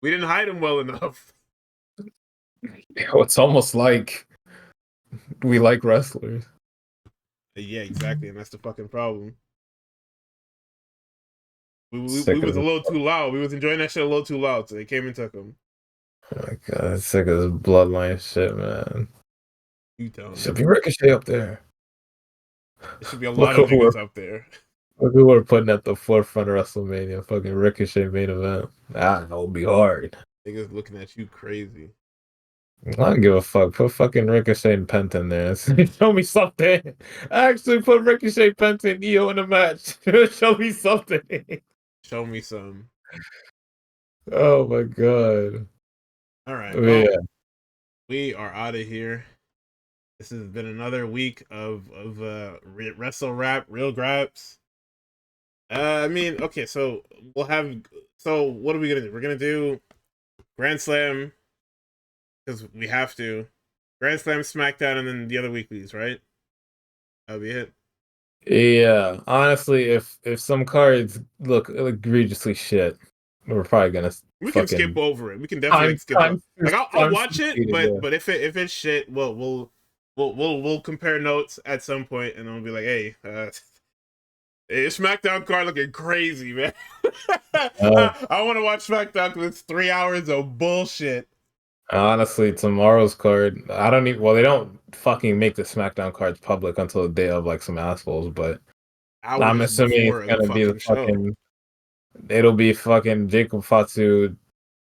We didn't hide him well enough. It's almost like we like wrestlers. Yeah, exactly, and that's the fucking problem. We Sick was of a this. little too loud. We was enjoying that shit a little too loud, so they came and took him. Oh my god, sick of this bloodline shit, man. You tell me. Should be Ricochet up there. There should be a lot of niggas up there. Look who we're putting at the forefront of WrestleMania. Fucking Ricochet main event. It'll be hard. Niggas looking at you crazy. I don't give a fuck. Put fucking Ricochet and Penta in there. Show me something. Actually, put Ricochet, Penta, and Io in a match. Show me something. Show me some. Oh my god. All right. Well, Well, yeah. we are out of here. This has been another week of WrestleWrap, Real Graps. I mean, okay, so we'll have. So what are we gonna do? We're gonna do Grand Slam because we have to. Grand Slam, SmackDown, and then the other weeklies, right? That'll be it. Yeah. Honestly, if some cards look egregiously shit, we're probably gonna We can skip fucking over it. We can definitely skip it. Like I'll watch it, yeah. but if it's shit, we'll compare notes at some point, and then we'll be like, hey, SmackDown card looking crazy, man. I want to watch SmackDown because it's 3 hours of bullshit. Honestly, tomorrow's card, I don't even. Well, they don't fucking make the SmackDown cards public until the day of, like some assholes. But I'm Hours assuming it's before the gonna be the fucking show. fucking. It'll be fucking Jacob Fatu,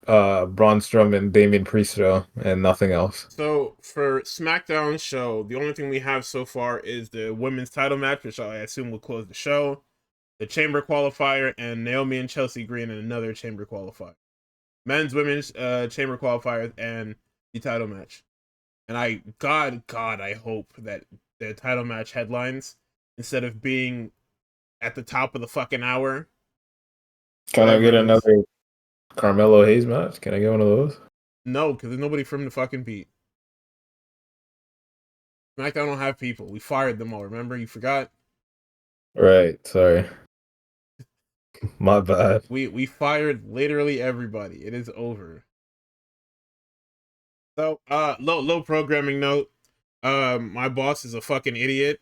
Braun Strowman, and Damian Priest show, and nothing else. So for SmackDown show, the only thing we have so far is the women's title match, which I assume will close the show, the Chamber qualifier, and Naomi and Chelsea Green in another Chamber qualifier. Men's, women's Chamber qualifiers, and the title match. And God, I hope that the title match headlines, instead of being at the top of the fucking hour. Can I get another Carmelo Hayes match? Can I get one of those? No, because there's nobody for him to fucking beat. SmackDown don't have people. We fired them all. Remember? You forgot? Right. Sorry. My bad. We fired literally everybody. It is over. So, low programming note. My boss is a fucking idiot,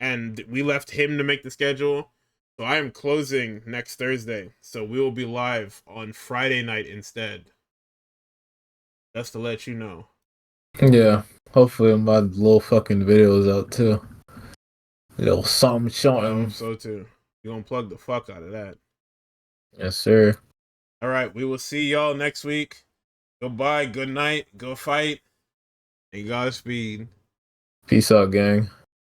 and we left him to make the schedule. So I am closing next Thursday. So we will be live on Friday night instead. Just to let you know. Yeah. Hopefully my little fucking video is out too. Little something I showing. hope so too. You're gonna plug the fuck out of that. Yes, sir. All right, we will see y'all next week. Goodbye, good night, go fight, and Godspeed. Peace out, gang.